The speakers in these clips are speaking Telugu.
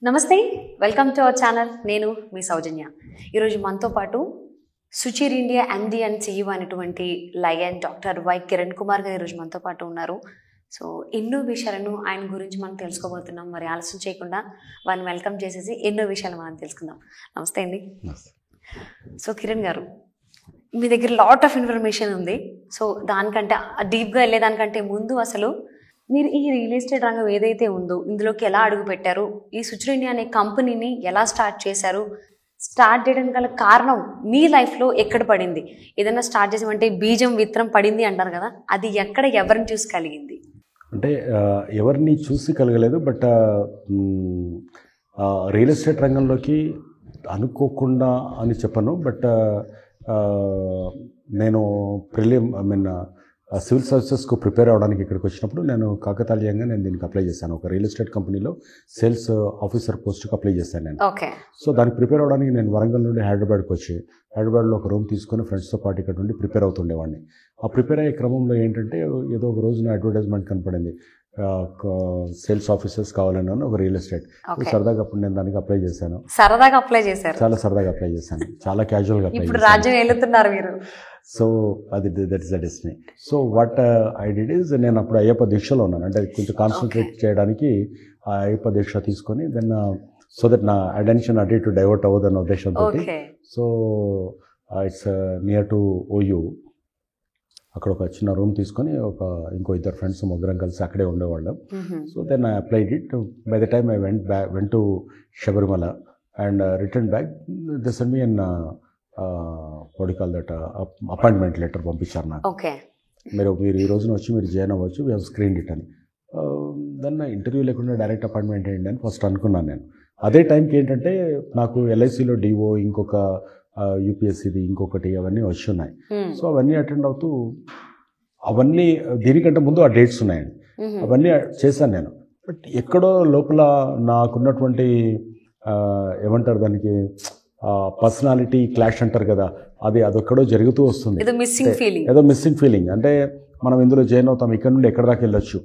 నమస్తే, వెల్కమ్ టు అవర్ ఛానల్. నేను మీ సౌజన్య. ఈరోజు మనతో పాటు Suchir India MD and CEO అనేటువంటి lion doctor Y Kiran Kumar గారు ఈరోజు మనతో పాటు ఉన్నారు. సో ఎన్నో విషయాలను ఆయన గురించి మనం తెలుసుకోబోతున్నాం. మరి ఆలస్యం చేయకుండా వారిని వెల్కమ్ చేసేసి ఎన్నో విషయాలు మనం తెలుసుకుందాం. నమస్తే అండి. సో కిరణ్ గారు, మీ దగ్గర లాట్ ఆఫ్ ఇన్ఫర్మేషన్ ఉంది. సో దానికంటే డీప్గా వెళ్ళేదానికంటే ముందు అసలు మీరు ఈ రియల్ ఎస్టేట్ రంగం ఏదైతే ఉందో ఇందులోకి ఎలా అడుగు పెట్టారు, ఈ సుచిర్ ఇండియా అనే కంపెనీని ఎలా స్టార్ట్ చేశారు, స్టార్ట్ చేయడానికి గల కారణం మీ లైఫ్లో ఎక్కడ పడింది? ఏదైనా స్టార్ట్ చేసామంటే బీజం విత్తనం పడింది అంటారు కదా, అది ఎక్కడ ఎవరిని చూసి కలిగింది? అంటే ఎవరిని చూసి కలగలేదు, బట్ రియల్ ఎస్టేట్ రంగంలోకి అనుకోకుండా అని చెప్పను. బట్ నేను సివిల్ సర్వీసెస్కు ప్రిపేర్ అవ్వడానికి ఇక్కడికి వచ్చినప్పుడు నేను కాకతాళీయంగా దీనికి అప్లై చేశాను. ఒక రియల్ ఎస్టేట్ కంపెనీలో సేల్స్ ఆఫీసర్ పోస్ట్కి అప్లై చేశాను నేను. సో దానికి ప్రిపేర్ అవ్వడానికి నేను వరంగల్ నుండి హైదరాబాద్కి వచ్చి హైదరాబాద్లో ఒక రూమ్ తీసుకొని ఫ్రెండ్స్తో పాటు ఇక్కడ నుండి ప్రిపేర్ అవుతుండేవాడిని. ఆ ప్రిపేర్ అయ్యే క్రమంలో ఏంటంటే ఏదో ఒక రోజున అడ్వర్టైజ్మెంట్ కనపడింది, సేల్స్ ఆఫీసర్స్ కావాలని ఒక రియల్ ఎస్టేట్. సరదాగా అప్పుడు నేను దానికి అప్లై చేశాను. సరదాగా అప్లై చేశారు? చాలా సరదాగా అప్లై చేశాను, చాలా క్యాజువల్గా అప్లై చేశాను. రాజ్యం వెళ్తున్నారు మీరు. సో అది that is the destiny. So what I did is, నేను అప్పుడు అయ్యప్ప దీక్షలో ఉన్నాను. అంటే కొంచెం కాన్సన్ట్రేట్ చేయడానికి ఆ అయ్యప్ప దీక్ష తీసుకొని దెన్ సో దట్ నా అటెన్షన్ అటు ఇటు డైవర్ట్ అవ్వదన్న ఉద్దేశంతో. So it's near to OU. అక్కడ ఒక చిన్న రూమ్ తీసుకొని ఇంకో ఇద్దరు ఫ్రెండ్స్ ముగ్గురం కలిసి అక్కడే ఉండేవాళ్ళం. So then I applied it. By the time I went to Sabarimala and return back. They send me an what you call that appointment letter పంపించారు నాకు. మీరు ఈ రోజున వచ్చి మీరు జాయిన్ అవ్వచ్చు, వీ హ్యావ్ స్క్రీన్డ్ ఇట్ అని. దెన్ ఇంటర్వ్యూ లేకుండా డైరెక్ట్ అపాయింట్మెంట్ ఏంటి అని ఫస్ట్ అనుకున్నాను నేను. అదే టైంకి ఏంటంటే నాకు ఎల్ఐసిలో డిఓ, ఇంకొక యూపీఎస్సీది ఇంకొకటి, అవన్నీ వచ్చి ఉన్నాయి. సో అవన్నీ అటెండ్ అవుతూ అవన్నీ దీనికంటే ముందు ఆ డేట్స్ ఉన్నాయండి, అవన్నీ చేశాను నేను. బట్ ఎక్కడో లోపల నాకున్నటువంటి ఏమంటారు దానికి, పర్సనాలిటీ క్లాష్ అంటారు కదా, అదొక్కడో జరుగుతూ వస్తుంది. ఏదో మిస్సింగ్ ఫీలింగ్. అంటే మనం ఇందులో జాయిన్ అవుతాం, ఇక్కడ నుండి ఎక్కడ దాకా వెళ్ళొచ్చు.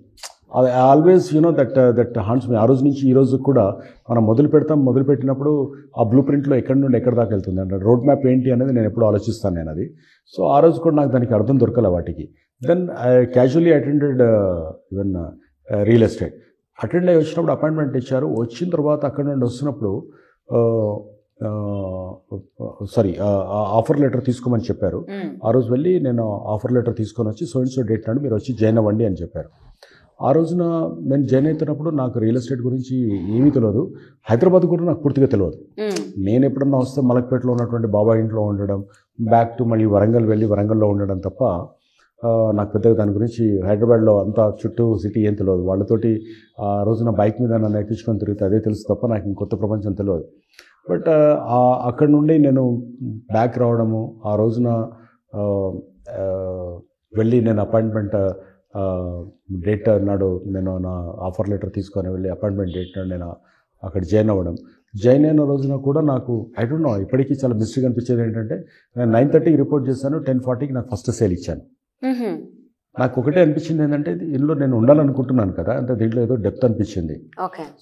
అది ఆల్వేస్ యూనో దట్ హాంట్స్ మీ. ఆ రోజు నుంచి ఈ రోజు కూడా మనం మొదలుపెట్టినప్పుడు ఆ బ్లూ ప్రింట్లో ఎక్కడి నుండి ఎక్కడ దాకా వెళ్తుంది అంటే రోడ్ మ్యాప్ ఏంటి అనేది నేను ఎప్పుడు ఆలోచిస్తాను నేను అది. సో ఆ రోజు కూడా నాకు దానికి అర్థం దొరకలే వాటికి. Then I casually attended even real estate. Attend అయ్యి వచ్చినప్పుడు అపాయింట్మెంట్ ఇచ్చారు. వచ్చిన తర్వాత అక్కడ నుండి వస్తున్నప్పుడు ఆఫర్ లెటర్ తీసుకోమని చెప్పారు. ఆ రోజు వెళ్ళి నేను ఆఫర్ లెటర్ తీసుకొని వచ్చి సో డేట్ నాడు మీరు వచ్చి జాయిన్ అవ్వండి అని చెప్పారు. ఆ రోజున నేను జాయిన్ అవుతున్నప్పుడు నాకు రియల్ ఎస్టేట్ గురించి ఏమీ తెలియదు, హైదరాబాద్ కూడా నాకు పూర్తిగా తెలియదు. నేను ఎప్పుడన్నా వస్తే మలక్పేటలో ఉన్నటువంటి బాబాయ్ ఇంట్లో ఉండడం, బ్యాక్ టు మళ్ళీ వరంగల్ వెళ్ళి వరంగల్లో ఉండడం తప్ప నాకు పెద్దగా దాని గురించి హైదరాబాద్లో అంతా చుట్టూ సిటీ ఏం తెలియదు. వాళ్ళతోటి ఆ రోజున బైక్ మీద నన్ను ఎక్కించుకొని తిరిగితే అదే తెలుసు తప్ప నాకు ఇంకొత్త ప్రపంచం తెలియదు. బట్ అక్కడ నుండి నేను బ్యాక్ రావడము, ఆ రోజున వెళ్ళి నేను అపాయింట్మెంట్ డేట్ నాడు నేను నా ఆఫర్ లెటర్ తీసుకొని వెళ్ళి అపాయింట్మెంట్ డేట్ నాడు నేను అక్కడ జాయిన్ అవ్వడం. జాయిన్ అయిన రోజున కూడా నాకు ఐ డోంట్ నో, ఇప్పటికీ చాలా మిస్టేక్ అనిపించేది ఏంటంటే నేను 9:30కి రిపోర్ట్ చేశాను, 10:40కి నాకు ఫస్ట్ సేల్ ఇచ్చాను. నాకు ఒకటే అనిపించింది ఏంటంటే ఇందులో నేను ఉండాలనుకుంటున్నాను కదా, అంటే దీంట్లో ఏదో డెప్త్ అనిపించింది.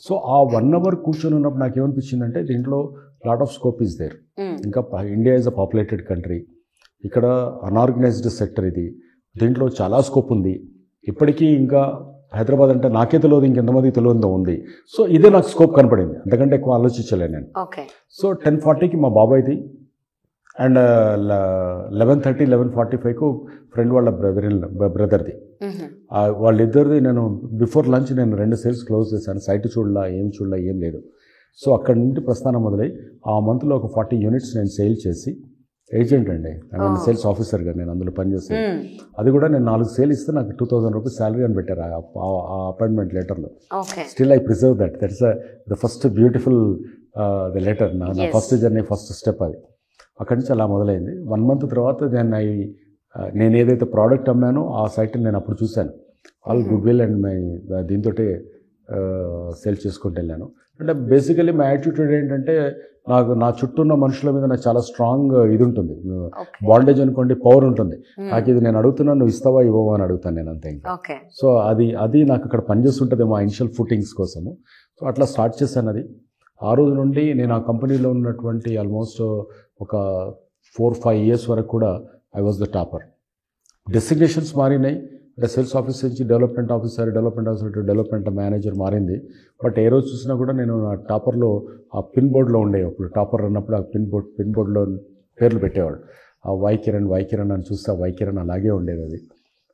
సో ఆ 1 అవర్ కూర్చొని ఉన్నప్పుడు నాకు ఏమనిపించింది అంటే దీంట్లో lot of scope is there. ఇంకా India is a populated country, ఇక్కడ అన్ఆర్గనైజ్డ్ సెక్టర్ ఇది, దీంట్లో చాలా స్కోప్ ఉంది. ఇప్పటికీ ఇంకా హైదరాబాద్ అంటే నాకే తెలియదు, ఇంకెంతమంది తెలియదో ఉంది. సో ఇదే నాకు స్కోప్ కనపడింది, అంతకంటే ఎక్కువ ఆలోచించలేను నేను. సో 10:40కి మా బాబాయ్ది అండ్ 11:30, 11:45కు ఫ్రెండ్ వాళ్ళ బ్రదర్ది, వాళ్ళిద్దరిది నేను బిఫోర్ లంచ్ నేను 2 సేల్స్ క్లోజ్ చేశాను. సైట్ చూడలా, ఏం లేదు. సో అక్కడ నుండి ప్రస్థానం మొదలై ఆ మంత్లో ఒక 40 యూనిట్స్ నేను సేల్ చేసి, ఏజెంట్ అండి, సేల్స్ ఆఫీసర్గా నేను అందులో పనిచేస్తాను. అది కూడా నేను 4 సేల్ ఇస్తే నాకు 2000 రూపీస్ శాలరీ అని పెట్టారు ఆ అపాయింట్మెంట్ లెటర్లో. Still I preserve that is the first beautiful the letter. నా ఫస్ట్ జర్నీ, ఫస్ట్ స్టెప్ అది. అక్కడి నుంచి అలా మొదలైంది. 1 మంత్ తర్వాత నేను ఏదైతే ప్రోడక్ట్ అమ్మానో ఆ సైట్ని నేను అప్పుడు చూశాను. ఆల్ గుడ్ విల్ అండ్ దీంతో సేల్ చేసుకుంటూ వెళ్ళాను. అంటే బేసికలీ మా యాటిట్యూడ్ ఏంటంటే నా చుట్టూ ఉన్న మనుషుల మీద నాకు చాలా స్ట్రాంగ్ ఇది ఉంటుంది, బాండేజ్ అనుకోండి, పవర్ ఉంటుంది. నాకు ఇది నేను అడుగుతున్నాను, నువ్వు ఇస్తావా ఇవ్వవా అని అడుగుతాను నేను, అంతే. సో అది నాకు అక్కడ పనిచేస్తుంటుంది మా ఇనిషియల్ ఫుటింగ్స్ కోసము. సో అట్లా స్టార్ట్ చేశాను అది. ఆ రోజు నుండి నేను ఆ కంపెనీలో ఉన్నటువంటి ఆల్మోస్ట్ ఒక 4-5 years వరకు కూడా I was the topper. Designations మారినాయి, అంటే సేల్స్ ఆఫీసర్ నుంచి development officer to development manager మారింది. బట్ ఏ రోజు చూసినా కూడా నేను నా టాపర్లో ఆ పిన్ బోర్డ్లో ఉండేవి. అప్పుడు టాపర్ అన్నప్పుడు ఆ పిన్ బోర్డ్లో పేర్లు పెట్టేవాడు. ఆ వై కిరణ్ అని చూస్తే ఆ వై కిరణ్ అలాగే ఉండేది. అది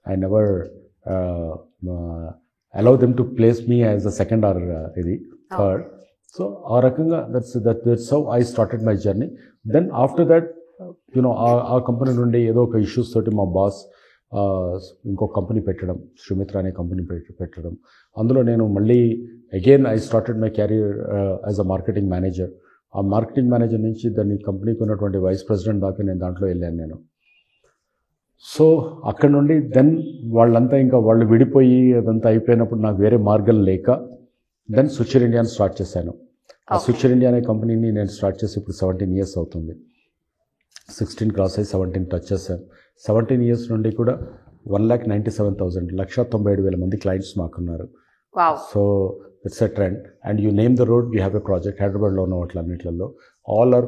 I never allow them to place me as a second or ఇది థర్డ్. సో ఆ రకంగా that's how I started my journey. Then after that ఆ కంపెనీ నుండి ఏదో ఒక ఇష్యూస్ తోటి మా బాస్ ఇంకో కంపెనీ పెట్టడం, సుమిత్ర అనే కంపెనీ పెట్టడం. అందులో నేను మళ్ళీ again I started my carrier as a marketing manager. ఆ మార్కెటింగ్ మేనేజర్ నుంచి దాన్ని కంపెనీకి ఉన్నటువంటి వైస్ ప్రెసిడెంట్ దాకా నేను దాంట్లో వెళ్ళాను నేను. సో అక్కడ నుండి దెన్ వాళ్ళు విడిపోయి అదంతా అయిపోయినప్పుడు నాకు వేరే మార్గం లేక దెన్ స్విచర్ ఇండియాని స్టార్ట్ చేశాను. ఆ స్విచర్ ఇండియా అనే కంపెనీని నేను స్టార్ట్ చేసి ఇప్పుడు 17 years అవుతుంది. 16 క్రాస్ అయ్యి 17 టచ్ చేశాను. 17 years నుండి కూడా 1,97,000 1,97,000 మంది క్లయింట్స్ మాకున్నారు. So it's a trend. And you name the road, we have a project హైదరాబాద్లో ఉన్న వాటిలన్నింటిలో. ఆల్ ఆర్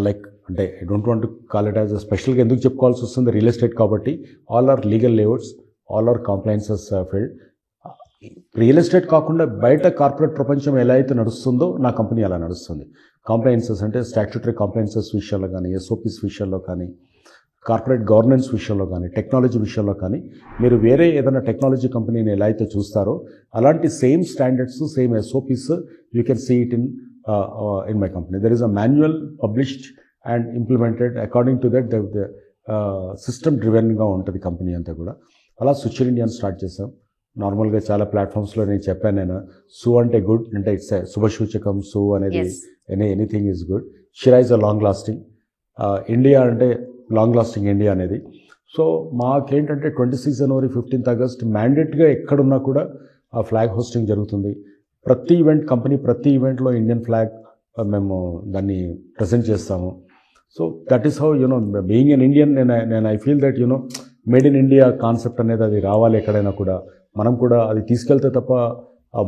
లైక్, అంటే I don't want to call it as a స్పెషల్గా ఎందుకు చెప్పుకోవాల్సి వస్తుంది, రియల్ ఎస్టేట్ కాబట్టి. All are legal layouts, all are compliances field. Real estate కాకుండా బయట కార్పొరేట్ ప్రపంచం ఎలా అయితే నడుస్తుందో నా కంపెనీ అలా నడుస్తుంది. కాంప్లైన్సెస్ అంటే స్టాట్యూటరీ కాంప్లైన్సెస్ విషయాల్లో కానీ, ఎస్ఓపీస్ విషయాల్లో కానీ, కార్పొరేట్ గవర్నెన్స్ విషయంలో కానీ, టెక్నాలజీ విషయంలో కానీ, మీరు వేరే ఏదైనా టెక్నాలజీ కంపెనీని ఎలా అయితే చూస్తారో అలాంటి same standards, same SOPs you can see it in my company. There is a manual published and implemented according to that. System డ్రివెన్గా ఉంటుంది కంపెనీ అంతా కూడా. అలా స్విచర్ ఇండియాని స్టార్ట్ చేసాం. నార్మల్గా చాలా ప్లాట్ఫామ్స్లో నేను చెప్పాను, నేను సు అంటే గుడ్, అంటే ఇట్స్ శుభసూచకం. సు అనేది ఎనీథింగ్ ఈజ్ గుడ్. షిరా is a long lasting. India అంటే లాంగ్ లాస్టింగ్ ఇండియా అనేది. సో మాకేంటంటే 26 January 15th August మ్యాండేట్గా ఎక్కడున్నా కూడా ఆ ఫ్లాగ్ హోస్టింగ్ జరుగుతుంది. ప్రతి ఈవెంట్లో ఇండియన్ ఫ్లాగ్ మేము దాన్ని ప్రజెంట్ చేస్తాము. So that is how being an Indian, నేను I feel that made in India concept అనేది అది రావాలి ఎక్కడైనా కూడా. మనం కూడా అది తీసుకెళ్తే తప్ప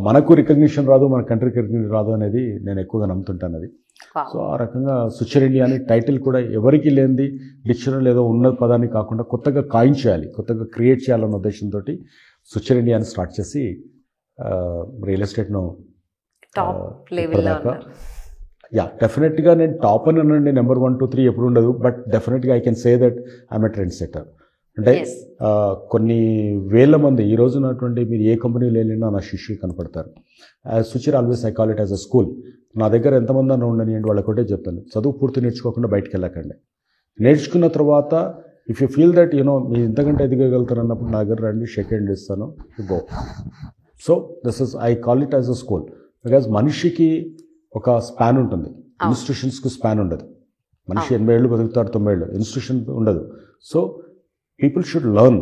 మనకు రికగ్నిషన్ రాదు, మన కంట్రీకి రికగ్నిషన్ రాదు అనేది నేను ఎక్కువగా నమ్ముతుంటాను అది. సో ఆ రకంగా స్విచర్ ఇండియా అని టైటిల్ కూడా ఎవరికి లేనిది, డిక్షనరీలో ఏదో ఉన్న పదాన్ని కాకుండా కొత్తగా కాయిన్ చేయాలి, కొత్తగా క్రియేట్ చేయాలన్న ఉద్దేశంతో స్విచర్ ఇండియాని స్టార్ట్ చేసి రియల్ ఎస్టేట్ను ఇప్పటిదాకా డెఫినెట్గా నేను టాప్ అని అనండి, నెంబర్ 1, 2, 3 ఎప్పుడు ఉండదు. బట్ డెఫినెట్గా I can say that I'm a trend setter. అంటే కొన్ని వేల మంది ఈ రోజు ఉన్నటువంటి మీరు ఏ కంపెనీలో వెళ్ళినా నా శిష్యులు కనపడతారు. స్విచర్ always I call it as a school. నా దగ్గర ఎంతమంది అన్న ఉండని వాళ్ళకి ఒకటే చెప్తాను, చదువు పూర్తి నేర్చుకోకుండా బయటకు వెళ్ళకండి. నేర్చుకున్న తర్వాత ఇఫ్ యూ ఫీల్ దట్ మీరు ఇంతకంటే ఎదగలుగుతారు అన్నప్పుడు నా దగ్గర రండి, షేక్ హ్యాండ్ ఇస్తాను, go. So this is I call it as a school. Because మనిషికి ఒక స్పాన్ ఉంటుంది, ఇన్స్టిట్యూషన్స్కి స్పాన్ ఉండదు. మనిషి 80 ఏళ్ళు బతుకుతాడు, 90 ఏళ్ళు, ఇన్స్టిట్యూషన్ ఉండదు. So people should learn.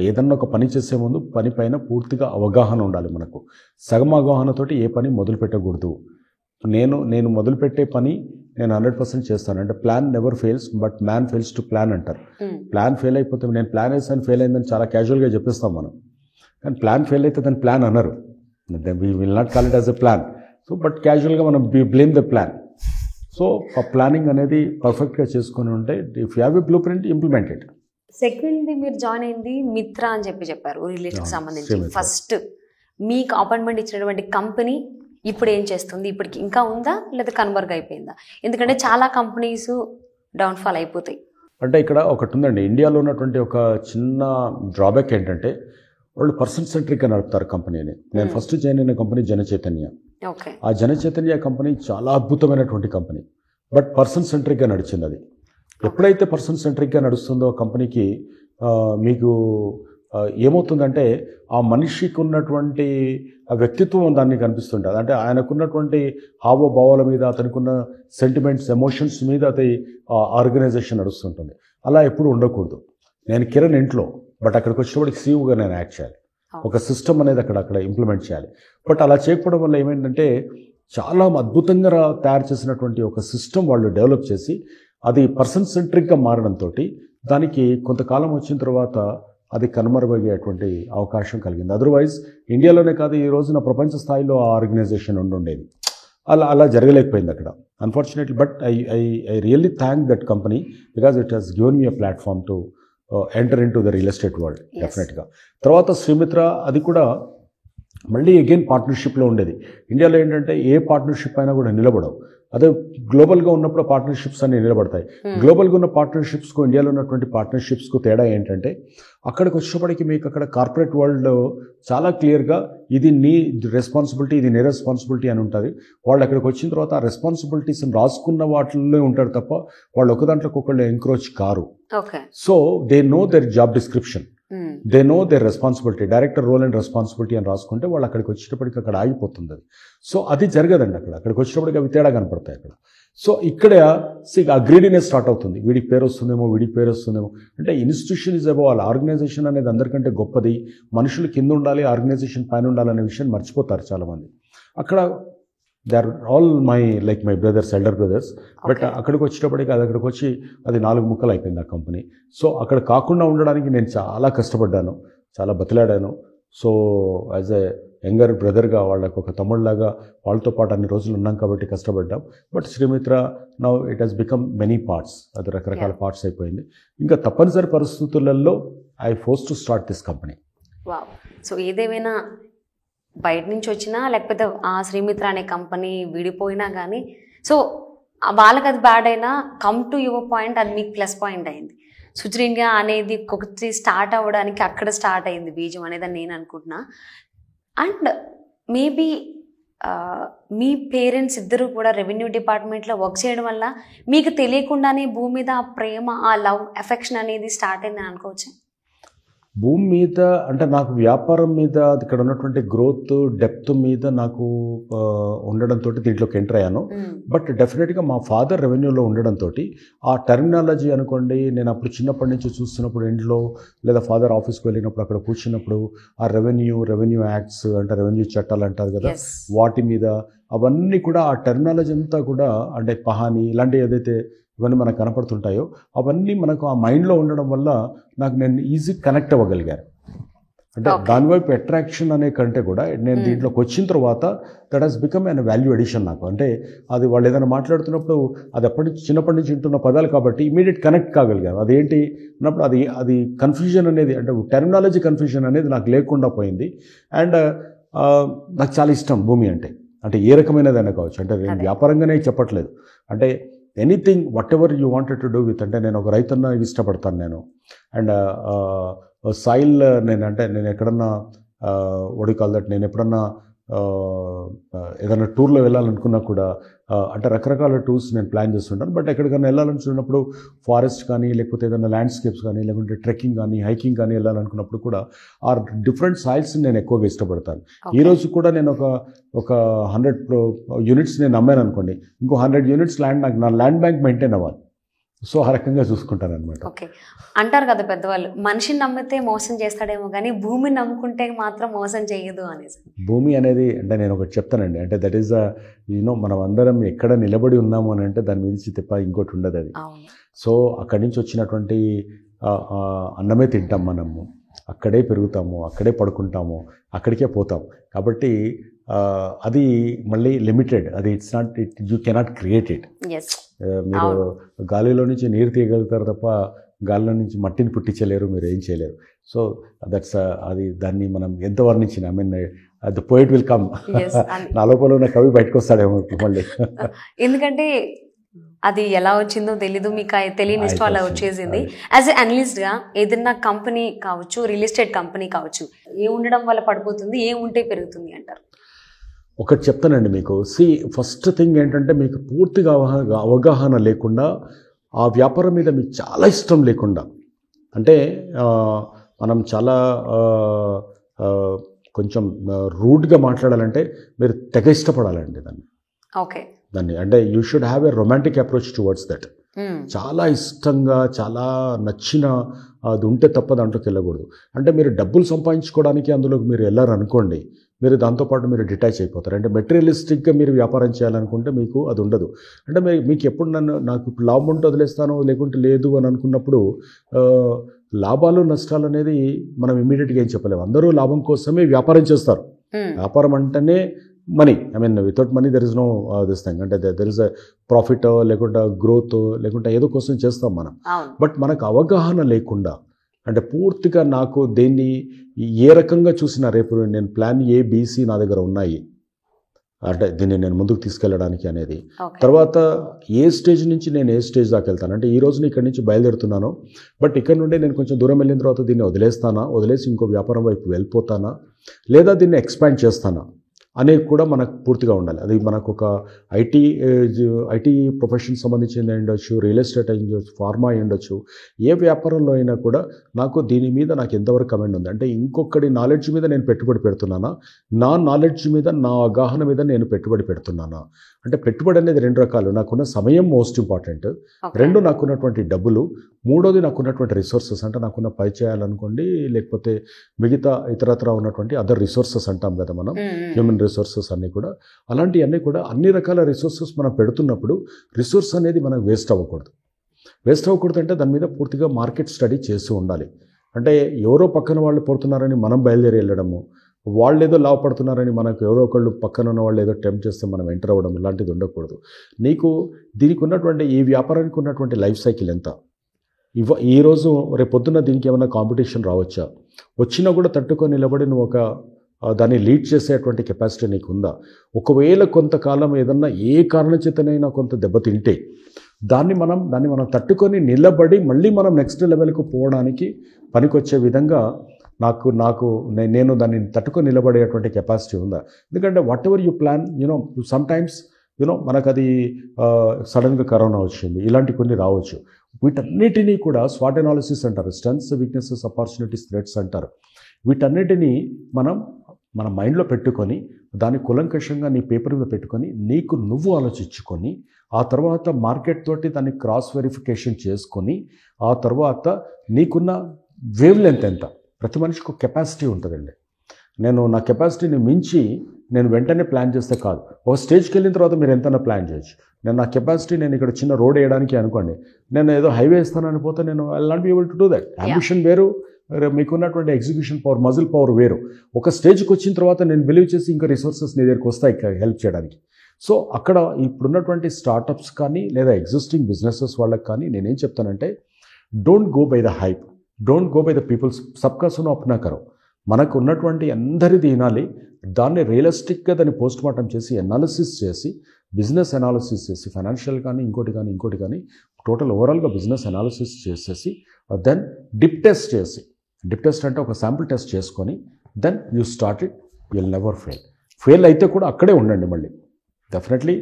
ఏదన్నా ఒక పని చేసే ముందు పని పైన పూర్తిగా అవగాహన ఉండాలి మనకు. సగం అవగాహనతోటి ఏ పని మొదలు పెట్టకూడదు. నేను మొదలుపెట్టే పని నేను 100% చేస్తాను. అంటే plan never fails, but man fails to plan అంటారు. ప్లాన్ ఫెయిల్ అయిపోతే నేను ప్లాన్ వేసాను ఫెయిల్ అయిందని చాలా క్యాజువల్గా చెప్పేస్తాం మనం. కానీ ప్లాన్ ఫెయిల్ అయితే దాన్ని ప్లాన్ అనరు. We will not call it as a plan. So but క్యాజువల్గా మనం బ్లేమ్ ద ప్లాన్. సో ఆ ప్లానింగ్ అనేది పర్ఫెక్ట్గా చేసుకొని ఉంటే if you have a blueprint, implement it. సెకండ్ది మీరు జాయిన్ అయింది మిత్ర అని చెప్పారు, రిలేషన్కి సంబంధించి. ఫస్ట్ మీకు అపాయింట్మెంట్ ఇచ్చినటువంటి కంపెనీ ఇప్పుడు ఏం చేస్తుంది, ఇప్పటికి ఇంకా ఉందా లేదా కన్వర్గ్ అయిపోయిందా? ఎందుకంటే చాలా కంపెనీస్ డౌన్ఫాల్ అయిపోతాయి. అంటే ఇక్కడ ఒకటి ఉందండి, ఇండియాలో ఉన్నటువంటి ఒక చిన్న డ్రాబ్యాక్ ఏంటంటే వాళ్ళు పర్సన్ సెంట్రిక్గా నడుపుతారు కంపెనీని. నేను ఫస్ట్ జాయిన్ అయిన కంపెనీ జనచైతన్య. ఆ జనచైతన్య కంపెనీ చాలా అద్భుతమైనటువంటి కంపెనీ, బట్ పర్సన్ సెంట్రిక్గా నడిచింది అది. ఎప్పుడైతే పర్సన్ సెంట్రిక్గా నడుస్తుందో కంపెనీకి మీకు ఏమవుతుందంటే ఆ మనిషికి ఉన్నటువంటి ఆ వ్యక్తిత్వం దాన్ని కనిపిస్తుంటుంది. అంటే ఆయనకున్నటువంటి హావభావాల మీద, అతనికున్న సెంటిమెంట్స్, ఎమోషన్స్ మీద అది ఆర్గనైజేషన్ నడుస్తుంటుంది. అలా ఎప్పుడు ఉండకూడదు. నేను కిరణ్ ఇంట్లో, బట్ అక్కడికి వచ్చినప్పటికి సీఈఓగా నేను యాక్ట్ చేయాలి. ఒక సిస్టమ్ అనేది అక్కడ ఇంప్లిమెంట్ చేయాలి. బట్ అలా చేయకపోవడం వల్ల ఏమైందంటే చాలా అద్భుతంగా తయారు చేసినటువంటి ఒక సిస్టమ్ వాళ్ళు డెవలప్ చేసి అది పర్సన్ సెంట్రిక్గా మారడంతో దానికి కొంతకాలం వచ్చిన తర్వాత అది కనుమరుగయ్యేటువంటి అవకాశం కలిగింది. అదర్వైజ్ ఇండియాలోనే కాదు, ఈ రోజున ప్రపంచ స్థాయిలో ఆ ఆర్గనైజేషన్ ఉండేది. అలా జరగలేకపోయింది అక్కడ unfortunately. But I really thank that company because it has given me a platform to enter in to the real estate world డెఫినెట్గా. తర్వాత శ్రీమిత్ర అది కూడా మళ్ళీ అగైన్ పార్ట్నర్షిప్లో ఉండేది. ఇండియాలో ఏంటంటే ఏ పార్ట్నర్షిప్ అయినా కూడా నిలబడవు. అదే గ్లోబల్గా ఉన్నప్పుడు పార్ట్నర్షిప్స్ అన్ని నిలబడతాయి. గ్లోబల్గా ఉన్న పార్ట్నర్షిప్స్కు ఇండియాలో ఉన్నటువంటి పార్ట్నర్షిప్స్కు తేడా ఏంటంటే అక్కడికి వచ్చేటప్పటికి మీకు అక్కడ కార్పొరేట్ వరల్డ్లో చాలా క్లియర్గా ఇది నీ రెస్పాన్సిబిలిటీ, ఇది నీ రెస్పాన్సిబిలిటీ అని ఉంటుంది. వాళ్ళు అక్కడికి వచ్చిన తర్వాత ఆ రెస్పాన్సిబిలిటీస్ని రాసుకున్న వాటిల్లో ఉంటారు తప్ప వాళ్ళు ఒక దాంట్లోకి ఒకళ్ళు ఎంక్రోచ్ కారు. So they know their job description, they know their responsibility, director role and responsibility అని రాసుకుంటే వాళ్ళు అక్కడికి వచ్చేటప్పటికి అక్కడ ఆగిపోతుంది అది. సో అది జరగదండి అక్కడికి వచ్చేటప్పటికి అవి తేడా కనపడతాయి అక్కడ. సో ఇక్కడ ఆ గ్రీడీనెస్ స్టార్ట్ అవుతుంది. వీడికి పేరు వస్తుందేమో, వీడికి పేరు వస్తుందేమో. అంటే ఇన్స్టిట్యూషన్ ఇస్ అబౌట్ ఆర్గనైజేషన్ అనేది అందరికంటే గొప్పది, మనుషులు కింద ఉండాలి, ఆర్గనైజేషన్ పైన ఉండాలనే విషయం మర్చిపోతారు చాలామంది. అక్కడ they are all my brothers, elder brothers. But అక్కడికి వచ్చేటప్పటికి అక్కడికి వచ్చి అది 4 ముక్కలు అయిపోయింది ఆ కంపెనీ. సో అక్కడ కాకుండా ఉండడానికి నేను చాలా కష్టపడ్డాను, చాలా బతిలాడాను. సో యాజ్ ఎ యంగర్ బ్రదర్గా వాళ్ళకు ఒక తమ్ముళ్ళలాగా వాళ్ళతో పాటు అన్ని రోజులు ఉన్నాం కాబట్టి కష్టపడ్డాం. But Srimitra now it has become many parts, అది రకరకాల పార్ట్స్ అయిపోయింది. ఇంకా తప్పనిసరి పరిస్థితులలో I force to start this company. So ఏదేమైనా బయట నుంచి వచ్చినా లేకపోతే ఆ శ్రీమిత్ర అనే కంపెనీ విడిపోయినా కానీ సో వాళ్ళకి అది బ్యాడ్ అయినా కమ్ టు యువర్ పాయింట్, అది మీకు ప్లస్ పాయింట్ అయింది. సుచిర్ ఇండియా అనేది ఒకటి స్టార్ట్ అవ్వడానికి అక్కడ స్టార్ట్ అయింది బీజం అనేది నేను అనుకుంటున్నా. అండ్ మేబీ మీ పేరెంట్స్ ఇద్దరు కూడా రెవెన్యూ డిపార్ట్మెంట్లో వర్క్ చేయడం వల్ల మీకు తెలియకుండానే భూమి మీద ఆ ప్రేమ, ఆ లవ్, ఎఫెక్షన్ అనేది స్టార్ట్ అయిందని అనుకోవచ్చు. భూమి మీద అంటే నాకు వ్యాపారం మీద ఇక్కడ ఉన్నటువంటి గ్రోత్ డెప్త్ మీద నాకు ఉండడంతో దీంట్లోకి ఎంటర్ అయ్యాను. బట్ డెఫినెట్గా మా ఫాదర్ రెవెన్యూలో ఉండడంతో ఆ టెర్మినాలజీ అనుకోండి, నేను అప్పుడు చిన్నప్పటి నుంచి చూస్తున్నప్పుడు ఇంట్లో లేదా ఫాదర్ ఆఫీస్కి వెళ్ళినప్పుడు అక్కడ కూర్చున్నప్పుడు ఆ రెవెన్యూ యాక్ట్స్ అంటే రెవెన్యూ చట్టాలు అంటారు కదా, వాటి మీద అవన్నీ కూడా ఆ టెర్మినాలజీ అంతా కూడా అంటే పహాని ఇలాంటివి ఏదైతే ఇవన్నీ మనకు కనపడుతుంటాయో అవన్నీ మనకు ఆ మైండ్లో ఉండడం వల్ల నాకు నేను ఈజీ కనెక్ట్ అవ్వగలిగాను. అంటే దానివైపు అట్రాక్షన్ అనే కంటే కూడా నేను దీంట్లోకి వచ్చిన తర్వాత that has become an value addition నాకు. అంటే అది వాళ్ళు ఏదైనా మాట్లాడుతున్నప్పుడు అది చిన్నప్పటి నుంచి వింటున్న పదాలు కాబట్టి ఇమీడియట్ కనెక్ట్ కాగలిగాను. అదేంటి అన్నప్పుడు అది కన్ఫ్యూజన్ అనేది అంటే టెర్మినాలజీ కన్ఫ్యూజన్ అనేది నాకు లేకుండా పోయింది. అండ్ నాకు చాలా ఇష్టం భూమి అంటే ఏ రకమైనదైనా కావచ్చు. అంటే నేను వ్యాపారంగానే చెప్పట్లేదు, అంటే anything what ever you wanted to do with. అంటే నేను ఒక రైతున్న ఇష్టపడతాను నేను. అండ్ సాయిల్ నేను ఎక్కడన్నా కాల్ దట్ నేను ఎప్పుడన్నా ఏదైనా టూర్లో వెళ్ళాలనుకున్నా కూడా అంటే రకరకాల టూర్స్ నేను ప్లాన్ చేస్తుంటాను. బట్ ఎక్కడికైనా వెళ్ళాలనుకున్నప్పుడు ఫారెస్ట్ కానీ లేకపోతే ఏదైనా ల్యాండ్స్కేప్స్ కానీ లేకుంటే ట్రెక్కింగ్ కానీ హైకింగ్ కానీ వెళ్ళాలనుకున్నప్పుడు కూడా ఆ డిఫరెంట్ సాయిల్స్ని నేను ఎక్కువగా ఇష్టపడతాను. ఈరోజు కూడా నేను ఒక 100 యూనిట్స్ నేను అమ్మాను అనుకోండి, ఇంకో 100 యూనిట్స్ ల్యాండ్ నా ల్యాండ్ బ్యాంక్ మెయింటైన్ అవ్వాలి. సో ఆ రకంగా చూసుకుంటాను అనమాట. ఓకే, అంటారు కదా పెద్దవాళ్ళు, మనిషిని నమ్మితే మోసం చేస్తాడేమో కానీ భూమిని నమ్ముకుంటే మాత్రం మోసం చేయదు అనేసి. భూమి అనేది అంటే నేను ఒకటి చెప్తానండి, అంటే దట్ ఈస్ మనం అందరం ఎక్కడ నిలబడి ఉన్నాము అని అంటే దాని మీద తప్ప ఇంకోటి ఉండదు అది. సో అక్కడి నుంచి వచ్చినటువంటి అన్నమే తింటాం మనము, అక్కడే పెరుగుతాము, అక్కడే పడుకుంటాము, అక్కడికే పోతాం. కాబట్టి అది మళ్ళీ లిమిటెడ్, అది యూ కెనాట్ క్రియేట్ ఇట్. మీరు గాలిలో నుంచి నీరు తీయగలుగుతారు తప్ప గాలిలో నుంచి మట్టిని పుట్టించలేరు, మీరు ఏం చేయలేరు. సో దట్స్ దాన్ని మనం ఎంత వర్ణించిన ద పోయిట్ విల్ కమ్, నా లోపల ఉన్న కవి బయటకు వస్తాడేమో మళ్ళీ. ఎందుకంటే అది ఎలా వచ్చిందో తెలీదు, మీకు తెలియని ఇష్టం అలా వచ్చేసింది. యాజ్ ఎ అనలిస్ట్గా ఏదైనా కంపెనీ కావచ్చు, రియల్ ఎస్టేట్ కంపెనీ కావచ్చు, ఏ ఉండడం వల్ల పడిపోతుంది, ఏ ఉంటే పెరుగుతుంది అంటారు? ఒకటి చెప్తానండి మీకు. ఫస్ట్ థింగ్ ఏంటంటే మీకు పూర్తిగా అవగాహన లేకుండా, ఆ వ్యాపారం మీద మీకు చాలా ఇష్టం లేకుండా, అంటే మనం చాలా కొంచెం రూడ్గా మాట్లాడాలంటే మీరు తెగ ఇష్టపడాలండి దాన్ని. అంటే you should have a romantic approach towards that. చాలా ఇష్టంగా చాలా నచ్చిన అది ఉంటే తప్ప దాంట్లోకి వెళ్ళకూడదు. అంటే మీరు డబ్బులు సంపాదించుకోవడానికి అందులోకి మీరు వెళ్ళారనుకోండి, మీరు దాంతోపాటు మీరు డిటాచ్ అయిపోతారు. అంటే మెటీరియలిస్టిక్గా మీరు వ్యాపారం చేయాలనుకుంటే మీకు అది ఉండదు. అంటే మీకు ఎప్పుడు నాకు ఇప్పుడు లాభం ఉంటే వదిలేస్తాను లేకుంటే లేదు అని అనుకున్నప్పుడు లాభాలు నష్టాలు అనేది మనం ఇమీడియట్గా ఏం చెప్పలేము. అందరూ లాభం కోసమే వ్యాపారం చేస్తారు. వ్యాపారం అంటేనే money. I mean without money there is no this thing. అంటే దెర్ ఇస్ అ ప్రాఫిట్ లేకుంటే గ్రోత్ లేకుంటే ఏదో కోసం చేస్తాం మనం. బట్ మనకు అవగాహన లేకుండా, అంటే పూర్తిగా నాకు దేన్ని ఏ రకంగా చూసినా రేపు నేను ప్లాన్ ఏ బీసీ నా దగ్గర ఉన్నాయి, అంటే దీన్ని నేను ముందుకు తీసుకెళ్ళడానికి అనేది. తర్వాత ఏ స్టేజ్ నుంచి నేను ఏ స్టేజ్ దాకా వెళ్తాను, అంటే ఈ రోజున ఇక్కడి నుంచి బయలుదేరుతున్నాను, బట్ ఇక్కడ నుండి నేను కొంచెం దూరం వెళ్ళిన తర్వాత దీన్ని వదిలేసి ఇంకో వ్యాపారం వైపు వెళ్ళిపోతానా, లేదా దీన్ని ఎక్స్పాండ్ చేస్తానా అనేది కూడా మనకు పూర్తిగా ఉండాలి. అది మనకు ఒక ఐటీ ప్రొఫెషన్ సంబంధించింది ఉండొచ్చు, రియల్ ఎస్టేట్ అయి ఉండొచ్చు, ఫార్మా అయి ఉండొచ్చు, ఏ వ్యాపారంలో అయినా కూడా నాకు దీని మీద నాకు ఎంతవరకు కమెంట్ ఉంది, అంటే ఇంకొకటి నాలెడ్జ్ మీద నేను పెట్టుబడి పెడుతున్నానా, నా నాలెడ్జ్ మీద నా అవగాహన మీద నేను పెట్టుబడి పెడుతున్నానా. అంటే పెట్టుబడి అనేది రెండు రకాలు. నాకున్న సమయం మోస్ట్ ఇంపార్టెంట్, రెండు నాకున్నటువంటి డబ్బులు, మూడోది నాకున్నటువంటి రిసోర్సెస్, అంటే నాకున్న పై చేయాలనుకోండి, లేకపోతే మిగతా ఇతరత్ర ఉన్నటువంటి అదర్ రిసోర్సెస్ అంటాం కదా మనం, హ్యూమన్ రిసోర్సెస్ అన్నీ కూడా. అలాంటివన్నీ కూడా అన్ని రకాల రిసోర్సెస్ మనం పెడుతున్నప్పుడు రిసోర్స్ అనేది మనకు వేస్ట్ అవ్వకూడదు. అంటే దాని మీద పూర్తిగా మార్కెట్ స్టడీ చేస్తూ ఉండాలి. అంటే ఎవరో పక్కన వాళ్ళు పడుతున్నారని మనం బయలుదేరి వెళ్ళడము, వాళ్ళు ఏదో లాభపడుతున్నారని మనకు ఎవరో ఒకళ్ళు పక్కన ఉన్న వాళ్ళు ఏదో టెంప్ట్ చేస్తే మనం ఎంటర్ అవ్వడం, ఇలాంటిది ఉండకూడదు. నీకు దీనికి ఉన్నటువంటి ఈ వ్యాపారానికి ఉన్నటువంటి లైఫ్ సైకిల్ ఎంత, ఈరోజు రేపొద్దున దీనికి ఏమైనా కాంపిటీషన్ రావచ్చా, వచ్చినా కూడా తట్టుకొని నిలబడి నువ్వు దాన్ని లీడ్ చేసేటువంటి కెపాసిటీ నీకు ఉందా. ఒకవేళ కొంతకాలం ఏదన్నా ఏ కారణం చేతనైనా కొంత దెబ్బతింటే దాన్ని మనం తట్టుకొని నిలబడి మళ్ళీ మనం నెక్స్ట్ లెవెల్కు పోవడానికి పనికొచ్చే విధంగా నేను దాన్ని తట్టుకొని నిలబడేటువంటి కెపాసిటీ ఉందా. ఎందుకంటే what ever you plan, some times మనకు అది సడన్గా కరోనా వచ్చింది, ఇలాంటి కొన్ని రావచ్చు. వీటన్నిటినీ కూడా స్వాట్ అనాలిసిస్ అంటారు, స్ట్రెంగ్త్స్, వీక్నెసెస్, ఆపర్చునిటీస్, థ్రెట్స్ అంటారు. వీటన్నిటినీ మన మైండ్లో పెట్టుకొని దాన్ని కులంకషంగా నీ పేపర్ మీద పెట్టుకొని నీకు నువ్వు ఆలోచించుకొని ఆ తర్వాత మార్కెట్ తోటి దాన్ని క్రాస్ వెరిఫికేషన్ చేసుకొని ఆ తర్వాత నీకున్న వేవ్ లెంత్ ఎంత. ప్రతి మనిషికి ఒక కెపాసిటీ ఉంటుందండి. నా కెపాసిటీని మించి నేను వెంటనే ప్లాన్ చేస్తే కాదు. ఒక స్టేజ్కి వెళ్ళిన తర్వాత మీరు ఎంతైనా ప్లాన్ చేయొచ్చు. నా కెపాసిటీ, నేను ఇక్కడ చిన్న రోడ్ వేయడానికి అనుకోండి, నేను ఏదో హైవే ఇస్తానని పోతే నేను I will not be able to do that. Ambition వేరు, మీకున్నటువంటి ఎగ్జిక్యూషన్ పవర్, మజిల్ పవర్ వేరు. ఒక స్టేజ్కి వచ్చిన తర్వాత నేను బిలీవ్ చేసి ఇంకా రిసోర్సెస్ నీ దగ్గరికి వస్తాయి హెల్ప్ చేయడానికి. సో అక్కడ ఇప్పుడున్నటువంటి స్టార్టప్స్ కానీ లేదా ఎగ్జిస్టింగ్ బిజినెసెస్ వాళ్ళకి కానీ నేనేం చెప్తానంటే, don't go by the hype, don't go by the peoples, సబ్కా సునో అప్నా కరో. మనకు ఉన్నటువంటి అందరిది వినాలి, దాన్ని రియలిస్టిక్గా దాన్ని పోస్ట్ మార్టం చేసి అనాలిసిస్ చేసి, బిజినెస్ అనాలిసిస్ చేసి, ఫైనాన్షియల్ కానీ ఇంకోటి కానీ టోటల్ ఓవరాల్గా బిజినెస్ అనాలిసిస్ చేసేసి దెన్ డిప్ టెస్ట్ చేసి, డిప్ టెస్ట్ అంటే ఒక శాంపుల్ టెస్ట్ చేసుకొని then you start it, you will never fail అయితే కూడా అక్కడే ఉండండి. మళ్ళీ డెఫినెట్లీ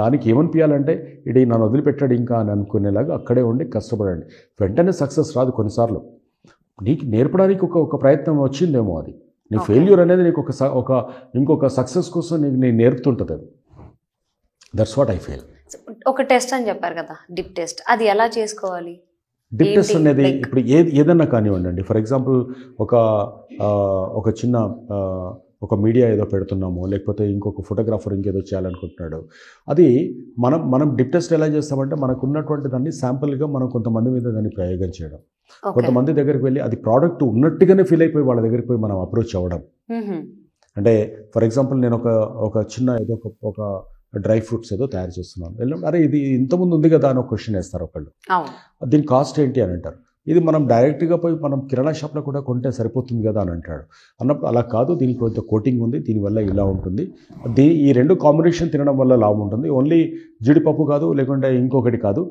దానికి ఏమనిపించాలంటే ఇది నన్ను వదిలిపెట్టాడు ఇంకా అని అనుకునేలాగా అక్కడే ఉండి కష్టపడండి. వెంటనే సక్సెస్ రాదు. కొన్నిసార్లు నీకు నేర్పడానికి ఒక ప్రయత్నం వచ్చిందేమో, అది నీ ఫెయిల్యూర్ అనేది నీకు ఇంకొక సక్సెస్ కోసం నీకు నేర్పుతుంటుంది. అది దట్స్ వాట్ ఐ ఫీల్. ఒక టెస్ట్ అని చెప్పారు కదా, డిప్ టెస్ట్, అది ఎలా చేసుకోవాలి? డిప్ టెస్ట్ అనేది ఇప్పుడు ఏదన్నా కానివ్వండి. ఫర్ ఎగ్జాంపుల్ ఒక చిన్న ఒక మీడియా ఏదో పెడుతున్నాము, లేకపోతే ఇంకొక ఫోటోగ్రాఫర్ ఇంకేదో చేయాలనుకుంటున్నాడు. అది మనం డిప్ టెస్ట్ ఎలా చేస్తామంటే, మనకు ఉన్నటువంటి దాన్ని శాంపుల్గా మనం కొంతమంది మీద దాన్ని ప్రయోగం చేయడం, కొంతమంది దగ్గరికి వెళ్ళి అది ప్రోడక్ట్ ఉన్నట్టుగానే ఫీల్ అయిపోయి వాళ్ళ దగ్గరికి పోయి మనం అప్రోచ్ అవ్వడం. అంటే ఫర్ ఎగ్జాంపుల్ నేను ఒక చిన్న ఏదో ఒక డ్రై ఫ్రూట్స్ ఏదో తయారు చేస్తున్నాను, వెళ్ళినప్పుడు అరే ఇది ఇంతకుముందు ఉంది కదా అని ఒక క్వశ్చన్ వేస్తారు ఒకళ్ళు. దీని కాస్ట్ ఏంటి అని అంటారు. ఇది మనం డైరెక్ట్గా పోయి మనం కిరాణా షాప్లో కూడా కొంటే సరిపోతుంది కదా అని అంటాడు. అన్నప్పుడు అలా కాదు, దీనికి కొంత కోటింగ్ ఉంది, దీనివల్ల ఇలా ఉంటుంది, ఈ రెండు కాంబినేషన్ తినడం వల్ల లాభం ఉంటుంది. ఓన్లీ జీడిపప్పు కాదు, లేకుంటే ఇంకొకటి కాదు,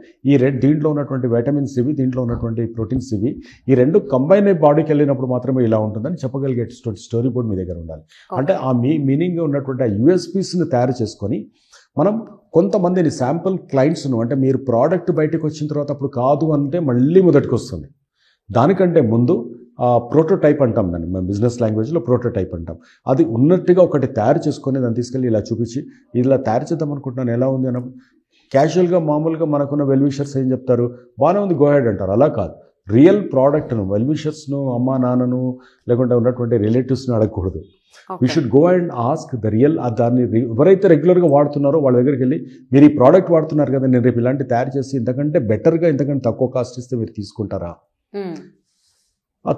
దీంట్లో ఉన్నటువంటి వైటమిన్స్ ఇవి, దీంట్లో ఉన్నటువంటి ప్రోటీన్స్ ఇవి, ఈ రెండు కంబైన్ అయ్యి బాడీకి వెళ్ళినప్పుడు మాత్రమే ఇలా ఉంటుందని చెప్పగలిగే స్టోరీ బోర్డ్ మీ దగ్గర ఉండాలి. అంటే ఆ మీనింగ్గా ఉన్నటువంటి ఆ యూఎస్పీస్ని తయారు చేసుకొని మనం కొంతమందిని శాంపుల్ క్లయింట్స్ను, అంటే మీరు ప్రోడక్ట్ బయటకు వచ్చిన తర్వాత అప్పుడు కాదు అంటే మళ్ళీ మొదటికి వస్తుంది. దానికంటే ముందు ప్రోటోటైప్ అంటాం దాన్ని, మన బిజినెస్ లాంగ్వేజ్లో ప్రోటోటైప్ అంటాం. అది ఉన్నట్టుగా ఒకటి తయారు చేసుకొని దాన్ని తీసుకెళ్ళి ఇలా చూపించి ఇలా తయారు చేద్దాం అనుకుంటున్నాను, ఎలా ఉంది అన్నప్పుడు క్యాజువల్గా మామూలుగా మనకున్న వెల్విషర్స్ ఏం చెప్తారు, బాగానే ఉంది, గో హెడ్ అంటారు. అలా కాదు, రియల్ ప్రోడక్ట్ను, వెల్విషర్స్ను, అమ్మా నాన్నను లేకుంటే ఉన్నటువంటి రిలేటివ్స్ను అడగకూడదు. We should go and ask the real. దాన్ని ఎవరైతే రెగ్యులర్గా వాడుతున్నారో వాళ్ళ దగ్గరికి వెళ్ళి, మీరు ఈ ప్రోడక్ట్ వాడుతున్నారు కదా, నేను రేపు ఇలాంటి తయారు చేసి ఇంతకంటే బెటర్గా, ఇంతకంటే తక్కువ కాస్ట్ ఇస్తే మీరు తీసుకుంటారా?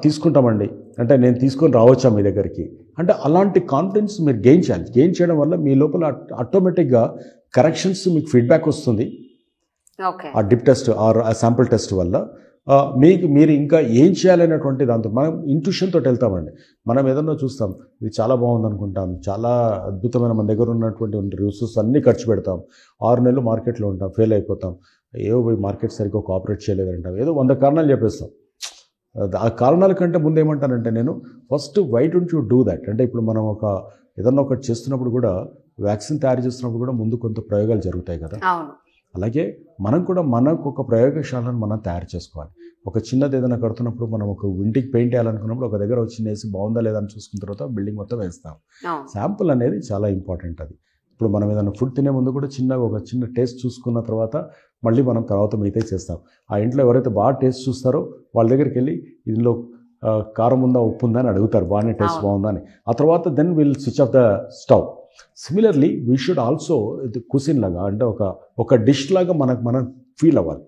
తీసుకుంటామండి, అంటే నేను తీసుకొని రావచ్చా మీ దగ్గరికి అంటే, అలాంటి కాన్ఫిడెన్స్ మీరు గెయిన్ చేయాలి. గెయిన్ చేయడం వల్ల మీ లోపల ఆటోమేటిక్గా కరెక్షన్స్ మీకు ఫీడ్బ్యాక్ వస్తుంది. ఓకే. ఆ డిప్ టెస్ట్ ఆర్ ఆ శాంపుల్ టెస్ట్ వల్ల మీరు ఇంకా ఏం చేయాలనేటువంటి దాంతో మనం ఇంట్యూషన్ తోటి వెళ్తామండి. మనం ఏదన్నా చూస్తాం, ఇది చాలా బాగుంది అనుకుంటాం, చాలా అద్భుతమైన మన దగ్గర ఉన్నటువంటి రిసోర్సెస్ అన్నీ ఖర్చు పెడతాం, 6 నెలలు మార్కెట్లో ఉంటాం, ఫెయిల్ అయిపోతాం, ఏవో మార్కెట్ సరిగ్గా కోఆపరేట్ చేయలేదంటాం, ఏదో 100 కారణాలు చెప్పేస్తాం. ఆ కారణాల కంటే ముందు ఏమంటానంటే నేను, first why don't you do that అంటే, ఇప్పుడు మనం ఏదన్నా ఒకటి చేస్తున్నప్పుడు కూడా, వ్యాక్సిన్ తయారు చేస్తున్నప్పుడు కూడా ముందు కొంత ప్రయోగాలు జరుగుతాయి కదా. అలాగే మనం కూడా మనకు ఒక ప్రయోగశాలను మనం తయారు చేసుకోవాలి. ఒక చిన్నది ఏదైనా కడుతున్నప్పుడు మనం ఒక ఇంటికి పెయింట్ వేయాలనుకున్నప్పుడు ఒక దగ్గర వచ్చి వేసి బాగుందా లేదా అని చూసుకున్న తర్వాత బిల్డింగ్ మొత్తం వేస్తాం. శాంపుల్ అనేది చాలా ఇంపార్టెంట్. అది ఇప్పుడు మనం ఏదైనా ఫుడ్ తినే ముందు కూడా ఒక చిన్న టేస్ట్ చూసుకున్న తర్వాత మళ్ళీ మనం తర్వాత మిగతా చేస్తాం. ఆ ఇంట్లో ఎవరైతే బాగా టేస్ట్ చూస్తారో వాళ్ళ దగ్గరికి వెళ్ళి ఇందులో కారం ఉందా ఉప్పు ఉందా అని అడుగుతారు, బాగానే టేస్ట్ బాగుందా అని. ఆ తర్వాత then will switch off the stove. Similarly we should also cousin లాగా అంటే ఒక డిష్ లాగా మనం ఫీల్ అవ్వాలి.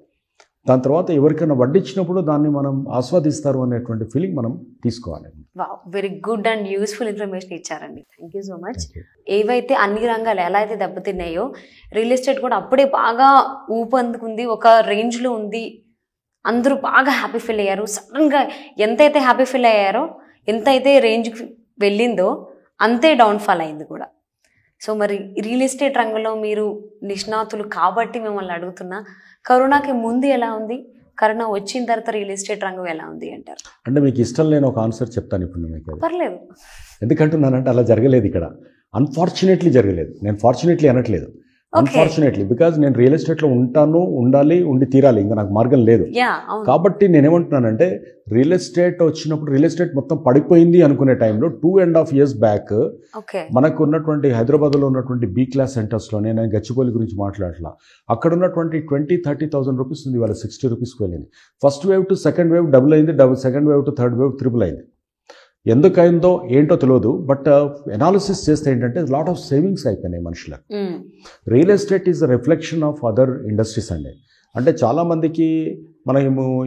దాని తర్వాత ఎవరికైనా వడ్డించినప్పుడు దాన్ని మనం ఆస్వాదిస్తారు అనేటువంటి ఫీలింగ్ మనం తీసుకోవాలి. Very good and useful information ఇచ్చారండి. Thank you so much. ఏవైతే అన్ని రంగాలు ఎలా అయితే దెబ్బతిన్నాయో, రియల్ ఎస్టేట్ కూడా అప్పుడే బాగా ఊపందుకుంది, ఒక రేంజ్లో ఉంది, అందరూ బాగా హ్యాపీ ఫీల్ అయ్యారు. సడన్గా ఎంతైతే హ్యాపీ ఫీల్ అయ్యారో, ఎంతైతే రేంజ్కి వెళ్ళిందో అంతే డౌన్ఫాల్ అయింది కూడా. సో మరి రియల్ ఎస్టేట్ రంగంలో మీరు నిష్ణాతులు కాబట్టి మిమ్మల్ని అడుగుతున్నా, కరోనాకి ముందు ఎలా ఉంది, కరోనా వచ్చిన తర్వాత రియల్ ఎస్టేట్ రంగం ఎలా ఉంది అంటారు? అంటే మీకు ఇష్టం లేని ఒక ఆన్సర్ చెప్తాను ఇప్పుడు మీకు. పర్లేదు. ఎందుకంటున్నానంటే అలా జరగలేదు ఇక్కడ. అన్ఫార్చునేట్లీ జరగలేదు. నేను ఫార్చునేట్లీ అనట్లేదు, అన్ఫార్చునేట్లీ. బికాజ్ నేను రియల్ ఎస్టేట్లో ఉంటాను, ఉండి తీరాలి, ఇంకా నాకు మార్గం లేదు. కాబట్టి నేనేమంటున్నానంటే, రియల్ ఎస్టేట్ వచ్చినప్పుడు రియల్ ఎస్టేట్ మొత్తం పడిపోయింది అనుకునే టైంలో 2.5 years బ్యాక్ మనకు ఉన్నటువంటి హైదరాబాద్లో ఉన్నటువంటి బి క్లాస్ సెంటర్స్లో, నేను గచ్చిబౌలి గురించి మాట్లాడలా, అక్కడ ఉన్నటువంటి 20,000-30,000 రూపీస్ ఉంది, వాళ్ళ 60 రూపీస్కి వెళ్ళింది. First wave to second wave double అయింది, second wave to third wave triple అయింది. ఎందుకైందో ఏంటో తెలియదు, బట్ ఎనాలిసిస్ చేస్తే ఏంటంటే లాట్ ఆఫ్ సేవింగ్స్ అయిపోయినాయి మనుషులకు. Real estate is a reflection of other industries అండి. అంటే చాలామందికి మనం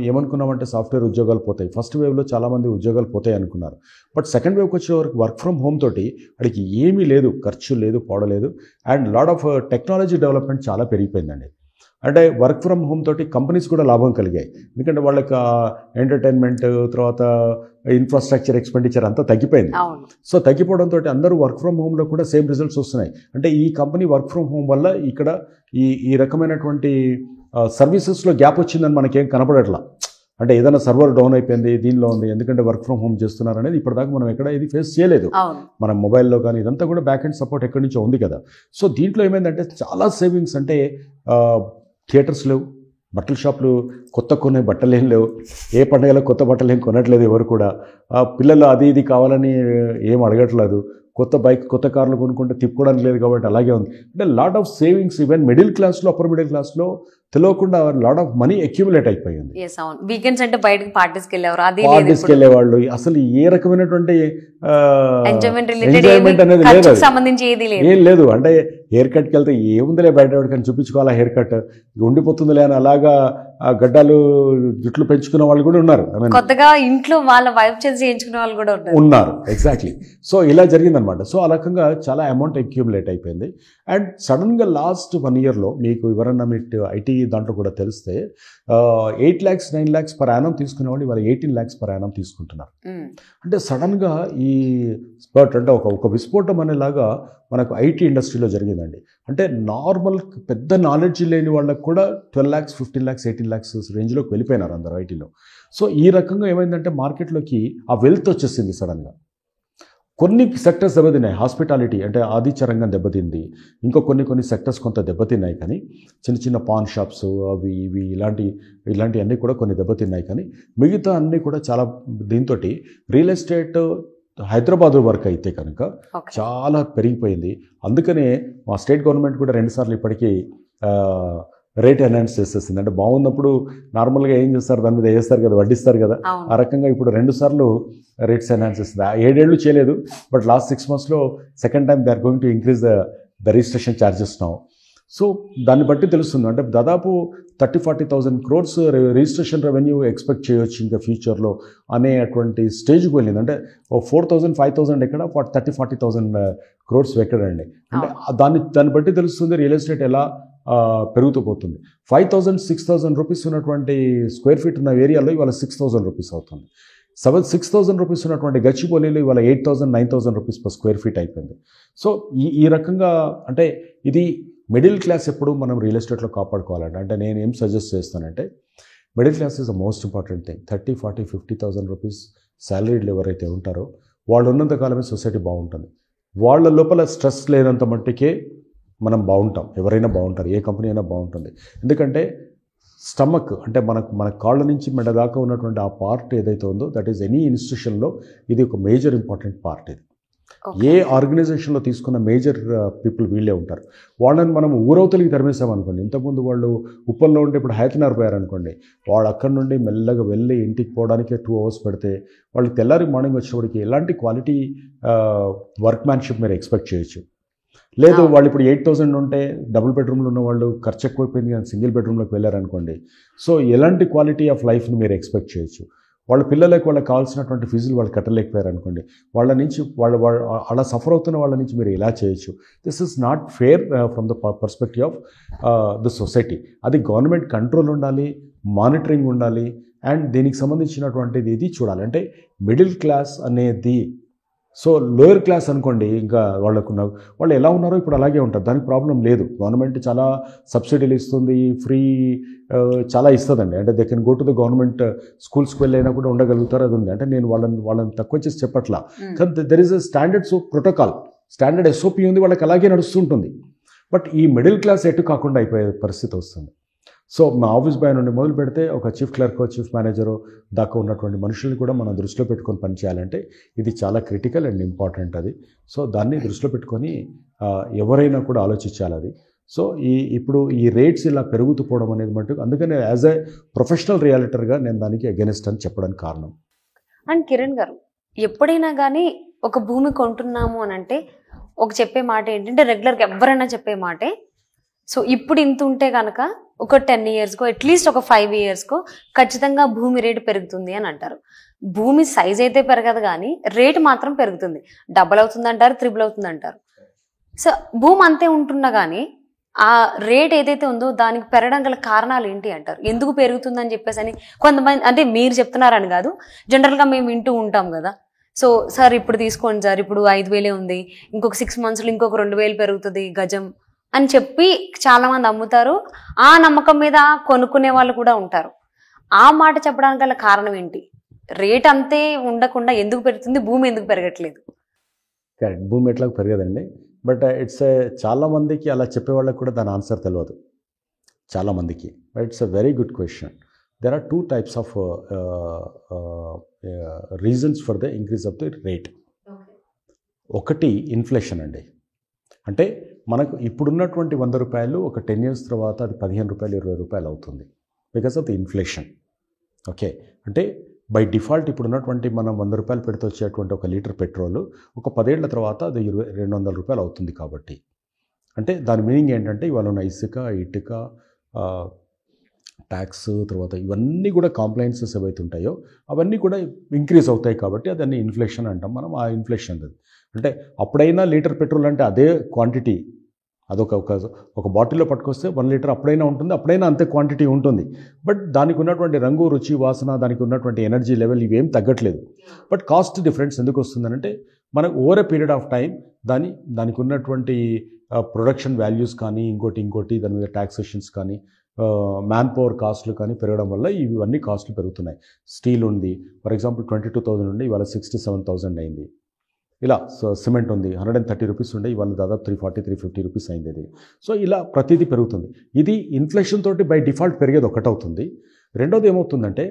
ఏమనుకున్నామంటే సాఫ్ట్వేర్ ఉద్యోగాలు పోతాయి, ఫస్ట్ వేవ్లో చాలామంది ఉద్యోగాలు పోతాయి అనుకున్నారు. బట్ సెకండ్ వేవ్కి వచ్చే వరకు వర్క్ ఫ్రమ్ హోమ్ తోటి వాడికి ఏమీ లేదు, ఖర్చు లేదు, పోవలేదు. And lot of technology development చాలా పెరిగిపోయిందండి. అంటే వర్క్ ఫ్రమ్ హోమ్ తోటి కంపెనీస్ కూడా లాభం కలిగాయి. ఎందుకంటే వాళ్ళకి ఎంటర్టైన్మెంట్, తర్వాత ఇన్ఫ్రాస్ట్రక్చర్ ఎక్స్పెండిచర్ అంతా తగ్గిపోయింది. సో తగ్గిపోవడంతో అందరూ వర్క్ ఫ్రమ్ హోమ్లో కూడా సేమ్ రిజల్ట్స్ వస్తున్నాయి. అంటే ఈ కంపెనీ వర్క్ ఫ్రమ్ హోమ్ వల్ల ఇక్కడ ఈ రకమైనటువంటి సర్వీసెస్లో గ్యాప్ వచ్చిందని మనకేం కనపడట్లా. అంటే ఏదైనా సర్వర్ డౌన్ అయిపోయింది, దీనిలో ఉంది, ఎందుకంటే వర్క్ ఫ్రమ్ హోమ్ చేస్తున్నారు అనేది ఇప్పటిదాకా మనం ఎక్కడ ఇది ఫేస్ చేయలేదు. మన మొబైల్లో కానీ ఇదంతా కూడా బ్యాక్ అండ్ సపోర్ట్ ఎక్కడి నుంచో ఉంది కదా. సో దీంట్లో ఏమైందంటే చాలా సేవింగ్స్. అంటే థియేటర్స్ లేవు, బట్టల షాపులు కొత్త కొనే బట్టలు ఏం లేవు, ఏ పండుగలో కొత్త బట్టలు ఏం కొనట్లేదు ఎవరు కూడా. పిల్లలు అది ఇది కావాలని ఏం అడగట్లేదు, కొత్త బైక్ కొత్త కార్లు కొనుక్కుంటే తిప్పుకోవడానికి లేదు కాబట్టి అలాగే ఉంది. అంటే lot of savings even middle క్లాస్లో, అప్పర్ మిడిల్ క్లాస్లో తెలియకుండా లాట్ ఆఫ్ మనీ అక్యూములేట్ అయిపోయింది. వీకెండ్స్ అంటే బయటకి పార్టీస్కి వెళ్ళేవాళ్ళు. అసలు ఏ రకమైనటువంటి ఎంజాయ్మెంట్ అనేది లేదు, ఏం లేదు. అంటే హెయిర్ కట్కి వెళ్తే ఏముందిలే బయట ఎవరికైనా చూపించుకోవాలా, హెయిర్ కట్ ఉండిపోతుందిలే అని అలాగా గడ్డాలు జుట్లు పెంచుకున్న వాళ్ళు కూడా ఉన్నారు, కొత్తగా ఇంట్లో వాళ్ళ వైఫ్ చేసి చేయించుకునే వాళ్ళు కూడా ఉన్నారు. ఎగ్జాక్ట్లీ. సో ఇలా జరిగిందనమాట. సో ఆ రకంగా చాలా అమౌంట్ అక్యూములేట్ అయిపోయింది. అండ్ సడన్గా లాస్ట్ 1 yearలో మీకు ఎవరన్నా మీరు ఐటీ దాంట్లో కూడా తెలిస్తే 8 lakhs 9 lakhs per annum తీసుకునే వాళ్ళు ఇవాళ 18 lakhs per annum తీసుకుంటున్నారు. అంటే సడన్గా ఈ స్పర్ట్ అంటే ఒక విస్ఫోటం అనేలాగా మనకు ఐటీ ఇండస్ట్రీలో జరిగిందండి. అంటే నార్మల్ పెద్ద నాలెడ్జ్ లేని వాళ్ళకి కూడా 12 lakhs 15 lakhs 18 lakhs రేంజ్లోకి వెళ్ళిపోయినారు అందరూ ఐటీలో. సో ఈ రకంగా ఏమైందంటే మార్కెట్లోకి ఆ వెల్త్ వచ్చేసింది సడన్గా. కొన్ని సెక్టర్స్ దెబ్బతిన్నాయి. హాస్పిటాలిటీ అంటే ఆదిత్య రంగం దెబ్బతింది, ఇంకా కొన్ని సెక్టర్స్ కొంత దెబ్బతిన్నాయి. కానీ చిన్న పాన్ షాప్స్ అవి ఇవి ఇలాంటివన్నీ కూడా కొన్ని దెబ్బతిన్నాయి. కానీ మిగతా అన్నీ కూడా చాలా దీంతో రియల్ ఎస్టేట్ హైదరాబాద్ వర్క్ అయితే కనుక చాలా పెరిగిపోయింది. అందుకనే మా స్టేట్ గవర్నమెంట్ కూడా 2 సార్లు ఇప్పటికీ రేట్ ఎన్హాన్స్ చేసేసింది. అంటే బాగున్నప్పుడు నార్మల్గా ఏం చేస్తారు, దాని మీద వేస్తారు కదా, వడ్డిస్తారు కదా, ఆ రకంగా ఇప్పుడు 2 సార్లు రేట్స్ ఎన్హాన్స్ చేస్తుంది. 7 ఏళ్ళు చేయలేదు, బట్ లాస్ట్ 6 monthsలో second time they are going to increase the registration charges now. So దాన్ని బట్టి తెలుస్తుంది, అంటే దాదాపు 30,000-40,000 crores రిజిస్ట్రేషన్ రెవెన్యూ ఎక్స్పెక్ట్ చేయొచ్చు ఇంకా ఫ్యూచర్లో అనేటువంటి స్టేజ్కి వెళ్ళింది. అంటే 4,000-5,000 ఎక్కడ, 30,000-40,000 crores ఎక్కడండి. అంటే దాన్ని బట్టి తెలుస్తుంది రియల్ ఎస్టేట్ ఎలా పెరుగుతూ పోతుంది. 5,000-6,000 రూపీస్ ఉన్నటువంటి స్క్వేర్ ఫీట్ ఉన్న ఏరియాలో ఇవాళ 6,000 రూపీస్ అవుతుంది. 6,000 రూపీస్ ఉన్నటువంటి గచ్చిబౌలిలో ఇవాళ 8,000-9,000 రూపీస్ పర్ స్క్వేర్ ఫీట్ అయిపోయింది. సో ఈ రకంగా అంటే ఇది మిడిల్ క్లాస్ ఎప్పుడు మనం రియల్ ఎస్టేట్లో కాపాడుకోవాలంటే, అంటే నేను ఏం సజెస్ట్ చేస్తానంటే, middle class is the most important thing. 30,000-40,000 rupees శాలరీలు ఎవరైతే ఉంటారో వాళ్ళు ఉన్నంత కాలమే సొసైటీ బాగుంటుంది. వాళ్ళ లోపల స్ట్రెస్ లేనంత మట్టికే మనం బాగుంటాం, ఎవరైనా బాగుంటారు, ఏ కంపెనీ అయినా బాగుంటుంది. ఎందుకంటే స్టమక్ అంటే మన కాళ్ళ నుంచి మెడ దాకా ఉన్నటువంటి ఆ పార్ట్ ఏదైతే ఉందో దట్ ఈస్ ఎనీ ఇన్స్టిట్యూషన్లో ఇది ఒక మేజర్ ఇంపార్టెంట్ పార్ట్. ఇది ఏ ఆర్గనైజేషన్లో తీసుకున్న మేజర్ పీపుల్ వీళ్ళే ఉంటారు. వాళ్ళని మనం ఊరవతలికి తరిమేసామనుకోండి, ఇంతకుముందు వాళ్ళు ఉప్పల్లో ఉంటే ఇప్పుడు హైతనార్ పోయారనుకోండి, వాళ్ళు అక్కడి నుండి మెల్లగా వెళ్ళి ఇంటికి పోవడానికి 2 hours పెడితే వాళ్ళు తెల్లారి మార్నింగ్ వచ్చినప్పటికి ఎలాంటి క్వాలిటీ వర్క్మ్యాన్షిప్ మీరు ఎక్స్పెక్ట్ చేయొచ్చు. లేదు వాళ్ళు ఇప్పుడు 8,000 ఉంటే డబుల్ బెడ్రూమ్లో ఉన్న వాళ్ళు ఖర్చు ఎక్కువైపోయింది కానీ సింగిల్ బెడ్రూమ్లోకి వెళ్ళారనుకోండి, సో ఎలాంటి క్వాలిటీ ఆఫ్ లైఫ్ని మీరు ఎక్స్పెక్ట్ చేయొచ్చు. వాళ్ళ పిల్లలకు వాళ్ళకి కావాల్సినటువంటి ఫీజులు వాళ్ళు కట్టలేకపోయారు అనుకోండి, వాళ్ళ నుంచి వాళ్ళు అలా సఫర్ అవుతున్న వాళ్ళ నుంచి మీరు ఎలా చేయొచ్చు. This is not fair from the perspective of the society. అది గవర్నమెంట్ కంట్రోల్ ఉండాలి, మానిటరింగ్ ఉండాలి, అండ్ దీనికి సంబంధించినటువంటిది ఇది చూడాలి. అంటే మిడిల్ క్లాస్ అనేది, సో లోయర్ క్లాస్ అనుకోండి, ఇంకా వాళ్ళు ఎలా ఉన్నారో ఇప్పుడు అలాగే ఉంటారు, దానికి ప్రాబ్లం లేదు. గవర్నమెంట్ చాలా సబ్సిడీలు ఇస్తుంది, ఫ్రీ చాలా ఇస్తుందండి. అంటే they can go to the government స్కూల్స్కి వెళ్ళైనా కూడా ఉండగలుగుతారు, అది ఉంది. అంటే నేను వాళ్ళని తక్కువ చేసి చెప్పట్లా, కానీ there is a standards protocol, standard SOP ఉంది, వాళ్ళకి అలాగే నడుస్తుంటుంది. బట్ ఈ మిడిల్ క్లాస్ ఎటు కాకుండా అయిపోయే పరిస్థితి వస్తుంది. సో మా ఆఫీస్ బాయ్ నుండి మొదలు పెడితే ఒక చీఫ్ క్లర్క్, చీఫ్ మేనేజరు దాకా ఉన్నటువంటి మనుషుల్ని కూడా మనం దృష్టిలో పెట్టుకొని పనిచేయాలంటే ఇది చాలా క్రిటికల్ అండ్ ఇంపార్టెంట్ అది. సో దాన్ని దృష్టిలో పెట్టుకొని ఎవరైనా కూడా ఆలోచించాలి అది. సో ఇప్పుడు ఈ రేట్స్ ఇలా పెరుగుతూ పోవడం అనేది మటుకు, అందుకని యాజ్ ఎ ప్రొఫెషనల్ రియాలిటర్గా నేను దానికి అగెనిస్ట్ అని చెప్పడానికి కారణం. అండ్ కిరణ్ గారు, ఎప్పుడైనా కానీ ఒక భూమి కొంటున్నాము అని అంటే ఒక చెప్పే మాట ఏంటంటే, రెగ్యులర్గా ఎవరైనా చెప్పే మాటే, సో ఇప్పుడు ఇంత ఉంటే కనుక ఒక 10 yearsకో అట్లీస్ట్ ఒక 5 yearsకో ఖచ్చితంగా భూమి రేటు పెరుగుతుంది అని అంటారు. భూమి సైజ్ అయితే పెరగదు కానీ రేటు మాత్రం పెరుగుతుంది. డబల్ అవుతుంది అంటారు, 3 అవుతుంది అంటారు. సో భూమి అంతే ఉంటున్నా కానీ ఆ రేట్ ఏదైతే ఉందో దానికి పెరగడం గల కారణాలు ఏంటి అంటారు? ఎందుకు పెరుగుతుందని చెప్పేసి అని కొంతమంది, అంటే మీరు చెప్తున్నారని కాదు, జనరల్గా మేము వింటూ ఉంటాం కదా. సో సార్ ఇప్పుడు తీసుకోండి సార్, ఇప్పుడు 5,000 ఉంది, ఇంకొక 6 monthsలో ఇంకొక 2,000 పెరుగుతుంది గజం అని చెప్పి చాలా మంది అమ్ముతారు. ఆ నమ్మకం మీద కొనుక్కునే వాళ్ళు కూడా ఉంటారు. ఆ మాట చెప్పడానికి గల కారణం ఏంటి? రేట్ అంతే ఉండకుండా ఎందుకు పెరుగుతుంది, భూమి ఎందుకు పెరగట్లేదు? కరెక్ట్, భూమి ఎట్లా పెరగదండి. బట్ చాలా మందికి అలా చెప్పేవాళ్ళకి కూడా దాని ఆన్సర్ తెలియదు చాలామందికి. But it's a very good question. There are 2 types of reasons for the increase of the rate. ఒకటి ఇన్ఫ్లేషన్ అండి. అంటే మనకు ఇప్పుడున్నటువంటి 100 రూపాయలు ఒక 10 years తర్వాత అది 15 రూపాయలు 20 రూపాయలు అవుతుంది because of the inflation. Okay, అంటే బై డిఫాల్ట్ ఇప్పుడున్నటువంటి మనం 100 రూపాయలు పెడితే వచ్చేటువంటి 1 లీటర్ పెట్రోల్ ఒక 10 ఏళ్ల తర్వాత అది 200 రూపాయలు అవుతుంది. కాబట్టి అంటే దాని మీనింగ్ ఏంటంటే ఇవాళ ఉన్న ఇటుక ట్యాక్స్ తర్వాత ఇవన్నీ కూడా కాంప్లైన్సెస్ ఏవైతే ఉంటాయో అవన్నీ కూడా ఇంక్రీజ్ అవుతాయి. కాబట్టి అదన్నీ ఇన్ఫ్లేషన్ అంటాం మనం. ఆ ఇన్ఫ్లేషన్ అది అంటే అప్పుడైనా లీటర్ పెట్రోల్ అంటే అదే క్వాంటిటీ, ఒక బాటిల్లో పట్టుకొస్తే 1 లీటర్ అప్పుడైనా ఉంటుంది, అప్పుడైనా అంతే క్వాంటిటీ ఉంటుంది. బట్ దానికి ఉన్నటువంటి రంగు, రుచి, వాసన, దానికి ఉన్నటువంటి ఎనర్జీ లెవెల్ ఇవేం తగ్గట్లేదు. బట్ కాస్ట్ డిఫరెన్స్ ఎందుకు వస్తుందనంటే మనకు over a period of time దానికి ఉన్నటువంటి ప్రొడక్షన్ వాల్యూస్ కానీ ఇంకోటి దాని మీద ట్యాక్సేషన్స్ కానీ మ్యాన్ పవర్ కాస్ట్లు కానీ పెరగడం వల్ల ఇవన్నీ కాస్ట్లు పెరుగుతున్నాయి. స్టీల్ ఉంది ఫర్ ఎగ్జాంపుల్ 22,000 ఉండి ఇవాళ 67,000 అయింది. ఇలా సిమెంట్ ఉంది 130 రూపీస్ ఉండే ఇవాళ దాదాపు 340-350 రూపీస్ అయింది అది. సో ఇలా ప్రతిదీ పెరుగుతుంది. ఇది ఇన్ఫ్లేషన్ తోటి బై డిఫాల్ట్ పెరిగేది ఒకటవుతుంది. రెండోది ఏమవుతుందంటే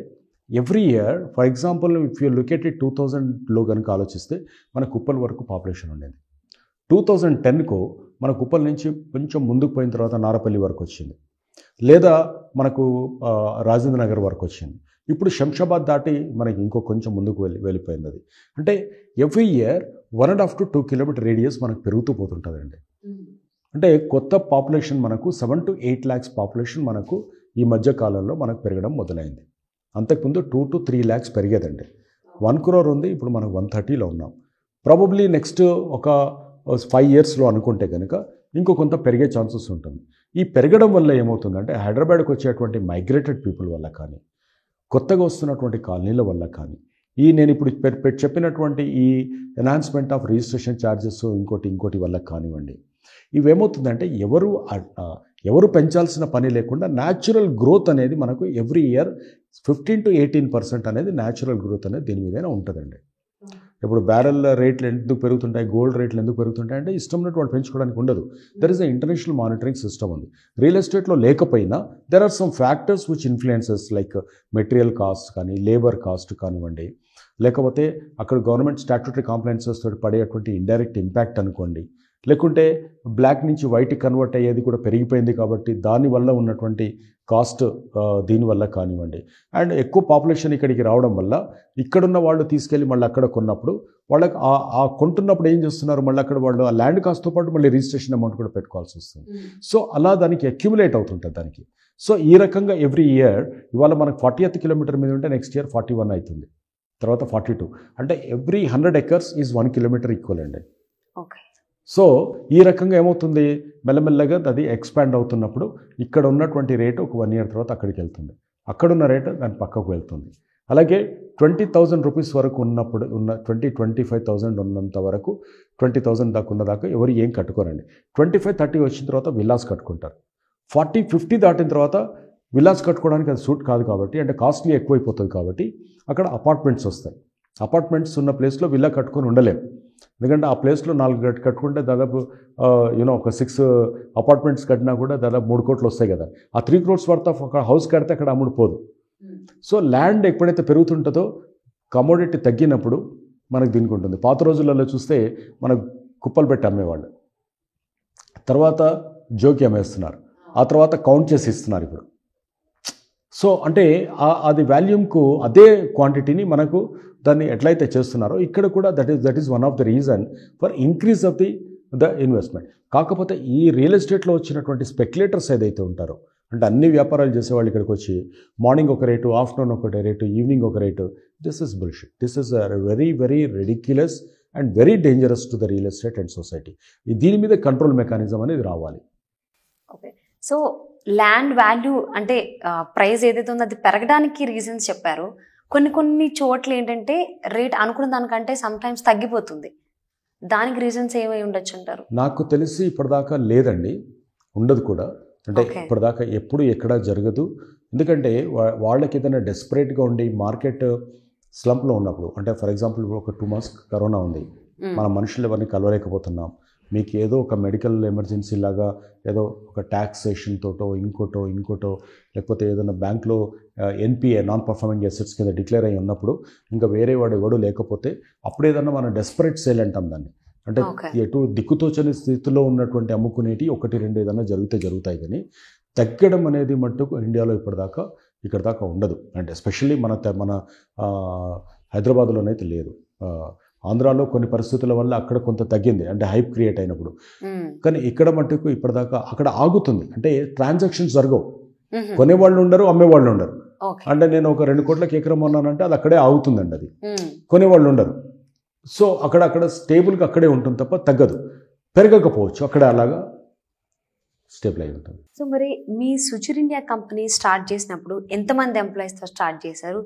every year for example if you look at 2000లో కనుక ఆలోచిస్తే మన కుప్పల్ వరకు పాపులేషన్ ఉండేది. 2010కు మన కుప్పల్ నుంచి కొంచెం ముందుకు పోయిన తర్వాత నారపల్లి వరకు వచ్చింది, లేదా మనకు రాజేంద్ర నగర్ వరకు వచ్చింది. ఇప్పుడు శంషాబాద్ దాటి మనకి ఇంకో కొంచెం ముందుకు వెళ్ళిపోయింది అది. అంటే every year 1.5 to 2 kilometer radius మనకు పెరుగుతూ పోతుంటుందండి. అంటే కొత్త పాపులేషన్ మనకు 7 to 8 lakhs పాపులేషన్ మనకు ఈ మధ్య కాలంలో మనకు పెరగడం మొదలైంది. అంతకుముందు 2 to 3 lakhs పెరిగేదండి. 1 crore ఉంది, ఇప్పుడు మనం 130లో ఉన్నాం. ప్రాబబ్లీ నెక్స్ట్ ఒక 5 yearsలో అనుకుంటే కనుక ఇంకో కొంత పెరిగే ఛాన్సెస్ ఉంటుంది. ఈ పెరగడం వల్ల ఏమవుతుందంటే హైదరాబాద్కి వచ్చేటువంటి మైగ్రేటెడ్ పీపుల్ వల్ల కానీ, కొత్తగా వస్తున్నటువంటి కాలనీల వల్ల కానీ, ఈ నేను ఇప్పుడు చెప్పినటువంటి ఈ ఎన్హాన్స్మెంట్ ఆఫ్ రిజిస్ట్రేషన్ ఛార్జెస్ ఇంకోటి వల్ల కానివ్వండి, ఇవేమవుతుందంటే ఎవరు పెంచాల్సిన పని లేకుండా న్యాచురల్ గ్రోత్ అనేది మనకు ఎవ్రీ ఇయర్ 15 to 18% అనేది న్యాచురల్ గ్రోత్ అనేది దీని మీదైనా ఉంటుందండి. ఇప్పుడు బ్యారెల్ రేట్లు ఎందుకు పెరుగుతుంటాయి, గోల్డ్ రేట్లు ఎందుకు పెరుగుతుంటాయి అంటే ఇష్టం ఉన్నట్టు వాళ్ళు పెంచుకోవడానికి ఉండదు. There is a international monitoring system ఉంది. రియల్ ఎస్టేట్లో లేకపోయినా there are some factors which influences like material cost కానీ, లేబర్ కాస్ట్ కానివ్వండి, లేకపోతే అక్కడ గవర్నమెంట్ స్టాట్యూటరీ కాంప్లైన్సెస్ తోటి పడేటువంటి ఇండైరెక్ట్ ఇంపాక్ట్ అనుకోండి, లేకుంటే బ్లాక్ నుంచి వైట్కి కన్వర్ట్ అయ్యేది కూడా పెరిగిపోయింది కాబట్టి దానివల్ల ఉన్నటువంటి కాస్ట్ దీనివల్ల కానివ్వండి, అండ్ ఎక్కువ పాపులేషన్ ఇక్కడికి రావడం వల్ల ఇక్కడున్న వాళ్ళు తీసుకెళ్ళి మళ్ళీ అక్కడ కొన్నప్పుడు వాళ్ళకి ఆ కొంటున్నప్పుడు ఏం చేస్తున్నారు, మళ్ళీ అక్కడ వాళ్ళు ఆ ల్యాండ్ కాస్ట్తో పాటు మళ్ళీ రిజిస్ట్రేషన్ అమౌంట్ కూడా పెట్టుకోవాల్సి వస్తుంది. సో అలా దానికి అక్యుములేట్ అవుతుంటుంది దానికి. సో ఈ రకంగా ఎవ్రీ ఇయర్ ఇవాళ మనకు 40th కిలోమీటర్ మీద ఉంటే నెక్స్ట్ ఇయర్ 41 అవుతుంది, తర్వాత 42, అంటే every 100 acres is 1 kilometer equal అండి. ఓకే. సో ఈ రకంగా ఏమవుతుంది, మెల్లమెల్లగా అది ఎక్స్పాండ్ అవుతున్నప్పుడు ఇక్కడ ఉన్నటువంటి రేటు ఒక 1 year తర్వాత అక్కడికి వెళ్తుంది, అక్కడున్న రేటు దాని పక్కకు వెళ్తుంది. అలాగే 20,000 rupees వరకు ఉన్నప్పుడు 25,000 ఉన్నంత వరకు 20,000 దాకా ఉన్నదాకా ఎవరు ఏం కట్టుకోరండి. 25-30 వచ్చిన తర్వాత విల్లాస్ కట్టుకుంటారు. 40-50 దాటిన తర్వాత విల్లాస్ కట్టుకోవడానికి అది సూట్ కాదు కాబట్టి, అంటే కాస్ట్లీ ఎక్కువైపోతుంది కాబట్టి అక్కడ అపార్ట్మెంట్స్ వస్తాయి. అపార్ట్మెంట్స్ ఉన్న ప్లేస్లో విల్లా కట్టుకొని ఉండలేము, ఎందుకంటే ఆ ప్లేస్లో 4 కట్టుకుంటే దాదాపు ఒక 6 అపార్ట్మెంట్స్ కట్టినా కూడా దాదాపు 3 crores వస్తాయి కదా. ఆ 3 crores వర్త్ ఆఫ్ ఒక హౌస్ కడితే అక్కడ అమ్ముడుపోదు. సో ల్యాండ్ ఎప్పుడైతే పెరుగుతుంటుందో కమోడిటీ తగ్గినప్పుడు మనకు దీనికి ఉంటుంది. పాత రోజులలో చూస్తే మనకు కుప్పలు పెట్టి అమ్మేవాళ్ళు, తర్వాత జోకి అమ్మేస్తున్నారు, ఆ తర్వాత కౌంట్ చేసి ఇస్తున్నారు ఇప్పుడు. సో అంటే అది వాల్యూమ్కు అదే క్వాంటిటీని మనకు దాన్ని ఎట్లయితే చేస్తున్నారో ఇక్కడ కూడా that is one of the reason for increase of the investment. కాకపోతే ఈ రియల్ ఎస్టేట్లో వచ్చినటువంటి స్పెక్యులేటర్స్ ఏదైతే ఉంటారో, అంటే అన్ని వ్యాపారాలు చేసేవాళ్ళు ఇక్కడికి వచ్చి మార్నింగ్ ఒక రేటు, ఆఫ్టర్నూన్ ఒక రేటు, ఈవినింగ్ ఒక rate, this is bullshit. This is very very ridiculous and very dangerous to the real estate and society. దీని మీద కంట్రోల్ మెకానిజం అనేది రావాలి. ఓకే. సో ల్యాండ్ వాల్యూ అంటే ప్రైస్ ఏదైతే ఉందో అది పెరగడానికి రీజన్స్ చెప్పారు. కొన్ని చోట్ల ఏంటంటే రేట్ అనుకున్న దానికంటే సమ్టైమ్స్ తగ్గిపోతుంది. దానికి రీజన్స్ ఏమై ఉండొచ్చు అంటారు? నాకు తెలిసి ఇప్పటిదాకా లేదండి, ఉండదు కూడా. అంటే ఇప్పటిదాకా ఎప్పుడు ఎక్కడ జరగదు. ఎందుకంటే వాళ్ళకి ఏదైనా డెస్పరేట్గా ఉండి మార్కెట్ స్లంప్లో ఉన్నప్పుడు, అంటే ఫర్ ఎగ్జాంపుల్ ఒక 2 months కరోనా ఉంది, మన మనుషులు ఎవరిని కలవలేకపోతున్నాం, మీకు ఏదో ఒక మెడికల్ ఎమర్జెన్సీ లాగా ఏదో ఒక ట్యాక్సేషన్ తోటో ఇంకోటో లేకపోతే ఏదైనా బ్యాంక్లో ఎన్పిఏ నాన్ పర్ఫార్మింగ్ అసెట్స్ కింద డిక్లేర్ అయ్యి ఉన్నప్పుడు ఇంకా వేరే వాడు ఎవడు లేకపోతే అప్పుడు ఏదన్నా మనం డెస్పరేట్ సేల్ అంటాం దాన్ని. అంటే ఎటు దిక్కుతోచని స్థితిలో ఉన్నటువంటి అమ్ముకునేటి 1-2 ఏదైనా జరుగుతాయి, కానీ తగ్గడం అనేది మట్టుకు ఇండియాలో ఇక్కడ దాకా ఉండదు. అంటే ఎస్పెషల్లీ మన హైదరాబాద్లోనైతే లేదు. ఆంధ్రాలో కొన్ని పరిస్థితుల వల్ల అక్కడ కొంత తగ్గింది, అంటే హైప్ క్రియేట్ అయినప్పుడు. కానీ ఇక్కడ మట్టుకు ఇప్పటిదాకా అక్కడ ఆగుతుంది, అంటే ట్రాన్సాక్షన్స్ జరగవు, కొనేవాళ్ళు ఉండరు, అమ్మేవాళ్ళు ఉండరు. అంటే నేను ఒక 2 కోట్లకి ఎకరం ఉన్నానంటే అది అక్కడే ఆగుతుందండి, అది కొనేవాళ్ళు ఉండరు. సో అక్కడ స్టేబుల్గా అక్కడే ఉంటుంది తప్ప తగ్గదు, పెరగకపోవచ్చు, అక్కడ అలాగా స్టేబుల్ అయి ఉంటుంది. సో మరి మీ సుచిర్ ఇండియా కంపెనీ స్టార్ట్ చేసినప్పుడు ఎంతమంది ఎంప్లాయీస్తో స్టార్ట్ చేశారు?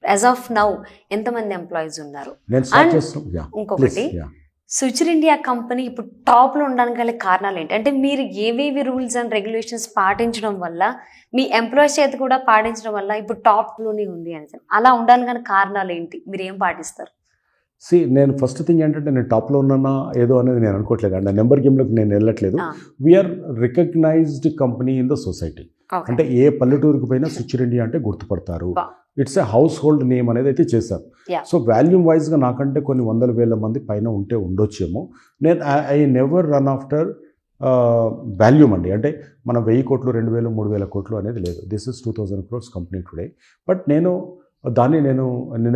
యాజ్ ఆఫ్ నౌ ఎంతమంది ఎంప్లాయీస్ ఉన్నారు? ఇంకొకటి, సుచిర్ ఇండియా కంపెనీ ఇప్పుడు టాప్లో ఉండడానికి గల కారణాలు ఏంటి? అంటే మీరు ఏవేవి రూల్స్ అండ్ రెగ్యులేషన్స్ పాటించడం వల్ల, మీ ఎంప్లాయీస్ చేత కూడా పాటించడం వల్ల ఇప్పుడు టాప్లోనే ఉంది అని, అలా ఉండడానికి గల కారణాలు ఏంటి? మీరు ఏం పాటిస్తారు? నేను ఫస్ట్ థింగ్ ఏంటంటే నేను టాప్లో ఉన్నానా ఏదో అనేది నేను అనుకోవట్లేదు అండి, నెంబర్ గేమ్లోకి నేను వెళ్ళట్లేదు. We are recognised company in the society. అంటే ఏ పల్లెటూరుకు పోయినా సుచిర్ ఇండియా అంటే గుర్తుపడతారు. It's a household name అనేది అయితే చేశారు. సో వాల్యూమ్ వైజ్గా నాకంటే కొన్ని 100,000 మంది పైన ఉండొచ్చేమో. నేను I never run after volume అండి, అంటే మనం 1000 కోట్లు 2,000 3,000 కోట్లు అనేది లేదు. This is 2,000 crores company today. But నేను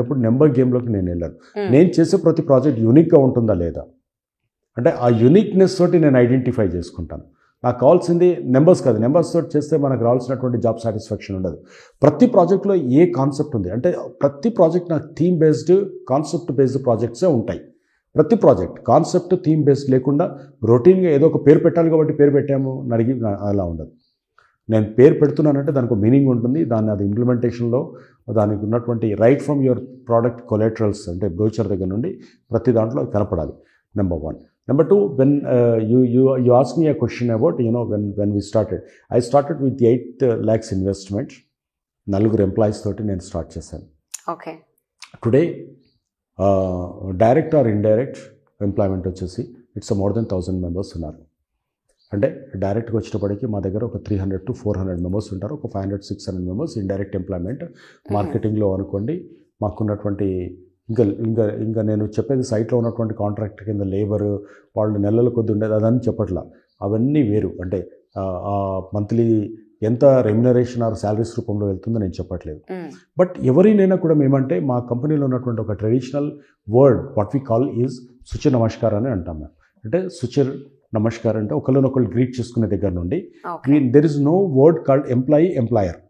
ఎప్పుడు నెంబర్ గేమ్లోకి నేను వెళ్ళాను. నేను చేసే ప్రతి ప్రాజెక్ట్ యూనిక్గా ఉంటుందా లేదా, అంటే ఆ యూనిక్నెస్ తోటి నేను ఐడెంటిఫై చేసుకుంటాను. నాకు కావాల్సింది నెంబర్స్ కాదు, నెంబర్స్ తోటి చేస్తే మనకు రావాల్సినటువంటి జాబ్ సాటిస్ఫాక్షన్ ఉండదు. ప్రతి ప్రాజెక్ట్లో ఏ కాన్సెప్ట్ ఉంది అంటే ప్రతి ప్రాజెక్ట్ నాకు థీమ్ బేస్డ్ కాన్సెప్ట్ బేస్డ్ ప్రాజెక్ట్సే ఉంటాయి. ప్రతి ప్రాజెక్ట్ కాన్సెప్ట్ థీమ్ బేస్డ్ లేకుండా రొటీన్గా ఏదో ఒక పేరు పెట్టాలి కాబట్టి పేరు పెట్టాము అడిగి అలా ఉండదు. నేను పేరు పెడుతున్నానంటే దానికి ఒక మీనింగ్ ఉంటుంది. దాన్ని అది ఇంప్లిమెంటేషన్లో దానికి ఉన్నటువంటి రైట్ ఫ్రమ్ యువర్ ప్రోడక్ట్ కొలెటరల్స్ అంటే బ్రోచర్ దగ్గర నుండి ప్రతి దాంట్లో కనపడాలి. Number 1. Number 2, when you asked me a question about, when we started. I started with 8 lakhs investment. 4 employees తోటి నేను స్టార్ట్ చేశాను. Okay. Today direct or indirect employment వచ్చేసి ఇట్స్ మోర్ దెన్ 1000 మెంబర్స్ ఉన్నారు. అంటే డైరెక్ట్గా వచ్చేటప్పటికి మా దగ్గర ఒక 300 to 400 మెంబర్స్ ఉంటారు. ఒక 500-600 మెంబర్స్ ఇండైరెక్ట్ ఎంప్లాయ్మెంట్. మార్కెటింగ్లో అనుకోండి మాకున్నటువంటి ఇంకా నేను చెప్పేది సైట్లో ఉన్నటువంటి కాంట్రాక్ట్ కింద లేబరు వాళ్ళు నెలల కొద్ది ఉండేది అదని చెప్పట్లా, అవన్నీ వేరు. అంటే మంత్లీ ఎంత రెమ్యునరేషన్ ఆర్ శాలరీస్ రూపంలో వెళ్తుందో నేను చెప్పట్లేదు. బట్ ఎవరినైనా కూడా మేమంటే మా కంపెనీలో ఉన్నటువంటి ఒక traditional word what we call is Suchir నమస్కార్ అని అంటాం మేము. అంటే సుచిర్ నమస్కార్ అంటే ఒకళ్ళనొకళ్ళు గ్రీట్ చేసుకునే దగ్గర నుండి there is no word called employer.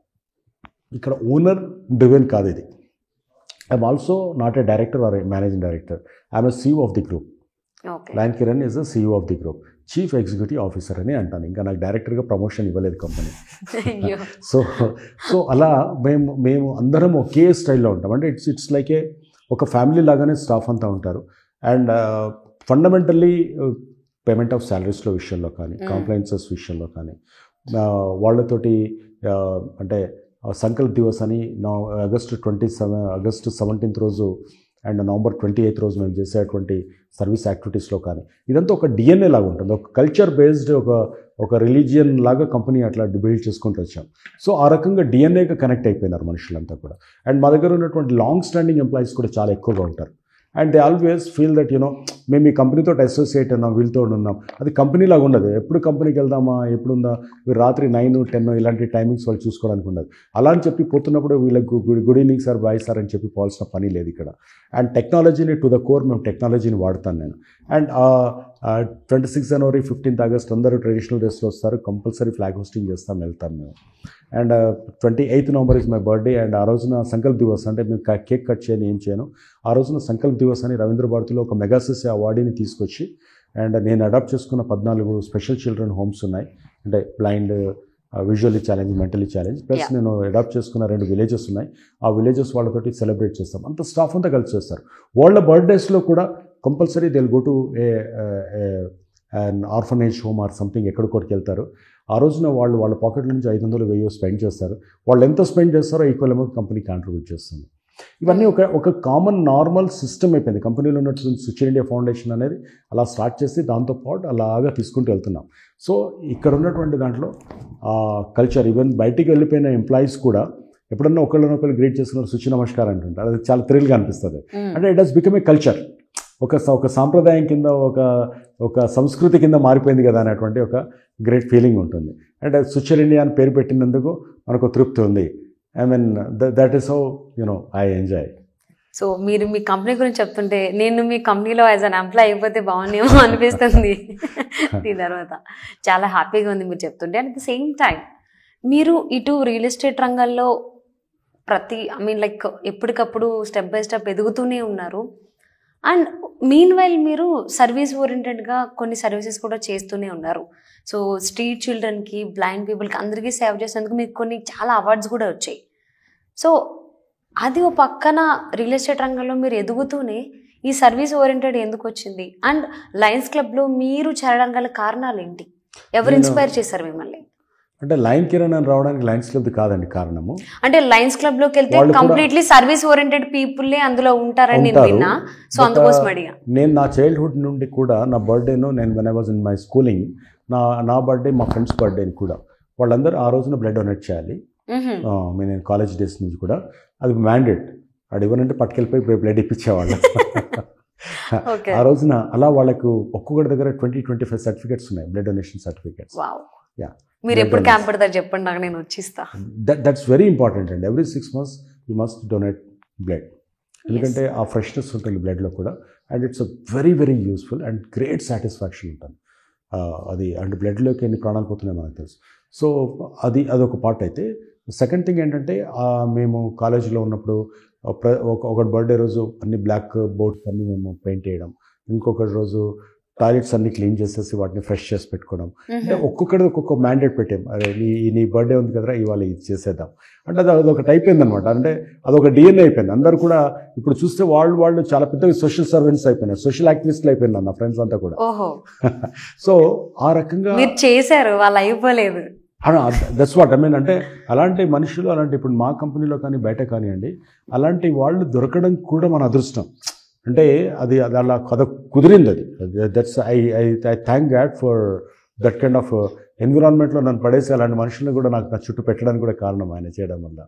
ఇక్కడ ఓనర్ డ్రివెన్ కాదు ఇది. I'm also not a director or a managing director. I'm a CEO of the group. Okay. Lion Kiran is the CEO of the group. Chief executive officer అని అంటాను. ఇంకా నాకు డైరెక్టర్గా ప్రమోషన్ ఇవ్వలేదు కంపెనీ. సో అలా మేము అందరం ఒకే స్టైల్లో ఉంటాం. అంటే ఇట్స్ లైక్ ఒక ఫ్యామిలీ లాగానే స్టాఫ్ అంతా ఉంటారు. అండ్ ఫండమెంటల్లీ పేమెంట్ ఆఫ్ శాలరీస్లో విషయంలో కానీ కంప్లైన్సెస్ విషయంలో కానీ వాళ్ళతోటి అంటే సంకల్ప్ దివస్ అని ఆగస్టు 17th రోజు అండ్ నవంబర్ 28th రోజు మేము చేసేటువంటి సర్వీస్ యాక్టివిటీస్లో కానీ ఇదంతా ఒక డిఎన్ఏ లాగా ఉంటుంది. ఒక కల్చర్ బేస్డ్ ఒక రిలీజియన్ లాగా కంపెనీ అట్లా బిల్డ్ చేసుకుంటూ వచ్చాం. సో ఆ రకంగా డిఎన్ఏగా కనెక్ట్ అయిపోయినారు మనుషులంతా కూడా. అండ్ మా దగ్గర ఉన్నటువంటి లాంగ్ స్టాండింగ్ ఎంప్లాయీస్ కూడా చాలా ఎక్కువగా ఉంటారు. And they always feel that మేము ఈ కంపెనీతో అసోసియేట్ ఉన్నాం, వీళ్ళతో ఉన్నాం. అది కంపెనీలాగా ఉండదు. ఎప్పుడు కంపెనీకి వెళ్దామా, ఎప్పుడుందా, రాత్రి 9-10 ఇలాంటి టైమింగ్స్ వాళ్ళు చూసుకోవడానికి ఉండదు. అలా అని చెప్పి పోతున్నప్పుడు వీళ్ళకి good evening sir, bye sir అని చెప్పి పోవాల్సిన పని లేదు ఇక్కడ. అండ్ టెక్నాలజీని టు ద కోర్ మేము టెక్నాలజీని వాడతాను నేను. అండ్ 26 జనవరి 15th ఆగస్ట్ అందరూ ట్రెడిషనల్ డ్రెస్లో వస్తారు. కంపల్సరీ ఫ్లాగ్ హోస్టింగ్ చేస్తాం, వెళ్తాం మేము. And 28th November is my birthday. And ఆ రోజున సంకల్ప్ దివస్ అంటే మేము కేక్ కట్ చేయని ఏం చేయను. ఆ రోజున సంకల్ప్ దివస్ అని రవీంద్ర భారతిలో ఒక మెగాసిస్ అవార్డుని తీసుకొచ్చి అండ్ నేను అడాప్ట్ చేసుకున్న 14 స్పెషల్ చిల్డ్రన్ హోమ్స్ ఉన్నాయి. అంటే blind, visually challenge, mentally challenge, plus నేను అడాప్ట్ చేసుకున్న 2 విలేజెస్ ఉన్నాయి. ఆ విలేజెస్ వాళ్ళతోటి సెలబ్రేట్ చేస్తాం. అంత స్టాఫ్ అంతా కలిసి చేస్తారు. వాళ్ళ బర్త్డేస్లో కూడా compulsory they will go to orphanage home or something ఎక్కడికొరికి వెళ్తారు. ఆ రోజున వాళ్ళ పాకెట్ నుంచి 500-1000 స్పెండ్ చేస్తారు. వాళ్ళు ఎంత స్పెండ్ చేస్తారో ఈక్వల్ అమౌంట్ కంపెనీ కాంట్రిబ్యూట్ చేస్తుంది. ఇవన్నీ ఒక కామన్ నార్మల్ సిస్టమ్ అయిపోయింది. కంపెనీలో ఉన్నటువంటి సుచిర్ ఇండియా ఫౌండేషన్ అనేది అలా స్టార్ట్ చేసి దాంతోపాటు అలాగా తీసుకుంటూ వెళ్తున్నాం. సో ఇక్కడ ఉన్నటువంటి దాంట్లో కల్చర్, ఈవెన్ బయటికి వెళ్ళిపోయిన ఎంప్లాయీస్ కూడా ఎప్పుడన్నా ఒకళ్ళనొకళ్ళు గ్రీట్ చేస్తున్నారు, సుచి నమస్కారం అంటుంటారు. అది చాలా థ్రిల్గా అనిపిస్తుంది. అంటే it has become a culture. ఒక సాంప్రదాయం కింద, ఒక సంస్కృతి కింద మారిపోయింది కదా అనేటువంటి ఒక గ్రేట్ ఫీలింగ్ ఉంటుంది. అంటే సుచిర్ ఇండియా అని పేరు పెట్టినందుకు మనకు తృప్తి ఉంది. I mean that is how I enjoy. So మీరు మీ కంపెనీ గురించి చెప్తుంటే నేను మీ కంపెనీలో యాజ్ అన్ ఎంప్లాయ్ అయిపోతే బాగుండేమో అనిపిస్తుంది. దీని తర్వాత చాలా హ్యాపీగా ఉంది మీరు చెప్తుంటే. అట్ ద సేమ్ టైం మీరు ఇటు రియల్ ఎస్టేట్ రంగంలో ఎప్పటికప్పుడు స్టెప్ బై స్టెప్ ఎదుగుతూనే ఉన్నారు. అండ్ మీన్ వైల్ మీరు సర్వీస్ ఓరియంటెడ్గా కొన్ని సర్వీసెస్ కూడా చేస్తూనే ఉన్నారు. సో స్ట్రీట్ చిల్డ్రన్కి, బ్లైండ్ పీపుల్కి అందరికీ సేవ్ చేసేందుకు మీకు కొన్ని చాలా అవార్డ్స్ కూడా వచ్చాయి. సో అది ఒక పక్కన రియల్ ఎస్టేట్ రంగంలో మీరు ఎదుగుతూనే ఈ సర్వీస్ ఓరియంటెడ్ ఎందుకు వచ్చింది? అండ్ లయన్స్ క్లబ్లో మీరు చేరడానికి గల కారణాలు ఏంటి? ఎవరు ఇన్స్పైర్ చేశారు మిమ్మల్ని? అంటే లయన్ కిరణ్ అని రావడానికి లయన్స్ క్లబ్ కాదండి కారణము. అంటే లయన్స్ క్లబ్ లోకి వెళ్తే కంప్లీట్లీ సర్వీస్ ఓరియంటెడ్ పీపుల్లే అందులో ఉంటారని నేను విన్నా. సో అందుకోసం అడిగా. నేను నా చైల్డ్హుడ్ నుండి కూడా నా బర్త్డేను నేను when I was in my schooling, నా బర్త్డే, మా ఫ్రెండ్స్ బర్త్డేని కూడా వాళ్ళందరూ ఆ రోజున బ్లడ్ డొనేట్ చేయాలి. నేను కాలేజ్ డేస్ నుంచి కూడా అది మ్యాండేట్. అది ఇవ్వనంటే పట్టుకెళ్ళిపోయి బ్లడ్ ఇప్పించేవాళ్ళు. ఆ రోజున అలా వాళ్ళకు ఒక్కొక్కటి దగ్గర 20-25 సర్టిఫికేట్స్ ఉన్నాయి, బ్లడ్ డొనేషన్ సర్టిఫికేట్స్. మీరు ఎప్పుడు క్యాంప్ పెడతారు చెప్పండి, నాకు నేను వచ్చిస్తా. దట్స్ వెరీ ఇంపార్టెంట్ అండి. Every 6 months you must donate blood. ఎందుకంటే ఆ ఫ్రెష్నెస్ ఉంటుంది బ్లడ్లో కూడా. And it's a very very useful and great satisfaction ఉంటుంది. అది అంటే బ్లడ్లోకి ఎన్ని ప్రాణాలు పోతున్నాయో మనకు తెలుసు. సో అదొక పార్ట్ అయితే. సెకండ్ థింగ్ ఏంటంటే మేము కాలేజీలో ఉన్నప్పుడు ఒకటి బర్త్డే రోజు అన్ని బ్లాక్ బోర్డ్స్ అన్నీ మేము పెయింట్ చేయడం, ఇంకొకటి రోజు టాయిలెట్స్ అన్ని క్లీన్ చేసేసి వాటిని ఫ్రెష్ చేసి పెట్టుకోవడం. అంటే ఒక్కొక్కటి ఒక్కొక్క మ్యాండేట్ పెట్టాం. అరే నీ బర్త్డే ఉంది కదరా ఇవాళ ఇది చేసేద్దాం అంటే అదొక టైప్ అయిందనమాట. అంటే అదొక డిఎన్ఏ అయిపోయింది. అందరు కూడా ఇప్పుడు చూస్తే వాళ్ళు చాలా పెద్ద సోషల్ సర్వెంట్స్ అయిపోయినారు, సోషల్ యాక్టివిస్టులు అయిపోయినారు నా ఫ్రెండ్స్ అంతా కూడా. సో ఆ రకంగా చేశారు, వాళ్ళు అయిపోలేదు. That's what I mean. అంటే అలాంటి మనుషులు, అలాంటి ఇప్పుడు మా కంపెనీలో కానీ బయట కానివ్వండి, అలాంటి వాళ్ళు దొరకడం కూడా మన అదృష్టం. అంటే అది అలా కథ కుదిరింది. అది that's I thank God for that kind of ఎన్విరాన్మెంట్లో నన్ను పడేసి అలాంటి మనుషులను కూడా నాకు నా చుట్టూ పెట్టడానికి కూడా కారణం ఆయన చేయడం వల్ల.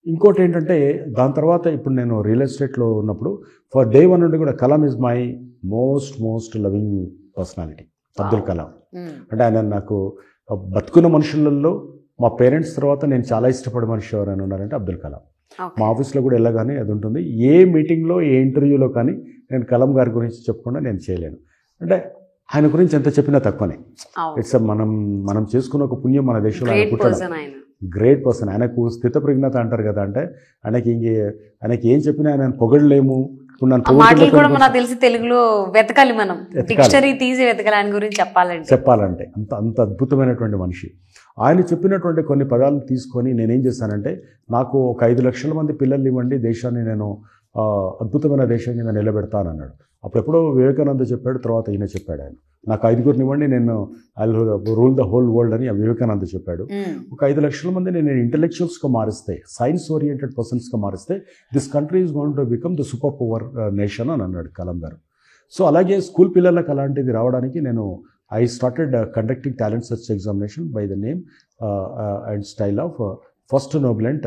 ఇంకోటి ఏంటంటే దాని తర్వాత ఇప్పుడు నేను రియల్ ఎస్టేట్లో ఉన్నప్పుడు ఫర్ డే వన్ నుండి కూడా Kalam is my most loving personality, Abdul Kalam. అంటే ఆయన నాకు బతుకున్న మనుషులలో మా పేరెంట్స్ తర్వాత నేను చాలా ఇష్టపడే మనిషి ఎవరైనా ఉన్నారంటే అబ్దుల్ కలాం. మా ఆఫీస్లో కూడా వెళ్ళగానే అది ఉంటుంది. ఏ మీటింగ్లో ఏ ఇంటర్వ్యూలో కానీ నేను కలాం గారి గురించి చెప్పకుండా నేను చేయలేను. అంటే ఆయన గురించి ఎంత చెప్పినా తక్కువనే. ఇట్స్ మనం చేసుకున్న ఒక పుణ్యం మన దేశంలో. Great person. ఆయనకు స్థితప్రజ్ఞత అంటారు కదా, అంటే ఆయనకి ఏం చెప్పినా ఆయన పొగడలేము. తెలిసి తెలుగులో వెతకాలి, మనం డిక్షనరీ తీసి వెతకాలి ఆయన గురించి చెప్పాలంటే అంత అద్భుతమైనటువంటి మనిషి. ఆయన చెప్పినటువంటి కొన్ని పదాలను తీసుకొని నేనేం చేశానంటే, నాకు ఒక 5 లక్షల మంది పిల్లల్ని ఇవ్వండి, దేశాన్ని నేను అద్భుతమైన దేశం కింద నిలబెడతానన్నాడు. అప్పుడెప్పుడో వివేకానంద చెప్పాడు, తర్వాత ఈయన చెప్పాడు. ఆయన నాకు 5గురిని ఇవ్వండి, నేను I rule the whole world అని వివేకానంద చెప్పాడు. ఒక 5 లక్షల మందిని నేను ఇంటెలెక్చువల్స్గా మారిస్తే, సైన్స్ ఓరియంటెడ్ పర్సన్స్గా మారిస్తే this country is going to become the super power nation అని అన్నాడు కలాం గారు. సో అలాగే స్కూల్ పిల్లలకు అలాంటిది రావడానికి నేను I started conducting talent search examination by the name and style of first Nobelent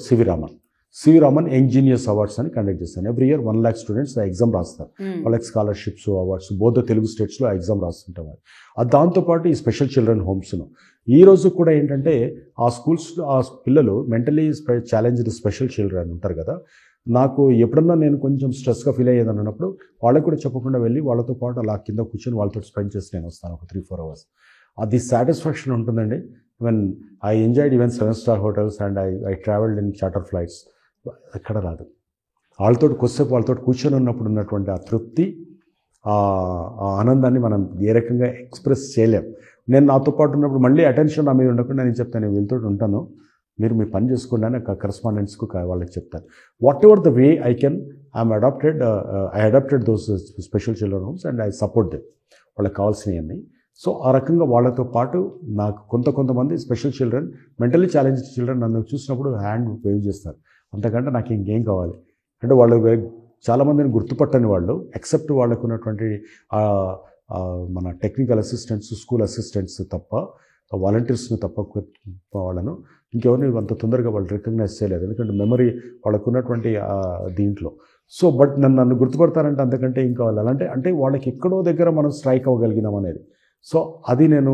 C.V. Raman. C.V. Raman Young Genius Awards అని కండక్ట్ చేస్తాను. Every year 1 lakh students exam రాస్తారు. వాళ్ళకి స్కాలర్షిప్స్, అవార్డ్స్ బోత్ తెలుగు స్టేట్స్లో ఎగ్జామ్ రాస్తుంటాం. దాంతోపాటు ఈ స్పెషల్ చిల్డ్రన్ హోమ్స్ను ఈ రోజు కూడా ఏంటంటే ఆ పిల్లలు మెంటలీ ఛాలెంజ్డ్ స్పెషల్ చిల్డ్రన్ ఉంటారు కదా, నాకు ఎప్పుడన్నా నేను కొంచెం స్ట్రెస్గా ఫీల్ అయ్యేదని అన్నప్పుడు వాళ్ళకి కూడా చెప్పకుండా వెళ్ళి వాళ్ళతో పాటు అలా కింద కూర్చొని వాళ్ళతో స్పెండ్ చేసి నేను వస్తాను ఒక 3-4 hours. అది సాటిస్ఫాక్షన్ ఉంటుందండి. When I enjoyed even 7-star hotels and I travelled in charter flights. ఎక్కడ రాదు. వాళ్ళతో కూర్చొని ఉన్నప్పుడు ఉన్నటువంటి ఆ తృప్తి, ఆ ఆనందాన్ని మనం ఏ రకంగా ఎక్స్ప్రెస్ చేయలేం. నేను నాతో పాటు ఉన్నప్పుడు మళ్ళీ అటెన్షన్ నా మీద ఉండకుండా నేను చెప్తాను, నేను వీళ్ళతో ఉంటాను, మీరు మీ పని చేసుకోండి అని కరెస్పాండెంట్స్కు వాళ్ళకి చెప్తాను. Whatever the way I can, I adapted those special children homes and I support them, వాళ్ళకి కావాల్సినవన్నీ. సో ఆ రకంగా వాళ్ళతో పాటు నాకు కొంతమంది special children, mentally challenged children నన్ను చూసినప్పుడు హ్యాండ్ వేవ్ చేస్తారు. అంతకంటే నాకు ఇంకేం కావాలి అంటే, వాళ్ళు చాలామందిని గుర్తుపట్టని వాళ్ళు, ఎక్సెప్ట్ వాళ్ళకు ఉన్నటువంటి మన టెక్నికల్ అసిస్టెంట్స్, స్కూల్ అసిస్టెంట్స్ తప్ప, వాలంటీర్స్ని తప్ప వాళ్ళను ఇంకెవరిని అంత తొందరగా వాళ్ళు రికగ్నైజ్ చేయలేదు. ఎందుకంటే మెమరీ వాళ్ళకు ఉన్నటువంటి దీంట్లో. సో బట్ నన్ను గుర్తుపడతారంటే అంతకంటే ఇంకా వాళ్ళు అంటే వాళ్ళకి ఎక్కడో దగ్గర మనం స్ట్రైక్ అవ్వగలిగినాం అనేది. సో అది నేను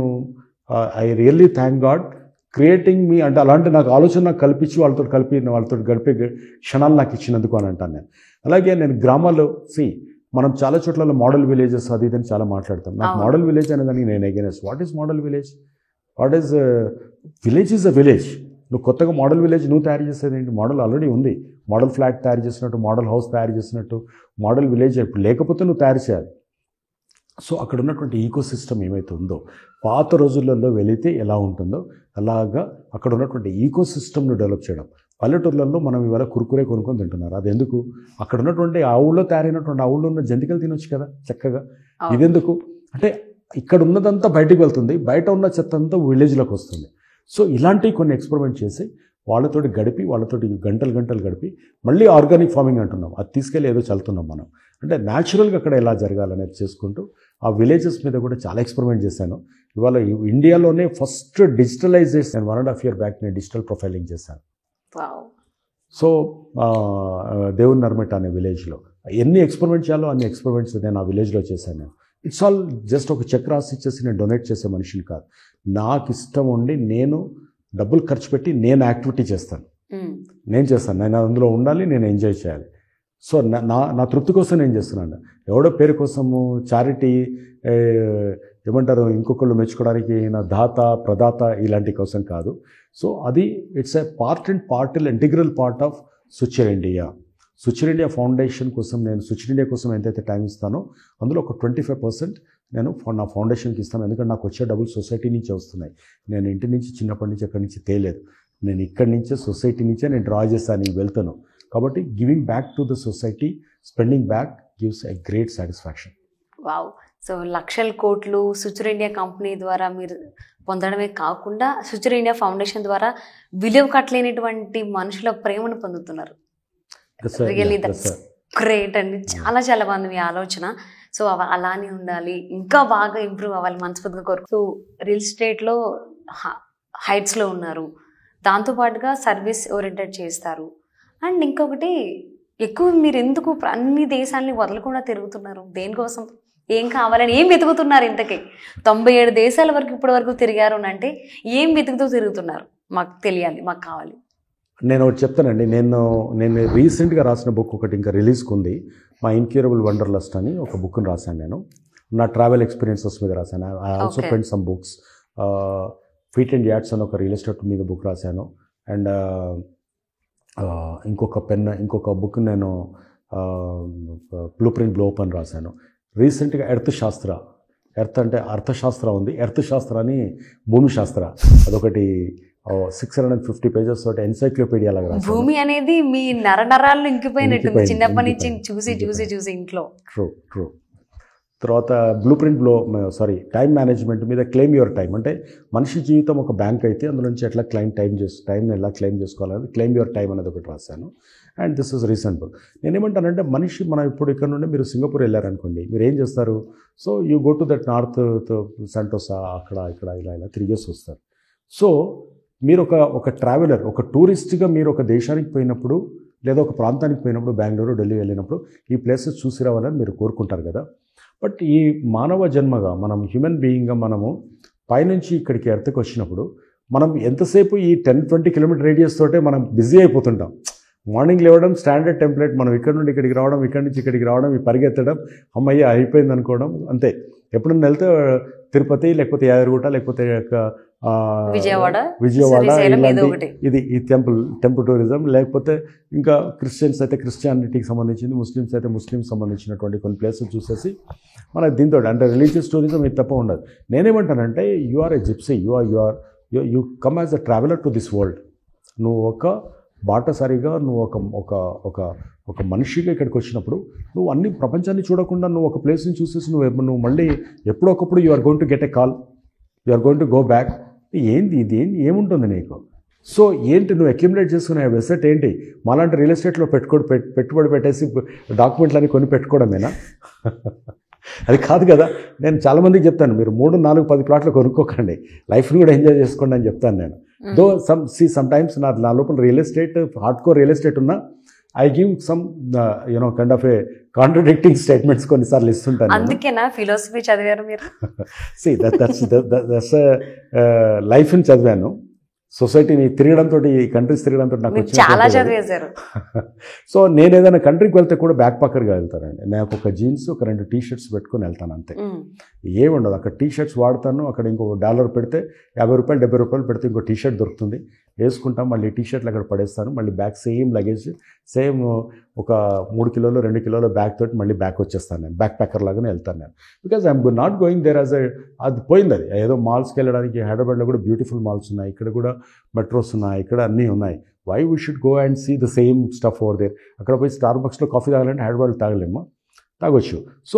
I really thank God creating me, అంటే అలాంటి నాకు ఆలోచన నాకు కల్పించి వాళ్ళతో గడిపే క్షణాలు నాకు ఇచ్చినందుకు అని అంటాను నేను. అలాగే నేను గ్రామాల్లో మనం చాలా చోట్ల మోడల్ విలేజెస్ అది ఇదని చాలా మాట్లాడతాం. నాకు మోడల్ విలేజ్ అనేదానికి నేను against. What is model village? What is village? Is a village. నువ్వు కొత్తగా మోడల్ విలేజ్ నువ్వు తయారు చేసేది ఏంటి? మోడల్ ఆల్రెడీ ఉంది. మోడల్ ఫ్లాట్ తయారు చేసినట్టు, మోడల్ హౌస్ తయారు చేసినట్టు మోడల్ విలేజ్ ఇప్పుడు లేకపోతే నువ్వు తయారు చేయాలి. సో అక్కడ ఉన్నటువంటి ఈకో సిస్టమ్ ఏమైతే ఉందో, పాత రోజులలో వెళితే ఎలా ఉంటుందో అలాగా అక్కడ ఉన్నటువంటి ఈకో సిస్టమ్ను డెవలప్ చేయడం. పల్లెటూర్లలో మనం ఇవాళ కురుకురే కొనుక్కొని తింటున్నారు. అది ఎందుకు? అక్కడ ఉన్నటువంటి ఆ ఊళ్ళో తయారైనటువంటి ఆ ఊళ్ళో ఉన్న జంతికలు తినొచ్చు కదా చక్కగా. ఇదెందుకు అంటే ఇక్కడ ఉన్నదంతా బయటికి వెళ్తుంది, బయట ఉన్న చెత్త అంతా విలేజ్లోకి వస్తుంది. సో ఇలాంటివి కొన్ని ఎక్స్పెరిమెంట్ చేసి వాళ్ళతోటి గంటలు గడిపి మళ్ళీ ఆర్గానిక్ ఫార్మింగ్ అంటున్నాం, అది తీసుకెళ్ళి ఏదో చల్లుతున్నాం మనం. అంటే న్యాచురల్గా అక్కడ ఎలా జరగాలనేది చేసుకుంటూ ఆ విలేజెస్ మీద కూడా చాలా ఎక్స్పెరిమెంట్ చేశాను. ఇవాళ ఇండియాలోనే ఫస్ట్ డిజిటలైజేషన్ 1.5 year బ్యాక్ నేను డిజిటల్ ప్రొఫైలింగ్ చేశాను. సో దేవుని నర్మెట్ అనే విలేజ్లో ఎన్ని ఎక్స్పెరిమెంట్ చేయాలో అన్ని ఎక్స్పెరిమెంట్స్ నేను ఆ విలేజ్లో చేశాను. నేను ఇట్స్ ఆల్ జస్ట్ ఒక చెక్ రాసి ఇచ్చేసి నేను డొనేట్ చేసే మనిషిని కాదు. నాకు ఇష్టం ఉండి నేను డబ్బులు ఖర్చు పెట్టి నేను యాక్టివిటీ చేస్తాను. నేను అందులో ఉండాలి, నేను ఎంజాయ్ చేయాలి. సో నా తృప్తి కోసం నేను చేస్తున్నాను. ఎవడో పేరు కోసము చారిటీ ఏమంటారు ఇంకొకళ్ళు మెచ్చుకోవడానికి నా దాత ప్రదాత ఇలాంటి కోసం కాదు. సో అది it's a part and parcel integral part of Suchir India. Suchir India foundation కోసం నేను సుచిర్ ఇండియా కోసం ఎంతైతే టైం ఇస్తానో అందులో ఒక 25% నేను నా ఫౌండేషన్కి ఇస్తాను. ఎందుకంటే నాకు వచ్చే డబ్బులు సొసైటీ నుంచే వస్తున్నాయి. నేను ఇంటి నుంచి చిన్నప్పటి నుంచి ఎక్కడి నుంచి తేలేదు. నేను ఇక్కడి నుంచే సొసైటీ నుంచే నేను డ్రా చేస్తాను ఈ వెల్త్ను. కాబట్టి giving back to the society, spending back gives a great satisfaction. Wow. So లక్షల కోట్లు సుచిర్ ఇండియా కంపెనీ ద్వారా మీరు పొందడమే కాకుండా సుచిర్ ఇండియా ఫౌండేషన్ ద్వారా విలువ కట్టలేనటువంటి మనుషుల ప్రేమను పొందుతున్నారు. రియల్లీ దట్స్ గ్రేట్ అండి. చాలా చాలా బాగుంది మీ ఆలోచన. సో అలానే ఉండాలి, ఇంకా బాగా ఇంప్రూవ్ అవ్వాలి మనస్ఫూర్తిగా కోరుకు. సో రియల్ ఎస్టేట్లో హైట్స్లో ఉన్నారు, దాంతోపాటుగా సర్వీస్ ఓరియంటెడ్ చేస్తారు. అండ్ ఇంకొకటి, ఎక్కువ మీరు ఎందుకు అన్ని దేశాలని వదలకుండా తిరుగుతున్నారు? దేనికోసం? ఏం కావాలని ఏం వెతుకుతున్నారు? ఇంతకీ 97 దేశాల వరకు ఇప్పటి వరకు తిరిగారు అంటే ఏం వెతుకుతూ తిరుగుతున్నారు? మాకు తెలియాలి, మాకు కావాలి. నేను ఒకటి చెప్తానండి. నేను రీసెంట్గా రాసిన బుక్ ఒకటి ఇంకా రిలీజ్కి ఉంది. మై ఇన్క్యూరబుల్ వండర్లస్ట్ అని ఒక బుక్ని రాశాను. నేను నా ట్రావెల్ ఎక్స్పీరియన్సెస్ మీద రాశాను. I also pen some books. Feet and ads అని ఒక రియల్ ఎస్టేట్ మీద బుక్ రాశాను. అండ్ ఇంకొక బుక్ నేను బ్లూ ప్రింట్ గ్లో అప్ అని రాశాను. రీసెంట్గా ఎర్త్ అంటే అర్థశాస్త్ర ఉంది. ఎర్త్ శాస్త్ర అని భూమి శాస్త్ర, అదొకటి 650 pages తోటి ఎన్సైక్లోపీడియా లాగా రాశాను. భూమి అనేది మీ నరనరాల్లో ఇంకిపోయినట్టుంది చిన్నప్పటి నుంచి చూసి ఇంట్లో. ట్రూ. తర్వాత టైం మేనేజ్మెంట్ మీద క్లెయిమ్ యువర్ టైం, అంటే మనిషి జీవితం ఒక బ్యాంక్ అయితే అందులో నుంచి ఎట్లా టైంని ఎలా క్లెయిమ్ చేసుకోవాలని క్లెయిమ్ యువర్ టైం అనేది ఒకటి రాశాను. And this is recent book. నేనేమంటానంటే మనం ఇప్పుడు ఇక్కడ నుండి మీరు సింగపూర్ వెళ్ళారనుకోండి, మీరు ఏం చేస్తారు? So you go to that north Sentosa, అక్కడ ఇక్కడ ఇలా తిరిగేసి వస్తారు. సో మీరు ఒక ట్రావెలర్, ఒక టూరిస్ట్గా మీరు ఒక దేశానికి పోయినప్పుడు లేదా ఒక ప్రాంతానికి పోయినప్పుడు, బెంగళూరు ఢిల్లీ వెళ్ళినప్పుడు ఈ ప్లేసెస్ చూసి రావాలని మీరు కోరుకుంటారు కదా. బట్ ఈ మానవ జన్మగా మనం హ్యూమన్ బీయింగ్గా మనము పైనుంచి ఇక్కడికి ఎర్త్కి వచ్చినప్పుడు మనం ఎంతసేపు ఈ 10-20 కిలోమీటర్ రేడియస్ తోటే మనం బిజీ అయిపోతుంటాం. మార్నింగ్ లేవడం స్టాండర్డ్ టెంప్లెట్, మనం ఇక్కడ నుండి ఇక్కడికి రావడం, ఇక్కడి నుంచి ఇక్కడికి రావడం, ఈ పరిగెత్తడం, అమ్మయ్య అయిపోయింది అనుకోవడం అంతే. ఎప్పుడన్నా వెళ్తే తిరుపతి లేకపోతే యాదగిరిగుట్ట లేకపోతే విజయవాడ ఇది ఈ టెంపుల్ టూరిజం, లేకపోతే ఇంకా క్రిస్టియన్స్ అయితే క్రిస్టియానిటీకి సంబంధించింది, ముస్లిమ్స్ అయితే ముస్లిమ్స్ సంబంధించినటువంటి కొన్ని ప్లేసెస్ చూసేసి మన దీంతో అంటే రిలీజియస్ టూరిజం ఇది తప్ప ఉండదు. నేనేమంటానంటే you are a gypsy, you come as a traveller to this world. నువ్వు ఒక బాటసారిగా, నువ్వు ఒక మనిషిగా ఇక్కడికి వచ్చినప్పుడు నువ్వు అన్ని ప్రపంచాన్ని చూడకుండా నువ్వు ఒక ప్లేస్ని చూసేసి నువ్వు మళ్ళీ ఎప్పుడో ఒకప్పుడు you are going to get a call, you are going to go back. ఇది ఏముంటుంది నీకు? సో ఏంటి నువ్వు అక్యుములేట్ చేసుకునే వెసెట్ ఏంటి? మాలాంటి రియల్ ఎస్టేట్లో పెట్టుబడి పెట్టేసి డాక్యుమెంట్లన్నీ కొని పెట్టుకోవడమేనా? అది కాదు కదా. నేను చాలామందికి చెప్తాను, మీరు 3, 4, 10 ప్లాట్లు కొనుక్కోకండి, లైఫ్ని కూడా ఎంజాయ్ చేసుకోండి అని చెప్తాను నేను. దో సమ్ టైమ్స్ నా లోపల real estate, hardcore real estate ఉన్నా I give some kind of a contradicting statements కొన్నిసార్లు ఇస్తుంటాను. అందుకేనా ఫిలాసఫీ చదివారు మీరు? దట్స్ లైఫ్ని చదివాను. సొసైటీని తిరగడంతో, ఈ కంట్రీస్ తిరగడంతో నాకు చాలా చదివేశారు. సో నేను ఏదైనా కంట్రీకి వెళ్తే కూడా బ్యాక్ ప్యాకర్గా వెళ్తానండి. నాకు ఒక జీన్స్, ఒక 2 టీ-షర్ట్స్ పెట్టుకొని వెళ్తాను అంతే. ఏముండదు. అక్కడ టీ-షర్ట్స్ వాడతాను, అక్కడ ఇంకో $1 పెడితే ₹50, ₹70 పెడితే ఇంకో టీ-షర్ట్ దొరుకుతుంది, వేసుకుంటాం. మళ్ళీ టీ-షర్ట్లు అక్కడ పడేస్తాను. మళ్ళీ బ్యాగ్ సేమ్ లగేజ్, సేమ్ ఒక 3 కిలోలు 2 కిలోల బ్యాగ్ తోటి మళ్ళీ బ్యాక్ వచ్చేస్తాను. నేను బ్యాక్ ప్యాకర్ లాగానే వెళ్తాను నేను. Because I'm not going there as అది పోయింది. అది ఏదో మాల్స్కి వెళ్ళడానికి హైదరాబాద్లో కూడా బ్యూటిఫుల్ మాల్స్ ఉన్నాయి, ఇక్కడ కూడా మెట్రోస్ ఉన్నాయి, ఇక్కడ అన్నీ ఉన్నాయి. Why we should go and see the same stuff over there? అక్కడ పోయి స్టార్బక్స్లో కాఫీ తాగాలంటే హైదరాబాద్లో తాగలేమా? తాగొచ్చు. సో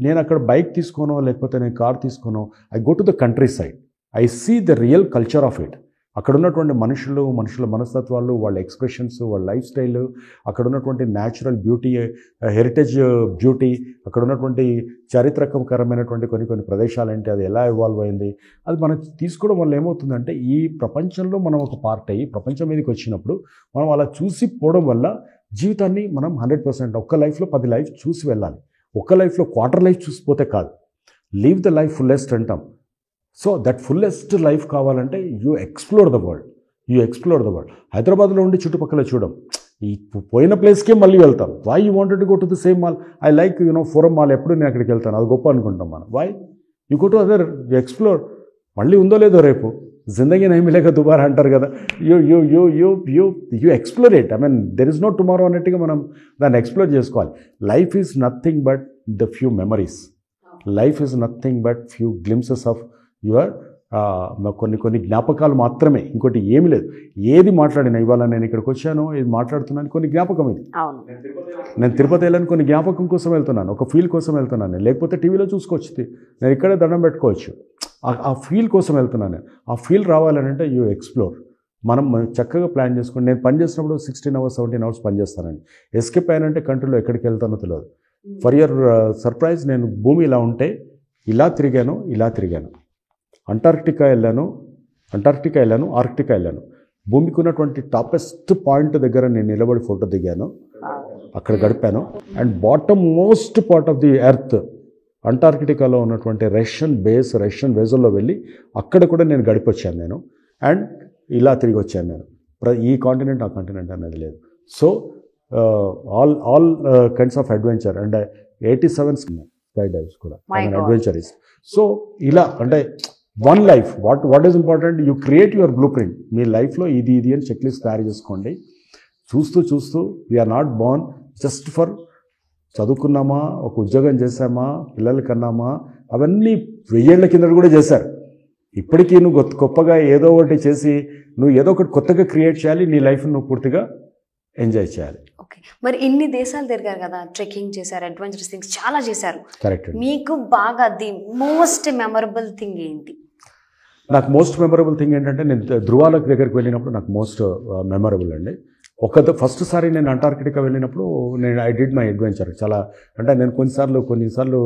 నేను అక్కడ బైక్ తీసుకోనో లేకపోతే నేను కార్ తీసుకోనో, I go to the countryside, I see the real culture of it. అక్కడ ఉన్నటువంటి మనుషుల మనస్తత్వాలు, వాళ్ళ ఎక్స్ప్రెషన్స్, వాళ్ళ లైఫ్ స్టైల్, అక్కడ ఉన్నటువంటి న్యాచురల్ బ్యూటీ, హెరిటేజ్ బ్యూటీ, అక్కడ ఉన్నటువంటి చారిత్రకరమైనటువంటి కొన్ని ప్రదేశాలు ఏంటి, అది ఎలా ఇవాల్వ్ అయింది, అది మనం తీసుకోవడం వల్ల ఏమవుతుందంటే ఈ ప్రపంచంలో మనం ఒక పార్ట్ అయ్యి ప్రపంచం మీదకి వచ్చినప్పుడు మనం అలా చూసి పోవడం వల్ల జీవితాన్ని మనం 100% ఒక్క లైఫ్లో 10 లైఫ్ చూసి వెళ్ళాలి. ఒక్క లైఫ్లో క్వార్టర్ లైఫ్ చూసిపోతే కాదు. లీవ్ ద లైఫ్ ఫుల్లెస్ట్ అంటాం. సో దట్ ఫుల్లెస్ట్ లైఫ్ కావాలంటే యూ ఎక్స్ప్లోర్ ద వరల్డ్. హైదరాబాద్లో ఉండి చుట్టుపక్కల చూడం, ఈ పోయిన ప్లేస్కే మళ్ళీ వెళ్తాం. Why you wanted to go to the same mall? I like Forum mall, ఎప్పుడు నేను అక్కడికి వెళ్తాను, అది గొప్ప అనుకుంటాం మనం. Why you go to other, you explore. మళ్ళీ ఉందో లేదో రేపు, జిందగీ నహీ మిలేగా దుబారా అంటారు కదా. You you you you you you explore it. I mean there is no tomorrow అన్నట్టుగా మనం దాన్ని ఎక్స్ప్లోర్ చేసుకోవాలి. Life is nothing but the few memories. Life is nothing but few glimpses of your కొన్ని జ్ఞాపకాలు మాత్రమే, ఇంకోటి ఏమీ లేదు. ఏది మాట్లాడినా, ఇవాళ నేను ఇక్కడికి వచ్చాను, ఇది మాట్లాడుతున్నాను, కొన్ని జ్ఞాపకం. ఇది నేను తిరుపతి వెళ్ళాను, కొన్ని జ్ఞాపకం కోసం వెళ్తున్నాను, ఒక ఫీల్ కోసం వెళ్తున్నాను. లేకపోతే టీవీలో చూసుకోవచ్చు, నేను ఇక్కడే దండం పెట్టుకోవచ్చు. ఆ ఫీల్ కోసం వెళ్తున్నాను నేను. ఆ ఫీల్ రావాలంటే యూ ఎక్స్ప్లోర్. మనం చక్కగా ప్లాన్ చేసుకుని, నేను పని చేసినప్పుడు 16 hours 17 hours పని చేస్తానండి. ఎస్కేప్ అయ్యానంటే కంట్రీలో ఎక్కడికి వెళ్తానో తెలియదు. ఫర్ యువర్ సర్ప్రైజ్, నేను భూమి ఇలా ఉంటే ఇలా తిరిగాను. అంటార్క్టికా వెళ్ళాను, ఆర్క్టికా వెళ్ళాను. భూమికి ఉన్నటువంటి టాపెస్ట్ పాయింట్ దగ్గర నేను నిలబడి ఫోటో దిగాను, అక్కడ గడిపాను. And bottom most part of the earth, అంటార్కిటికాలో ఉన్నటువంటి రష్యన్ బేస్లో వెళ్ళి అక్కడ కూడా నేను గడిపొచ్చాను నేను. అండ్ ఇలా తిరిగి వచ్చాను నేను. ఈ కాంటినెంట్ ఆ కాంటినెంట్ అనేది లేదు. So all kinds of adventure. And 87 skydives కూడా అడ్వెంచరిస్ట్. సో ఇలా అంటే one life, what is important, you create your blueprint. మీ లైఫ్లో ఇది అని చెక్ లిస్ట్ తయారు చేసుకోండి. చూస్తూ we are not born just for చదువుకున్నామా, ఒక ఉద్యోగం చేసామా, పిల్లలు కన్నామా, అవన్నీ 1000 ఏళ్ల కింద కూడా చేశారు. ఇప్పటికీ నువ్వు గొప్పగా ఏదో ఒకటి చేసి నువ్వు ఏదో ఒకటి కొత్తగా క్రియేట్ చేయాలి. నీ లైఫ్ నువ్వు పూర్తిగా ఎంజాయ్ చేయాలి. ఓకే, మరి ఇన్ని దేశాలు తిరిగారు కదా, ట్రెక్కింగ్ చేశారు, అడ్వెంచరస్ థింగ్స్ చాలా చేశారు. కరెక్ట్. మీకు బాగా ది మోస్ట్ మెమరబుల్ థింగ్ ఏంటి? నాకు మోస్ట్ మెమరబుల్ థింగ్ ఏంటంటే, నేను ధృవాల దగ్గరికి వెళ్ళినప్పుడు నాకు మోస్ట్ మెమరబుల్ అండి. ఫస్ట్ సారి నేను అంటార్కిటికా వెళ్ళినప్పుడు ఐ డిడ్ మై అడ్వెంచర్. చాలా అంటే నేను కొన్నిసార్లు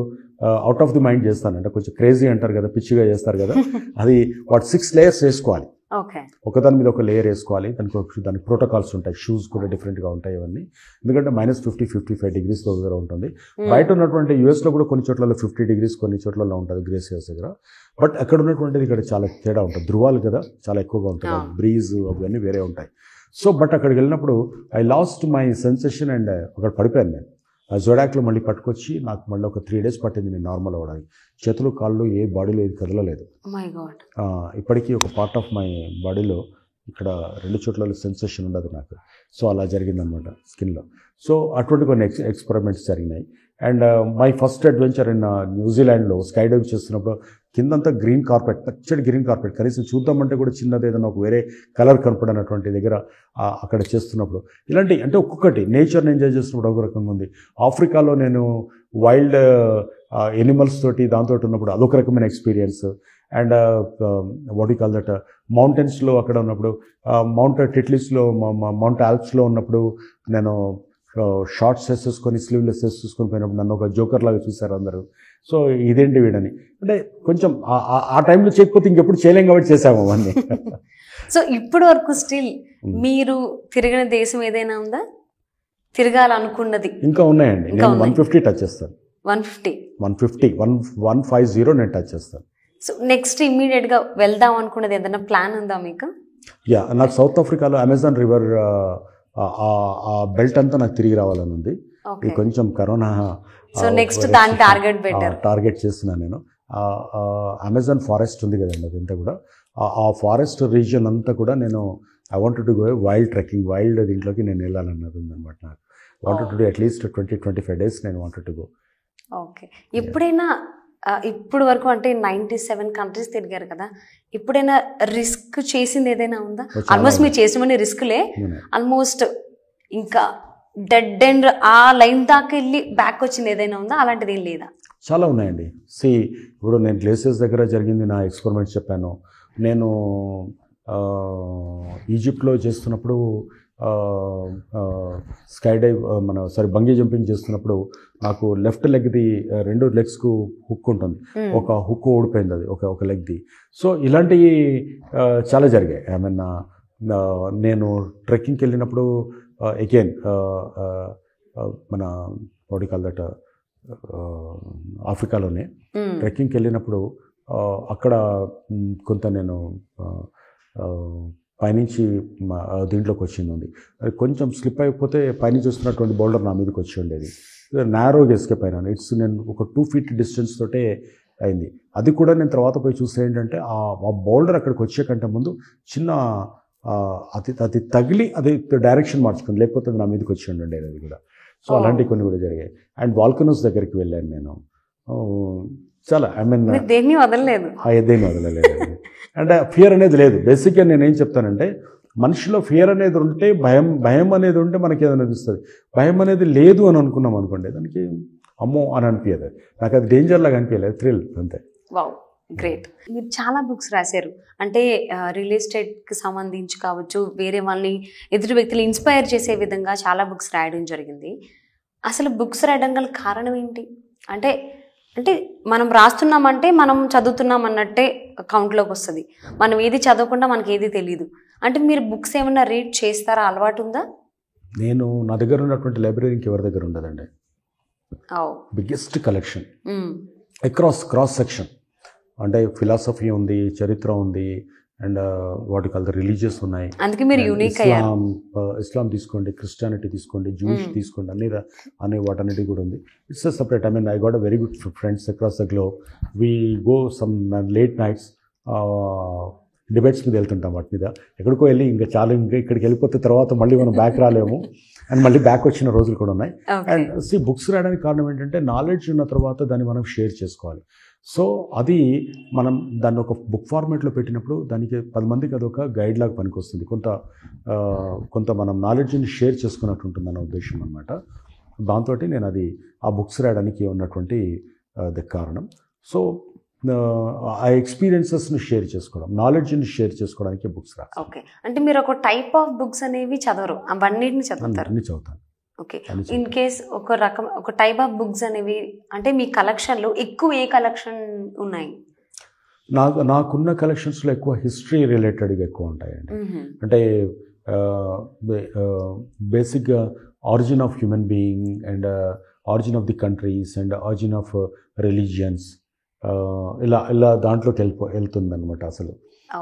అవుట్ ఆఫ్ ది మైండ్ చేస్తాను. అంటే కొంచెం క్రేజీ అంటారు కదా, పిచ్చిగా చేస్తారు కదా. అది 6 layers వేసుకోవాలి. ఒకదాని మీద ఒక లేయర్ వేసుకోవాలి. దానికి ప్రోటోకాల్స్ ఉంటాయి. షూస్ కూడా డిఫరెంట్గా ఉంటాయి ఇవన్నీ. ఎందుకంటే -50-55 degrees దగ్గర ఉంటుంది. బయట ఉన్నటువంటి యూఎస్లో కూడా కొన్ని చోట్ల 50 degrees, కొన్ని చోట్ల ఉంటుంది గ్లేసియర్స్ దగ్గర. బట్ అక్కడ ఉన్నటువంటిది ఇక్కడ చాలా తేడా ఉంటుంది. ధృవాలు కదా, చాలా ఎక్కువగా ఉంటుంది. బ్రీజ్ అవన్నీ వేరే ఉంటాయి. సో బట్ అక్కడికి వెళ్ళినప్పుడు I lost my sensation and అక్కడ పడిపోయాను నేను. ఆ జోడాక్లో మళ్ళీ పట్టుకొచ్చి నాకు మళ్ళీ ఒక 3 days పట్టింది నేను నార్మల్ అవ్వడానికి. చేతులు కాళ్ళు ఏ బాడీలో ఏది కదలలేదు. ఇప్పటికీ ఒక పార్ట్ ఆఫ్ మై బాడీలో ఇక్కడ 2 చోట్ల సెన్సేషన్ ఉండదు నాకు. సో అలా జరిగిందనమాట స్కిన్లో. సో అటువంటి కొన్ని ఎక్స్పెరిమెంట్స్ జరిగినాయి. And my first adventure in న్యూజిలాండ్లో స్కై డైవ్ చేస్తున్నప్పుడు కిందంతా గ్రీన్ కార్పెట్, పచ్చడి గ్రీన్ కార్పెట్, కనీసం చూద్దామంటే కూడా చిన్నది ఏదైనా ఒక వేరే కలర్ కనపడనటువంటి దగ్గర అక్కడ చేస్తున్నప్పుడు ఇలాంటి అంటే ఒక్కొక్కటి నేచర్ని ఎంజాయ్ చేస్తున్నప్పుడు ఒక రకంగా ఉంది. ఆఫ్రికాలో నేను వైల్డ్ ఎనిమల్స్ తోటి దాంతో ఉన్నప్పుడు అదొక రకమైన experience. And what you call that, మౌంటైన్స్లో అక్కడ ఉన్నప్పుడు, మౌంట్ టిట్లిస్లో, మౌంట్ ఆల్ప్స్లో ఉన్నప్పుడు నేను షార్ట్స్ వేసేసుకొని స్లీవ్లెస్ వేసేసుకొని పోయినప్పుడు నన్ను ఒక జోకర్ లాగా చూశారు అందరూ. సో ఇదేంటి వీడని, అంటే కొంచెం ఆ టైంలో చేయకపోతే ఇంకెప్పుడు చేయలేం కాబట్టి చేసాము అవన్నీ. సో ఇప్పటి వరకు స్టిల్ మీరు తిరిగిన దేశం ఏదైనా ఉందా, తిరగాలనుకున్నది? ఇంకా ఉన్నాయండి. నేను 150 టచ్ చేస్తాను. 150 నేను టచ్ చేస్తాను. సో నెక్స్ట్ ఇమ్మీడియట్గా వెళ్దాం అనుకున్నది ఏదైనా ప్లాన్ ఉందా మీకు? యా, నాకు సౌత్ ఆఫ్రికాలో అమెజాన్ రివర్ ఆ బెల్ట్ అంతా నాకు తిరిగి రావాలని ఉంది. ఇది కొంచెం కరోనా టార్గెట్ చేస్తున్నాను నేను. అమెజాన్ ఫారెస్ట్ ఉంది కదండి, అదంతా కూడా ఆ ఫారెస్ట్ రీజియన్ అంతా కూడా నేను I wanted to go wild trekking, wild దీంట్లోకి నేను వెళ్ళాలన్నది ఉందన్నమాట. నాకు wanted to do at least 20-25 days నేను వాంటెడ్ టు గో. ఓకే, ఎప్పుడైనా ఇప్పుడు వరకు అంటే 97 countries తిరిగారు కదా, ఎప్పుడైనా రిస్క్ చేసింది ఏదైనా ఉందా? ఆల్మోస్ట్ మీరు చేసినవన్నీ రిస్క్లే. ఆల్మోస్ట్ ఇంకా డెడ్ ఎండ్ ఆ లైన్ దాకా వెళ్ళి బ్యాక్ వచ్చింది ఏదైనా ఉందా? అలాంటిది ఏం లేదా? చాలా ఉన్నాయండి. ఇప్పుడు నేను గ్లేసియర్స్ దగ్గర జరిగింది నా ఎక్స్పెరిమెంట్స్ చెప్పాను. నేను ఈజిప్ట్లో చేస్తున్నప్పుడు స్కై డైవ్ బంగీ జంపింగ్ చేస్తున్నప్పుడు నాకు లెఫ్ట్ లెగ్ది 2 legsకు హుక్ ఉంటుంది. ఒక హుక్ ఓడిపోయింది, అది ఒక లెగ్ది. సో ఇలాంటివి చాలా జరిగాయి. ఐ మీన్ నేను ట్రెక్కింగ్కి వెళ్ళినప్పుడు అగైన్ మన వాట్ యు కాల్ దట్, ఆఫ్రికాలోనే ట్రెక్కింగ్కి వెళ్ళినప్పుడు అక్కడ కొంత నేను పైనుంచి దీంట్లోకి వచ్చింది ఉంది. అది కొంచెం స్లిప్ అయిపోతే పైనుంచి వస్తున్నటువంటి బౌల్డర్ నా మీదకి వచ్చి ఉండేది. నేరోగా ఎస్కేప్ అయినాను. నేను ఒక 2 feet డిస్టెన్స్ తోటే అయింది. అది కూడా నేను తర్వాత పోయి చూస్తే ఏంటంటే ఆ బౌల్డర్ అక్కడికి వచ్చే కంటే ముందు చిన్న అది తగిలి అది డైరెక్షన్ మార్చుకుంది, లేకపోతే అది నా మీదకి వచ్చి ఉండండి అది కూడా. సో అలాంటివి కొన్ని కూడా జరిగాయి. అండ్ వాల్కనోస్ దగ్గరికి వెళ్ళాను నేను. చాలా దేన్ని వదలలేదు, దేన్ని వదలలేదు. అంటే ఫియర్ అనేది లేదు. బేసిక్గా నేను ఏం చెప్తానంటే, మనిషిలో ఫియర్ అనేది ఉంటే భయం అనేది ఉంటే మనకి ఏదైనా అనిపిస్తుంది. భయం అనేది లేదు అని అనుకున్నాం అనుకోండి, దానికి అమ్మో అని అనిపించదు. నాకు అది డేంజర్ లాగా అనిపించలేదు, థ్రిల్ అంతే. Wow, great. మీరు చాలా బుక్స్ రాశారు. అంటే రియల్ ఎస్టేట్కి సంబంధించి కావచ్చు, వేరే వాళ్ళని ఎదుటి వ్యక్తులు ఇన్స్పైర్ చేసే విధంగా చాలా బుక్స్ రాయడం జరిగింది. అసలు బుక్స్ రాయడం గల కారణం ఏంటి? అంటే అంటే మనం రాస్తున్నామంటే మనం చదువుతున్నాం అన్నట్టే అకౌంట్లోకి వస్తుంది. మనం ఏది చదవకుండా మనకి ఏది తెలియదు. అంటే మీరు బుక్స్ ఏమన్నా రీడ్ చేస్తారా? అలవాటు ఉందా? నేను నా దగ్గర ఉన్నటువంటి లైబ్రరీకి ఎవరి దగ్గర ఉండదండి. Biggest collection cross section. అంటే ఫిలాసఫీ ఉంది, చరిత్ర ఉంది, అండ్ వాటి కాల్ రిలీజియస్ ఉన్నాయి. అందుకే మీరు యూనిక్ ఇస్లాం తీసుకోండి, క్రిస్టియానిటీ తీసుకోండి, జూయిష్ తీసుకోండి, అన్ని వాటన్నిటి కూడా ఉంది. It's a separate. I got a very good friends across the globe. We go some late nights debates మీద వెళ్తుంటాం. వాటి మీద ఎక్కడికో వెళ్ళి ఇంకా ఇక్కడికి వెళ్ళిపోతే తర్వాత మళ్ళీ మనం బ్యాక్ రాలేము. అండ్ మళ్ళీ బ్యాక్ వచ్చిన రోజులు కూడా ఉన్నాయి. అండ్ బుక్స్ రాయడానికి కారణం ఏంటంటే, నాలెడ్జ్ ఉన్న తర్వాత దాన్ని మనం షేర్ చేసుకోవాలి. సో అది మనం దాన్ని ఒక బుక్ ఫార్మేట్లో పెట్టినప్పుడు దానికి 10 మందికి అదొక గైడ్ లాగా పనికొస్తుంది. కొంత మనం నాలెడ్జ్ని షేర్ చేసుకున్నట్టు ఉంటుంది అన్న ఉద్దేశం అనమాట. దాంతో నేను అది ఆ బుక్స్ రాయడానికి ఉన్నటువంటి కారణం. సో ఆ ఎక్స్పీరియన్సెస్ని షేర్ చేసుకోవడం, నాలెడ్జ్ని షేర్ చేసుకోవడానికి బుక్స్ రాస్తాను. ఓకే, అంటే మీరు ఒక టైప్ ఆఫ్ బుక్స్ అనేవి చదవరు, అవన్నిటిని చదువుతారు? అన్ని చదువుతాను. ఓకే, ఇన్ కేస్ ఒక టైప్ ఆఫ్ బుక్స్ అనేవి అంటే మీ కలెక్షన్లో ఎక్కువ ఏ కలెక్షన్ ఉన్నాయి? నాకున్న కలెక్షన్స్లో ఎక్కువ హిస్టరీ రిలేటెడ్గా ఎక్కువ ఉంటాయండి. అంటే బేసిక్గా origin of human being and origin of the countries and origin of religions, ఇలా దాంట్లోకి వెళ్తుందనమాట. అసలు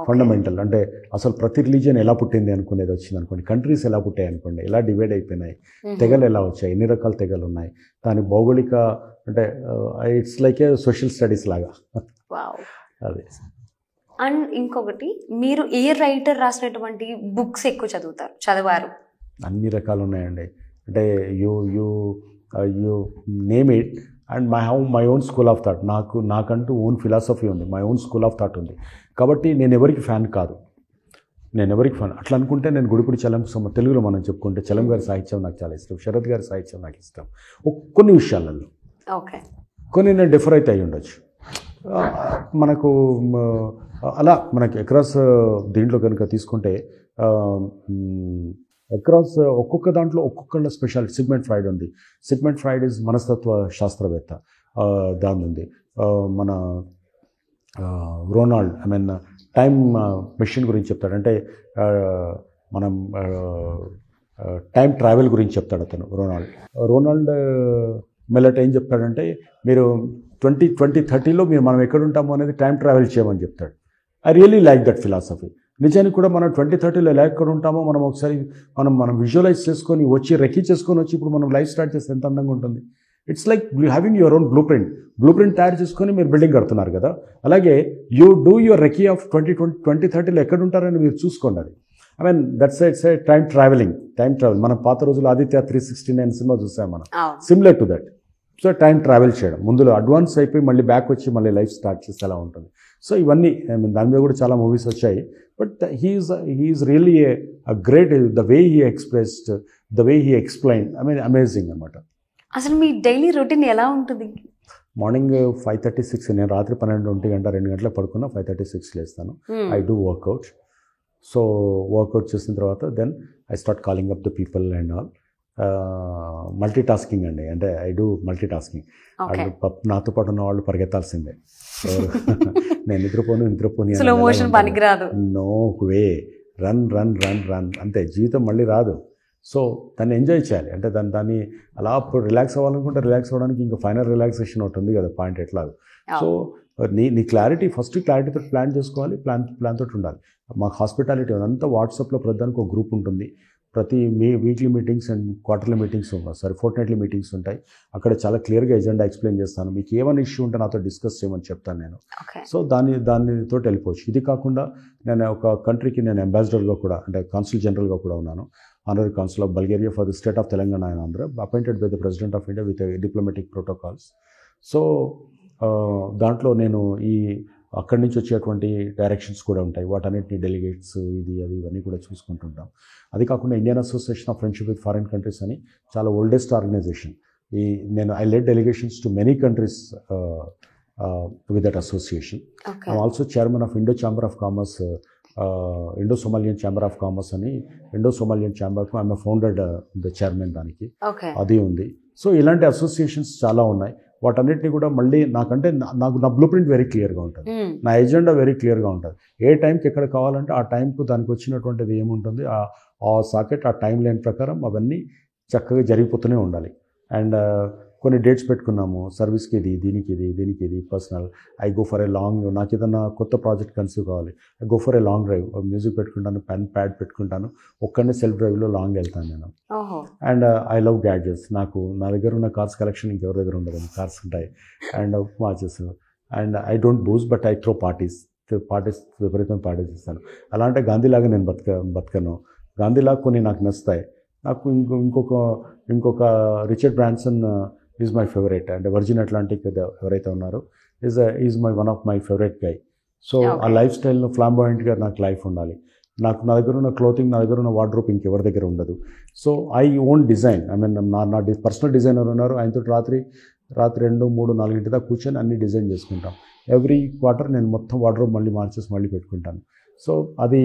ఫండమెంటల్ అంటే అసలు ప్రతి రిలీజియన్ ఎలా పుట్టింది అనుకునేది వచ్చింది అనుకోండి, కంట్రీస్ ఎలా పుట్టాయి అనుకోండి, ఎలా డివైడ్ అయిపోయినాయి, తెగలు ఎలా వచ్చాయి, ఎన్ని రకాల తెగలు ఉన్నాయి, దాని భౌగోళిక అంటే it's like A social studies లాగా. అదే. అండ్ ఇంకొకటి, మీరు ఏ రైటర్ రాసినటువంటి బుక్స్ ఎక్కువ చదివారు? అన్ని రకాలు ఉన్నాయండి. అంటే you name it. And my own school of thought. నాకంటూ ఓన్ ఫిలాసఫీ ఉంది, my own school of thought ఉంది. కాబట్టి నేను ఎవరికి ఫ్యాన్ కాదు, అట్లా అనుకుంటే నేను గుడిపూడి చలం, తెలుగులో మనం చెప్పుకుంటే చలం గారి సాహిత్యం నాకు చాలా ఇష్టం, శరత్ గారి సాహిత్యం నాకు ఇష్టం. కొన్ని విషయాలలో కొన్ని నేను డిఫర్ అయితే అయి ఉండొచ్చు. మనకు అలా మనకి అక్రాస్ దీంట్లో కనుక తీసుకుంటే అక్రాస్ ఒక్కొక్క దాంట్లో ఒక్కొక్కళ్ళ స్పెషాలిటీ. సిగ్మెంట్ ఫ్రాయిడ్ ఉంది. సిగ్మెంట్ ఫ్రాయిడ్ ఇస్ మనస్తత్వ శాస్త్రవేత్త. దాని ఉంది మన రోనాల్డ్, టైమ్ మెషిన్ గురించి చెప్తాడు. అంటే మనం టైం ట్రావెల్ గురించి చెప్తాడు అతను. రోనాల్డ్ మెల్లట్ ఏం చెప్తాడంటే, మీరు 2030లో మనం ఎక్కడ ఉంటామో అనేది టైం ట్రావెల్ చేయమని చెప్తాడు. I really like that philosophy. నిజానికి కూడా మనం 2030లో ఎలా ఎక్కడ ఉంటామో మనం ఒకసారి మనం విజువలైజ్ చేసుకొని రెక్కి చేసుకొని వచ్చి ఇప్పుడు మనం లైఫ్ స్టార్ట్ చేస్తే ఎంత అందంగా ఉంటుంది. It's like having your own blueprint తయారు చేసుకొని మీరు బిల్డింగ్ కడుతున్నారు కదా. అలాగే you do your recce of 2030లో ఎక్కడ ఉంటారని మీరు చూసుకోండి. అది that's it's a time travel. మనం పాత రోజులు ఆదిత్య 369 సినిమా చూసాం మనం, similar to that. So time travel చేయడం, ముందులో అడ్వాన్స్ అయిపోయి మళ్ళీ బ్యాక్ వచ్చి మళ్ళీ లైఫ్ స్టార్ట్ చేస్తే ఎలా ఉంటుంది. సో ఇవన్నీ దాని మీద కూడా చాలా మూవీస్ వచ్చాయి. But he's really a great, the way he expressed, the way he explained, amazing అనమాట. అసలు మీ డైలీ రొటీన్ ఎలా ఉంటుంది? మార్నింగ్ 5:36, నేను రాత్రి 12 గంట 2 గంటలకు పడుకున్నా, 5:36 లేస్తాను. I do workout. So workout చేసిన తర్వాత then I start calling up the people and all. Multitasking అండి, అంటే ఐ డూ మల్టీ టాస్కింగ్. నాతో పాటు ఉన్న వాళ్ళు పరిగెత్తాల్సిందే. నేను నిద్రపోను పనికిరాదు, నో వే, రన్ అంతే. జీవితం మళ్ళీ రాదు. సో దాన్ని ఎంజాయ్ చేయాలి. అంటే దాన్ని అలా రిలాక్స్ అవ్వాలనుకుంటే రిలాక్స్ అవ్వడానికి ఇంకా ఫైనల్ రిలాక్సేషన్ ఒకటి ఉంది కదా, పాయింట్ ఎట్లా. సో నీ క్లారిటీ ఫస్ట్ క్లారిటీతో ప్లాన్ చేసుకోవాలి, ప్లాన్ తోటి ఉండాలి. మాకు హాస్పిటాలిటీ అదంతా వాట్సాప్లో ప్రతిదానికి ఒక గ్రూప్ ఉంటుంది. ప్రతి weekly meetings and quarterly meetings fortnightly meetings ఉంటాయి. అక్కడ చాలా క్లియర్గా ఎజెండా ఎక్స్ప్లెయిన్ చేస్తాను. మీకు ఏమైనా ఇష్యూ ఉంటే నాతో డిస్కస్ చేయమని చెప్తాను నేను. సో దానితో వెళ్ళిపోవచ్చు. ఇది కాకుండా నేను ఒక కంట్రీకి నేను అంబాసిడర్గా కూడా, అంటే కాన్సుల్ జనరల్గా కూడా ఉన్నాను. Honorary consul of Bulgaria for the state of Telangana and Andhra, appointed by the president of India with diplomatic protocols. So దాంట్లో నేను అక్కడి నుంచి వచ్చేటువంటి డైరెక్షన్స్ కూడా ఉంటాయి. వాటన్నిటిని డెలిగేట్స్ ఇవన్నీ కూడా చూసుకుంటుంటాం. అది కాకుండా Indian association of friendship with foreign countries అని చాలా oldest organisation. I led delegations to many countries with that association. I'm also chairman of Indo chamber of commerce, Indo Somalian chamber of commerce అని. ఇండో సోమాలియన్ ఛాంబర్కు ఐఎమ్ ఫౌండెడ్ ద చైర్మన్ దానికి, అది ఉంది. సో ఇలాంటి అసోసియేషన్స్ చాలా ఉన్నాయి. వాటన్నిటిని కూడా మళ్ళీ నాకు నా బ్లూ ప్రింట్ వెరీ క్లియర్గా ఉంటుంది, నా ఎజెండా వెరీ క్లియర్గా ఉంటుంది. ఏ టైంకి ఎక్కడ కావాలంటే ఆ టైంకు దానికి వచ్చినటువంటిది ఏముంటుంది, ఆ సాకెట్ ఆ టైం లైన్ ప్రకారం అవన్నీ చక్కగా జరిగిపోతూనే ఉండాలి. అండ్ కొన్ని డేట్స్ పెట్టుకున్నాము, సర్వీస్కి దీనికి ఇది personal. I go for a long, నాకు ఏదన్నా కొత్త ప్రాజెక్ట్ కన్సీవ్ కావాలి, I go for a long drive. Music పెట్టుకుంటాను, ప్యాడ్ పెట్టుకుంటాను, ఒక్కనే సెల్ఫ్ డ్రైవ్లో లాంగ్ వెళ్తాను నేను. And I love gadgets. నా దగ్గర ఉన్న కార్స్ కలెక్షన్ ఇంకెవరి దగ్గర ఉండదు, కార్స్ ఉంటాయి and watches. And I don't booze but I throw parties విపరీతం పార్టీస్ ఇస్తాను. అలా అంటే గాంధీలాగా నేను బతకను. గాంధీలాగా కొన్ని నాకు నచ్చుతాయి. నాకు ఇంకొక Richard Branson is my favourite. అంటే వర్జిన్ అట్లాంటిక్ ఎవరైతే ఉన్నారో is one of my favourite guy. So ఆ లైఫ్ స్టైల్ను ఫ్లాంబాయింట్గా నాకు లైఫ్ ఉండాలి. నా దగ్గర ఉన్న క్లోతింగ్, నా దగ్గర ఉన్న వార్డ్రోబ్ ఇంకెవరి దగ్గర ఉండదు. So I own design. I mean నా పర్సనల్ డిజైనర్ ఉన్నారు, ఆయనతో రాత్రి 2, 3, 4 దాకా కూర్చొని అన్ని డిజైన్ చేసుకుంటాం. ఎవ్రీ క్వార్టర్ నేను మొత్తం వార్డ్రోబ్ మళ్ళీ పెట్టుకుంటాను. సో అది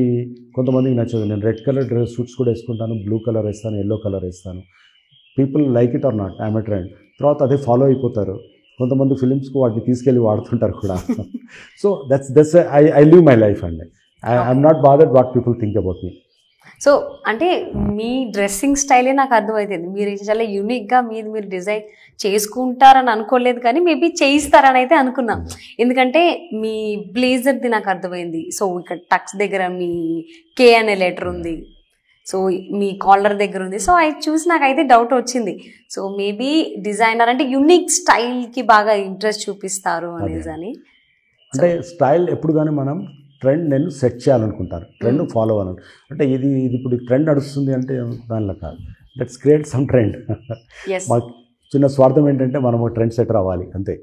కొంతమందికి నచ్చదు. నేను రెడ్ కలర్ సూట్స్ కూడా వేసుకుంటాను, బ్లూ కలర్ వేస్తాను, ఎల్లో కలర్ వేస్తాను. People like it or not, I'm a trend. తర్వాత అదే ఫాలో అయిపోతారు. కొంతమంది ఫిలిమ్స్కి వాటిని తీసుకెళ్ళి వాడుతుంటారు కూడా. So that's I live my life అండి. I'm not bothered what people think about me. So అంటే మీ డ్రెస్సింగ్ స్టైలే నాకు అర్థమవుతుంది. మీరు చాలా యూనిక్గా మీరు డిజైన్ చేసుకుంటారని అనుకోలేదు, కానీ మేబీ చేయిస్తారని అయితే అనుకున్నాం. ఎందుకంటే మీ బ్లేజర్ది నాకు అర్థమైంది. సో ఇక్కడ టక్స్ దగ్గర మీ కే అనే లెటర్ ఉంది, సో మీ కాలర్ దగ్గర ఉంది. సో అది చూసి నాకైతే డౌట్ వచ్చింది. సో మేబీ డిజైనర్ అంటే యూనిక్ స్టైల్కి బాగా ఇంట్రెస్ట్ చూపిస్తారు అనేసి అని. అంటే స్టైల్ ఎప్పుడు కానీ మనం ట్రెండ్ నేను సెట్ చేయాలనుకుంటాను, ట్రెండ్ ఫాలో అవ్వాలను. అంటే ఇది ఇప్పుడు ట్రెండ్ నడుస్తుంది అంటే దానిలో కాదు, లెట్స్ క్రియేట్ సమ్ ట్రెండ్. మాకు చిన్న స్వార్థం ఏంటంటే మనము ట్రెండ్ సెటర్ అవ్వాలి, అంతే.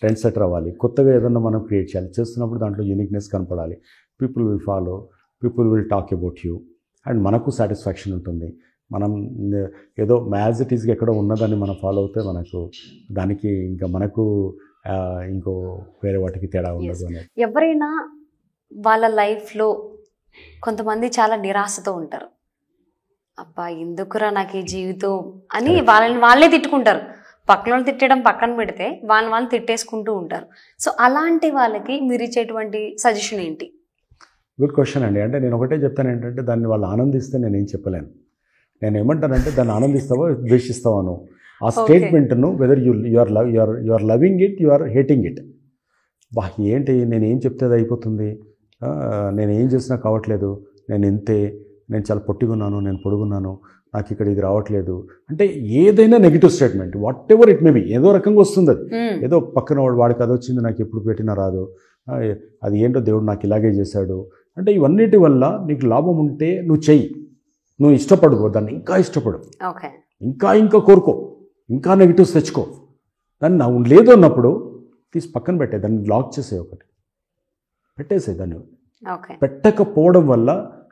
ట్రెండ్ సెటర్ అవ్వాలి, కొత్తగా ఏదన్నా మనం క్రియేట్ చేయాలి. చేస్తున్నప్పుడు దాంట్లో యూనిక్నెస్ కనపడాలి. People will follow, people will talk about you, and మనకు సాటిస్ఫాక్షన్ ఉంటుంది. మనం ఏదో యాజ్ ఇట్ ఈస్గా ఎక్కడో ఉన్నదాన్ని మనం ఫాలో అవుతే దానికి ఇంకా మనకు ఇంకో వేరే వాటికి తేడా ఉండదు అనేది. ఎవరైనా వాళ్ళ లైఫ్లో కొంతమంది చాలా నిరాశతో ఉంటారు. అబ్బా ఎందుకురా నాకు ఈ జీవితం అని వాళ్ళే తిట్టుకుంటారు. పక్కన వాళ్ళు తిట్టడం పక్కన పెడితే వాళ్ళు తిట్టేసుకుంటూ ఉంటారు. సో అలాంటి వాళ్ళకి మీరు ఇచ్చేటువంటి సజెషన్ ఏంటి? గుడ్ క్వశ్చన్ అండి. అంటే నేను ఒకటే చెప్తాను ఏంటంటే, దాన్ని వాళ్ళు ఆనందిస్తే నేనేం చెప్పలేను. నేను ఏమంటానంటే, దాన్ని ఆనందిస్తావో ద్వేషిస్తావాను, ఆ స్టేట్మెంట్ను whether you are loving it, you are hating it. బా ఏంటి నేనేం చెప్తే అది అయిపోతుంది, నేను ఏం చేసినా కావట్లేదు, నేను చాలా పొట్టిగున్నాను, నేను పొడుగున్నాను, నాకు ఇక్కడ ఇది రావట్లేదు అంటే ఏదైనా negative statement, what ever it may be, ఏదో రకంగా వస్తుంది అది. ఏదో పక్కన వాడికి అది వచ్చింది, నాకు ఎప్పుడు పెట్టినా రాదు, అది ఏంటో దేవుడు నాకు ఇలాగే చేశాడు అంటే, ఇవన్నిటి వల్ల నీకు లాభం ఉంటే నువ్వు చెయ్యి, నువ్వు ఇష్టపడు, దాన్ని ఇంకా ఇష్టపడు, ఇంకా కోరుకో, ఇంకా నెగిటివ్స్ తెచ్చుకో. దాన్ని లేదు అన్నప్పుడు తీసి పక్కన పెట్టే, దాన్ని లాక్ చేసే, ఒకటి పెట్టేసే. దాన్ని పెట్టకపోవడం వల్ల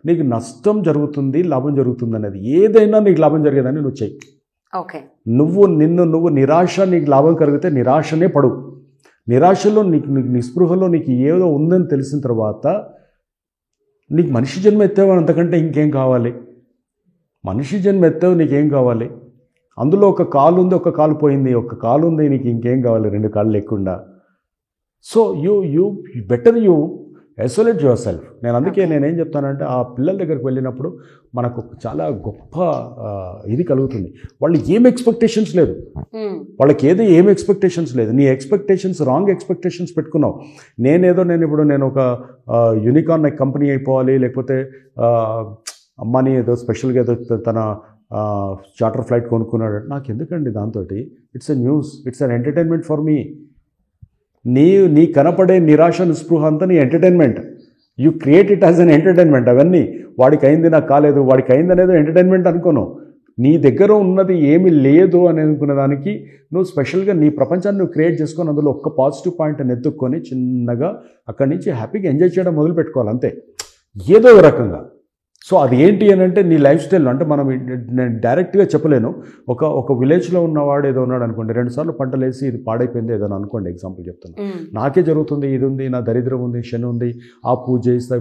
నీకు నష్టం జరుగుతుంది, లాభం జరుగుతుంది అనేది. ఏదైనా నీకు లాభం జరిగేదని నువ్వు చెయ్యి. నువ్వు నిరాశ, నీకు లాభం కలిగితే నిరాశనే పడు. నిరాశలో నీకు నిస్పృహలో నీకు ఏదో ఉందని తెలిసిన తర్వాత నీకు మనిషి జన్మ ఎత్తావు, అంతకంటే ఇంకేం కావాలి? మనిషి జన్మ ఎత్తావు, నీకేం కావాలి? అందులో ఒక కాలు ఉంది, ఒక కాలు పోయింది, ఒక కాలు ఉంది, నీకు ఇంకేం కావాలి? 2 కాళ్ళు లేకుండా. So you better you isolate your self. నేను అందుకే నేనేం చెప్తానంటే ఆ పిల్లల దగ్గరికి వెళ్ళినప్పుడు మనకు చాలా గొప్ప ఇది కలుగుతుంది. వాళ్ళు ఏం ఎక్స్పెక్టేషన్స్ లేదు, వాళ్ళకి ఏం ఎక్స్పెక్టేషన్స్ లేదు. నీ ఎక్స్పెక్టేషన్స్ రాంగ్ ఎక్స్పెక్టేషన్స్ పెట్టుకున్నావు. నేను ఒక యూనికార్న్ కంపెనీ అయిపోవాలి, లేకపోతే అమ్మాని ఏదో స్పెషల్గా ఏదో తన చార్టర్ ఫ్లైట్ కొనుక్కున్నాడు. నాకు ఎందుకండి దాంతో? It's a news, it's an entertainment for me. నీ కనపడే నిరాశ నిస్పృహ అంతా నీ entertainment. You create it as an entertainment. అవన్నీ వాడికి అయింది నాకు కాలేదు, వాడికి అయింది అనేది ఎంటర్టైన్మెంట్ అనుకోను. నీ దగ్గర ఉన్నది ఏమి లేదు అని అనుకునే దానికి నువ్వు స్పెషల్గా నీ ప్రపంచాన్ని నువ్వు క్రియేట్ చేసుకొని అందులో ఒక్క పాజిటివ్ పాయింట్ని ఎత్తుక్కొని చిన్నగా అక్కడి నుంచి హ్యాపీగా ఎంజాయ్ చేయడం మొదలు పెట్టుకోవాలి అంతే, ఏదో ఒక రకంగా. సో అది ఏంటి అని అంటే నీ లైఫ్ స్టైల్. అంటే నేను డైరెక్ట్గా చెప్పలేను. ఒక విలేజ్లో ఉన్నవాడు ఏదో ఉన్నాడు అనుకోండి, 2 సార్లు పంటలు వేసి ఇది పాడైపోయింది ఏదో అనుకోండి, ఎగ్జాంపుల్ చెప్తున్నాను. నాకే జరుగుతుంది, ఇది ఉంది, నా దరిద్రం ఉంది, శని ఉంది, ఆ పూజ చేస్తా.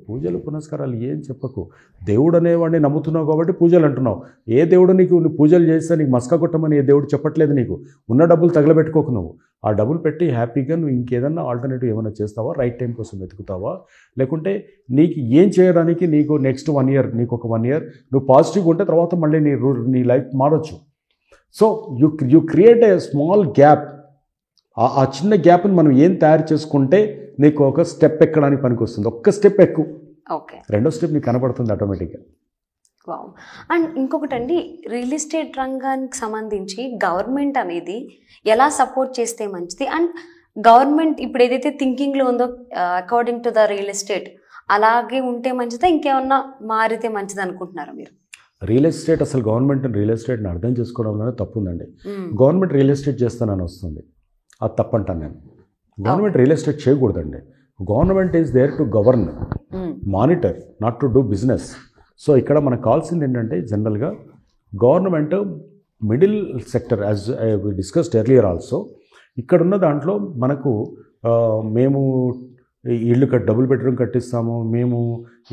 పూజలు పునస్కారాలు ఏం చెప్పకు. దేవుడు అనేవాడిని నమ్ముతున్నావు కాబట్టి పూజలు అంటున్నావు. ఏ దేవుడు నువ్వు పూజలు చేస్తే నీకు మస్కా కొట్టమని ఏ దేవుడు చెప్పట్లేదు. నీకు ఉన్న డబ్బులు తగలబెట్టుకోకు. నువ్వు ఆ డబ్బులు పెట్టి హ్యాపీగా నువ్వు ఇంకేదన్నా ఆల్టర్నేటివ్ ఏమైనా చేస్తావా, రైట్ టైం కోసం వెతుకుతావా, లేకుంటే నీకు ఏం చేయడానికి నీకు నెక్స్ట్ 1 year, నీకు ఒక 1 year నువ్వు పాజిటివ్గా ఉంటే తర్వాత మళ్ళీ నీ లైఫ్ మారచ్చు. So you create a small gap. ఆ చిన్న గ్యాప్ని మనం ఏం తయారు చేసుకుంటే నీకు ఒక స్టెప్ ఎక్కడానికి పనికి వస్తుంది. ఒక్క స్టెప్ ఎక్కువ, ఓకే, రెండో స్టెప్ నీకు కనపడుతుంది ఆటోమేటిక్గా. వావ్. అండ్ ఇంకొకటి అండి, రియల్ ఎస్టేట్ రంగానికి సంబంధించి గవర్నమెంట్ అనేది ఎలా సపోర్ట్ చేస్తే మంచిది? అండ్ గవర్నమెంట్ ఇప్పుడు ఏదైతే థింకింగ్లో ఉందో according to the real estate అలాగే ఉంటే మంచిదా, ఇంకేమన్నా మారితే మంచిది అనుకుంటున్నారా మీరు? రియల్ ఎస్టేట్ అసలు గవర్నమెంట్ రియల్ ఎస్టేట్ని అర్థం చేసుకోవడంలోనే తప్పు ఉందండి. గవర్నమెంట్ రియల్ ఎస్టేట్ చేస్తానని వస్తుంది, అది తప్పంటాను నేను. గవర్నమెంట్ రియల్ ఎస్టేట్ చేయకూడదండి. Government is there to govern, monitor, not to do business. So ఇక్కడ మనకు కావాల్సింది ఏంటంటే జనరల్గా government middle sector, as we discussed earlier also. ఇక్కడున్న దాంట్లో మనకు మేము ఇళ్ళు డబుల్ బెడ్రూమ్ కట్టిస్తాము, మేము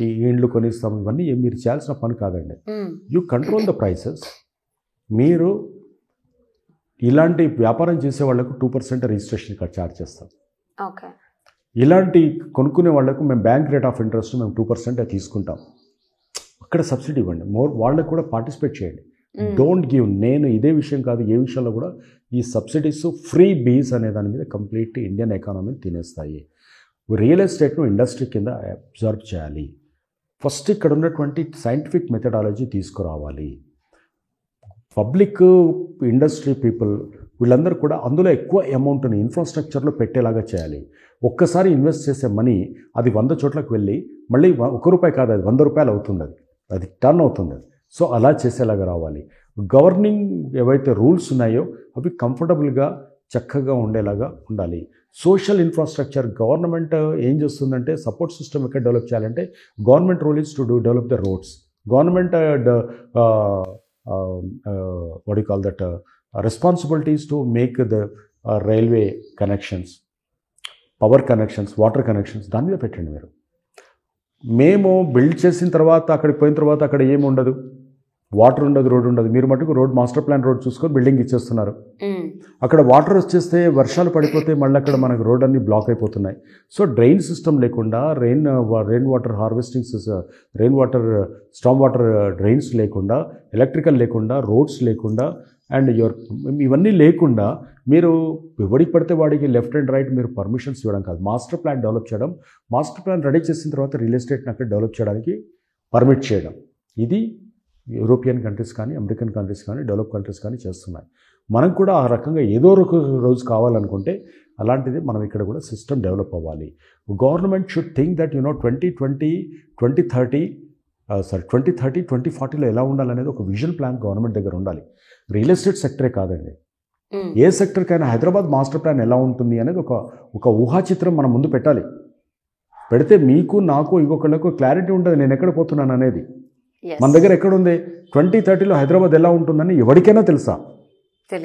ఈ ఇండ్లు కొనిస్తాము, ఇవన్నీ మీరు చేయాల్సిన పని కాదండి. You control the prices. మీరు ఇలాంటి వ్యాపారం చేసే వాళ్ళకు 2% రిజిస్ట్రేషన్ ఛార్జ్ చేస్తాం. ఓకే. ఇలాంటి కొనుక్కునే వాళ్ళకు మేము బ్యాంక్ రేట్ ఆఫ్ ఇంట్రెస్ట్ మేము 2% తీసుకుంటాం. అక్కడ సబ్సిడీ ఇవ్వండి, వాళ్ళకు కూడా పార్టిసిపేట్ చేయండి. Don't give. నేను ఇదే విషయం కాదు, ఏ విషయంలో కూడా ఈ సబ్సిడీస్ ఫ్రీ బీస్ అనే దాని మీద కంప్లీట్ ఇండియన్ ఎకానమీని తినేస్తాయి. రియల్ ఎస్టేట్ను ఇండస్ట్రీ కింద అబ్జర్వ్ చేయాలి. ఫస్ట్ ఇక్కడ ఉన్నటువంటి సైంటిఫిక్ మెథడాలజీ తీసుకురావాలి. పబ్లిక్, ఇండస్ట్రీ పీపుల్ వీళ్ళందరూ కూడా అందులో ఎక్కువ అమౌంట్ని ఇన్ఫ్రాస్ట్రక్చర్లో పెట్టేలాగా చేయాలి. ఒక్కసారి ఇన్వెస్ట్ చేసే మనీ అది 100 చోట్లకు వెళ్ళి మళ్ళీ ₹1 కాదు, అది ₹100 అవుతుంది, అది టర్న్ అవుతుంది. సో అలా చేసేలాగా రావాలి. గవర్నింగ్ ఏవైతే రూల్స్ ఉన్నాయో అవి కంఫర్టబుల్గా చక్కగా ఉండేలాగా ఉండాలి. సోషల్ ఇన్ఫ్రాస్ట్రక్చర్ గవర్నమెంట్ ఏం చేస్తుందంటే సపోర్ట్ సిస్టమ్ ఎక్కడ డెవలప్ చేయాలంటే government rule is to develop the roads. Government what do you call that, responsibilities to make the railway connections, power connections, water connections, దాని మీద పెట్టండి మీరు. మేము బిల్డ్ చేసిన తర్వాత అక్కడికి పోయిన తర్వాత అక్కడ ఏమి ఉండదు, వాటర్ ఉండదు, రోడ్ ఉండదు. మీరు మటుకు రోడ్ మాస్టర్ ప్లాన్ రోడ్ చూసుకొని బిల్డింగ్ ఇచ్చేస్తున్నారు. అక్కడ వాటర్ వచ్చేస్తే వర్షాలు పడిపోతే మళ్ళీ అక్కడ మనకు రోడ్ అన్ని బ్లాక్ అయిపోతున్నాయి. సో డ్రైన్ సిస్టమ్ లేకుండా, rain water harvesting, rain water, storm water drains లేకుండా, ఎలక్ట్రికల్ లేకుండా, రోడ్స్ లేకుండా, అండ్ ఇవన్నీ లేకుండా మీరు ఎవడికి పడితే వాడికి లెఫ్ట్ అండ్ రైట్ మీరు పర్మిషన్స్ ఇవ్వడం కాదు, మాస్టర్ ప్లాన్ డెవలప్ చేయడం. మాస్టర్ ప్లాన్ రెడీ చేసిన తర్వాత రియల్ ఎస్టేట్ని అక్కడ డెవలప్ చేయడానికి పర్మిట్ చేయడం. ఇది యూరోపియన్ కంట్రీస్ కానీ, అమెరికన్ కంట్రీస్ కానీ, డెవలప్ కంట్రీస్ కానీ చేస్తున్నాయి. మనం కూడా ఆ రకంగా ఏదో ఒక రోజు కావాలనుకుంటే అలాంటిది మనం ఇక్కడ కూడా సిస్టమ్ డెవలప్ అవ్వాలి. గవర్నమెంట్ షుడ్ థింక్ దట్ 2030-2040లో ఎలా ఉండాలనేది ఒక విజన్ ప్లాన్ గవర్నమెంట్ దగ్గర ఉండాలి. రియల్ ఎస్టేట్ సెక్టరే కాదండి, ఏ సెక్టర్కైనా హైదరాబాద్ మాస్టర్ ప్లాన్ ఎలా ఉంటుంది అనేది ఒక ఊహాచిత్రం మనం ముందు పెట్టాలి. పెడితే మీకు, నాకు, ఇంకొకళ్ళకు క్లారిటీ ఉంటుంది నేను ఎక్కడ పోతున్నాను అనేది. మన దగ్గర ఎక్కడుంది 2030లో హైదరాబాద్ ఎలా ఉంటుందని ఎవరికైనా తెలుసా?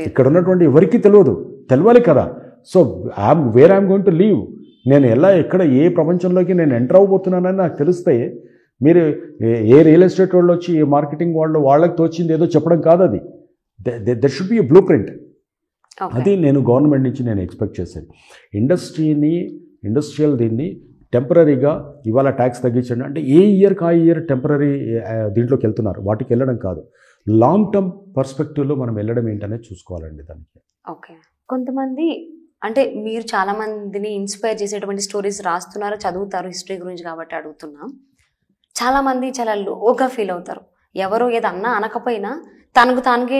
ఇక్కడ ఉన్నటువంటి ఎవరికి తెలియాలి కదా. So where I'm going to leave, నేను ఎక్కడ ఏ ప్రపంచంలోకి నేను ఎంటర్ అవ్వబోతున్నానని నాకు తెలిస్తే మీరు ఏ రియల్ ఎస్టేట్ వాళ్ళు వచ్చి ఏ మార్కెటింగ్ వాళ్ళకి తోచింది ఏదో చెప్పడం కాదు. అది there should be a blue print. అది నేను గవర్నమెంట్ నుంచి నేను ఎక్స్పెక్ట్ చేసేది. ఇండస్ట్రియల్ దీన్ని టెంపరీగా ఇవాళ ట్యాక్స్ తగ్గించండి అంటే ఏ ఇయర్కి ఆ ఇయర్ టెంపరీ దీంట్లోకి వెళ్తున్నారు, వాటికి వెళ్ళడం కాదు. లాంగ్ టర్మ్ పర్స్పెక్టివ్లో మనం వెళ్ళడం ఏంటనేది చూసుకోవాలండి దానికి. ఓకే. కొంతమంది అంటే మీరు చాలా మందిని ఇన్స్పైర్ చేసేటువంటి స్టోరీస్ రాస్తున్నారు, చదువుతారు హిస్టరీ గురించి కాబట్టి అడుగుతున్నాం. చాలామంది చాలా లోగా ఫీల్ అవుతారు. ఎవరో ఏదన్నా అనకపోయినా తనకు తానుకే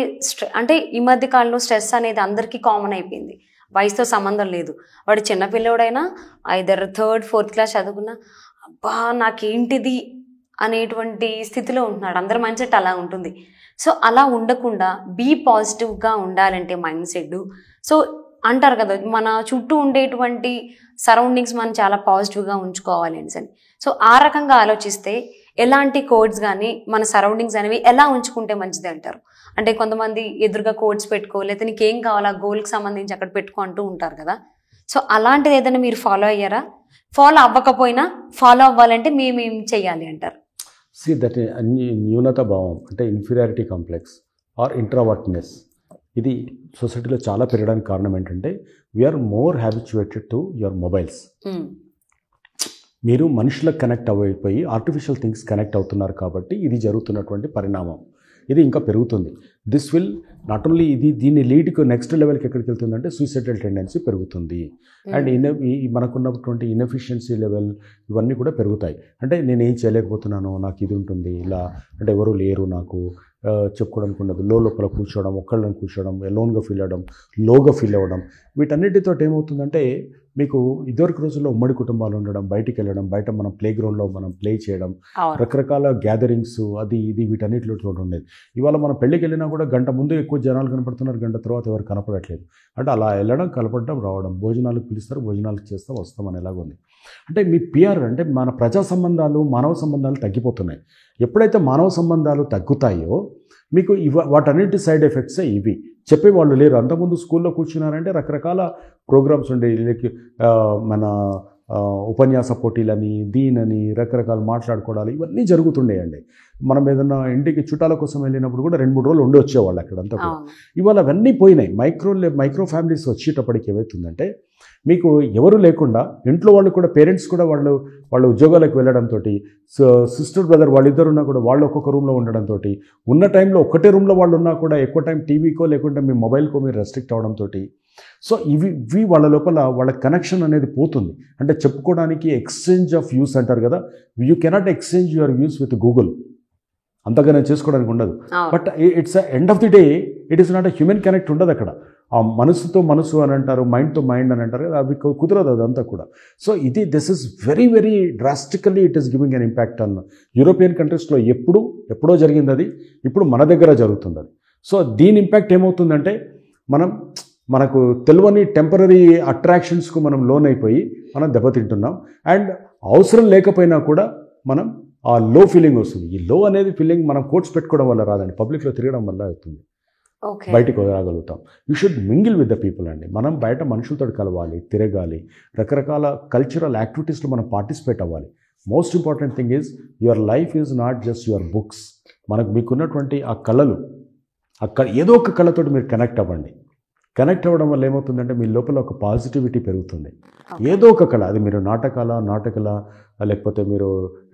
అంటే ఈ మధ్య కాలంలో స్ట్రెస్ అనేది అందరికీ కామన్ అయిపోయింది. వయసుతో సంబంధం లేదు. వాడు చిన్నపిల్లోడైనా ఐదర్ 3rd 4th క్లాస్ చదువుకున్నా అబ్బా నాకేంటిది అనేటువంటి స్థితిలో ఉంటున్నాడు. అందరి మైండ్ సెట్ అలా ఉంటుంది. సో అలా ఉండకుండా బీ పాజిటివ్గా ఉండాలంటే మైండ్ సెట్. సో అంటారు కదా మన చుట్టూ ఉండేటువంటి సరౌండింగ్స్ మనం చాలా పాజిటివ్గా ఉంచుకోవాలి అని. సో ఆ రకంగా ఆలోచిస్తే ఎలాంటి కోడ్స్ కానీ మన సరౌండింగ్స్ అనేవి ఎలా ఉంచుకుంటే మంచిది అంటారు? అంటే కొంతమంది ఎదురుగా కోడ్స్ పెట్టుకో, లేకపోతే నీకేం కావాలా గోల్కి సంబంధించి అక్కడ పెట్టుకో అంటూ ఉంటారు కదా. సో అలాంటిది ఏదైనా మీరు ఫాలో అయ్యారా? ఫాలో అవ్వకపోయినా ఫాలో అవ్వాలంటే మేమేం చెయ్యాలి అంటారు? సి దట్ న్యూనత భావం అంటే ఇన్ఫీరియారిటీ కాంప్లెక్స్ ఆర్ ఇంట్రావర్ట్నెస్ ఇది సొసైటీలో చాలా పెరగడానికి కారణం ఏంటంటే we are more habituated to your mobiles. మీరు మనుషులకు కనెక్ట్ అయిపోయి ఆర్టిఫిషియల్ థింగ్స్ కనెక్ట్ అవుతున్నారు కాబట్టి ఇది జరుగుతున్నటువంటి పరిణామం. ఇది ఇంకా పెరుగుతుంది. దిస్ విల్ నాట్ ఓన్లీ దీన్ని లీడ్కి నెక్స్ట్ లెవెల్కి ఎక్కడికి వెళ్తుందంటే సూసైడల్ టెండెన్సీ పెరుగుతుంది. అండ్ మనకున్నటువంటి ఇన్ఎఫిషియన్సీ లెవెల్ ఇవన్నీ కూడా పెరుగుతాయి. అంటే నేను ఏం చేయలేకపోతున్నాను, నాకు ఇది ఉంటుంది, ఇలా అంటే ఎవరు లేరు నాకు చెప్పుకోవడానికి ఉండదు, లోపల కూర్చోవడం, ఒక్కళ్ళని కూర్చోవడం, ఎలోన్గా ఫీల్ అవ్వడం, లోగా ఫీల్ అవ్వడం, వీటన్నిటితో ఏమవుతుందంటే మీకు ఇదివరకు రోజుల్లో ఉమ్మడి కుటుంబాలు ఉండడం, బయటికి వెళ్ళడం, బయట మనం ప్లే గ్రౌండ్లో మనం ప్లే చేయడం, రకరకాల గ్యాదరింగ్స్ అది ఇది వీటన్నిటిలో చోటు ఉండేది. ఇవాళ మనం పెళ్ళికి వెళ్ళినా కూడా గంట ముందు ఎక్కువ జనాలు కనపడుతున్నారు, గంట తర్వాత ఎవరు కనపడట్లేదు. అంటే అలా వెళ్ళడం, కలపడడం, రావడం, భోజనాలకు పిలుస్తారు, భోజనాలకు చేస్తాం, వస్తాం అనేలాగా ఉంది. అంటే మీ పిఆర్ అంటే మన ప్రజా సంబంధాలు, మానవ సంబంధాలు తగ్గిపోతున్నాయి. ఎప్పుడైతే మానవ సంబంధాలు తగ్గుతాయో మీకు వాటన్నిటి సైడ్ ఎఫెక్ట్సే ఇవి. చెప్పేవాళ్ళు లేరు. అంతకుముందు స్కూల్లో కూర్చున్నారంటే రకరకాల ప్రోగ్రామ్స్ ఉండేవి. మన ఉపన్యాస పోటీలని, దీనని, రకరకాల మాట్లాడుకోవడాలు ఇవన్నీ జరుగుతుండేయండి. మనం ఏదన్నా ఇంటికి చుట్టాల కోసం వెళ్ళినప్పుడు కూడా 2-3 రోజులు ఉండి వచ్చేవాళ్ళు అక్కడంతా కూడా. ఇవాళ అవన్నీ పోయినాయి. మైక్రో ఫ్యామిలీస్ వచ్చేటప్పటికి ఏమవుతుందంటే మీకు ఎవరు లేకుండా ఇంట్లో వాళ్ళు కూడా పేరెంట్స్ కూడా వాళ్ళ ఉద్యోగాలకు వెళ్ళడంతో, సిస్టర్ బ్రదర్ వాళ్ళిద్దరున్నా కూడా వాళ్ళు ఒక్కొక్క రూమ్లో ఉండడంతో, ఉన్న టైంలో ఒక్కటే రూమ్లో వాళ్ళు ఉన్నా కూడా ఎక్కువ టైం టీవీకో లేకుంటే మీ మొబైల్కో మీరు రెస్ట్రిక్ట్ అవడంతో సో ఇవి వాళ్ళ లోపల వాళ్ళ కనెక్షన్ అనేది పోతుంది. అంటే చెప్పుకోవడానికి ఎక్స్చేంజ్ ఆఫ్ వ్యూస్ అంటారు కదా, you cannot exchange your views with Google, అంతగా నేను చేసుకోవడానికి ఉండదు. But it's end of the day it is not a human connect ఉండదు అక్కడ. ఆ మనసుతో మనసు అని అంటారు, మైండ్తో మైండ్ అని అంటారు కదా, అవి కుదరదు అదంతా కూడా. So this is very very drastically it is giving an impact on European కంట్రీస్లో. ఎప్పుడో జరిగింది అది, ఇప్పుడు మన దగ్గర జరుగుతుంది అది. సో దీని ఇంపాక్ట్ ఏమవుతుందంటే మనకు తెలియని టెంపరీ అట్రాక్షన్స్కు మనం లోన్ అయిపోయి మనం దెబ్బతింటున్నాం. అండ్ అవసరం లేకపోయినా కూడా మనం ఆ లో ఫీలింగ్ వస్తుంది. ఈ లో అనేది ఫీలింగ్ మనం కోట్స్ పెట్టుకోవడం వల్ల రాదండి, పబ్లిక్లో తిరగడం వల్ల అవుతుంది. బయటకు రాగలుగుతాం. You should mingle with the people అండి. మనం బయట మనుషులతో కలవాలి, తిరగాలి, రకరకాల కల్చరల్ యాక్టివిటీస్లో మనం పార్టిసిపేట్ అవ్వాలి. Most important thing is your life is not just your books. మీకున్నటువంటి ఆ కళలు, ఏదో ఒక కళతోటి మీరు కనెక్ట్ అవ్వండి. కనెక్ట్ అవ్వడం వల్ల ఏమవుతుందంటే మీ లోపల ఒక పాజిటివిటీ పెరుగుతుంది. ఏదో ఒక కళ, అది మీరు నాటకాల లేకపోతే మీరు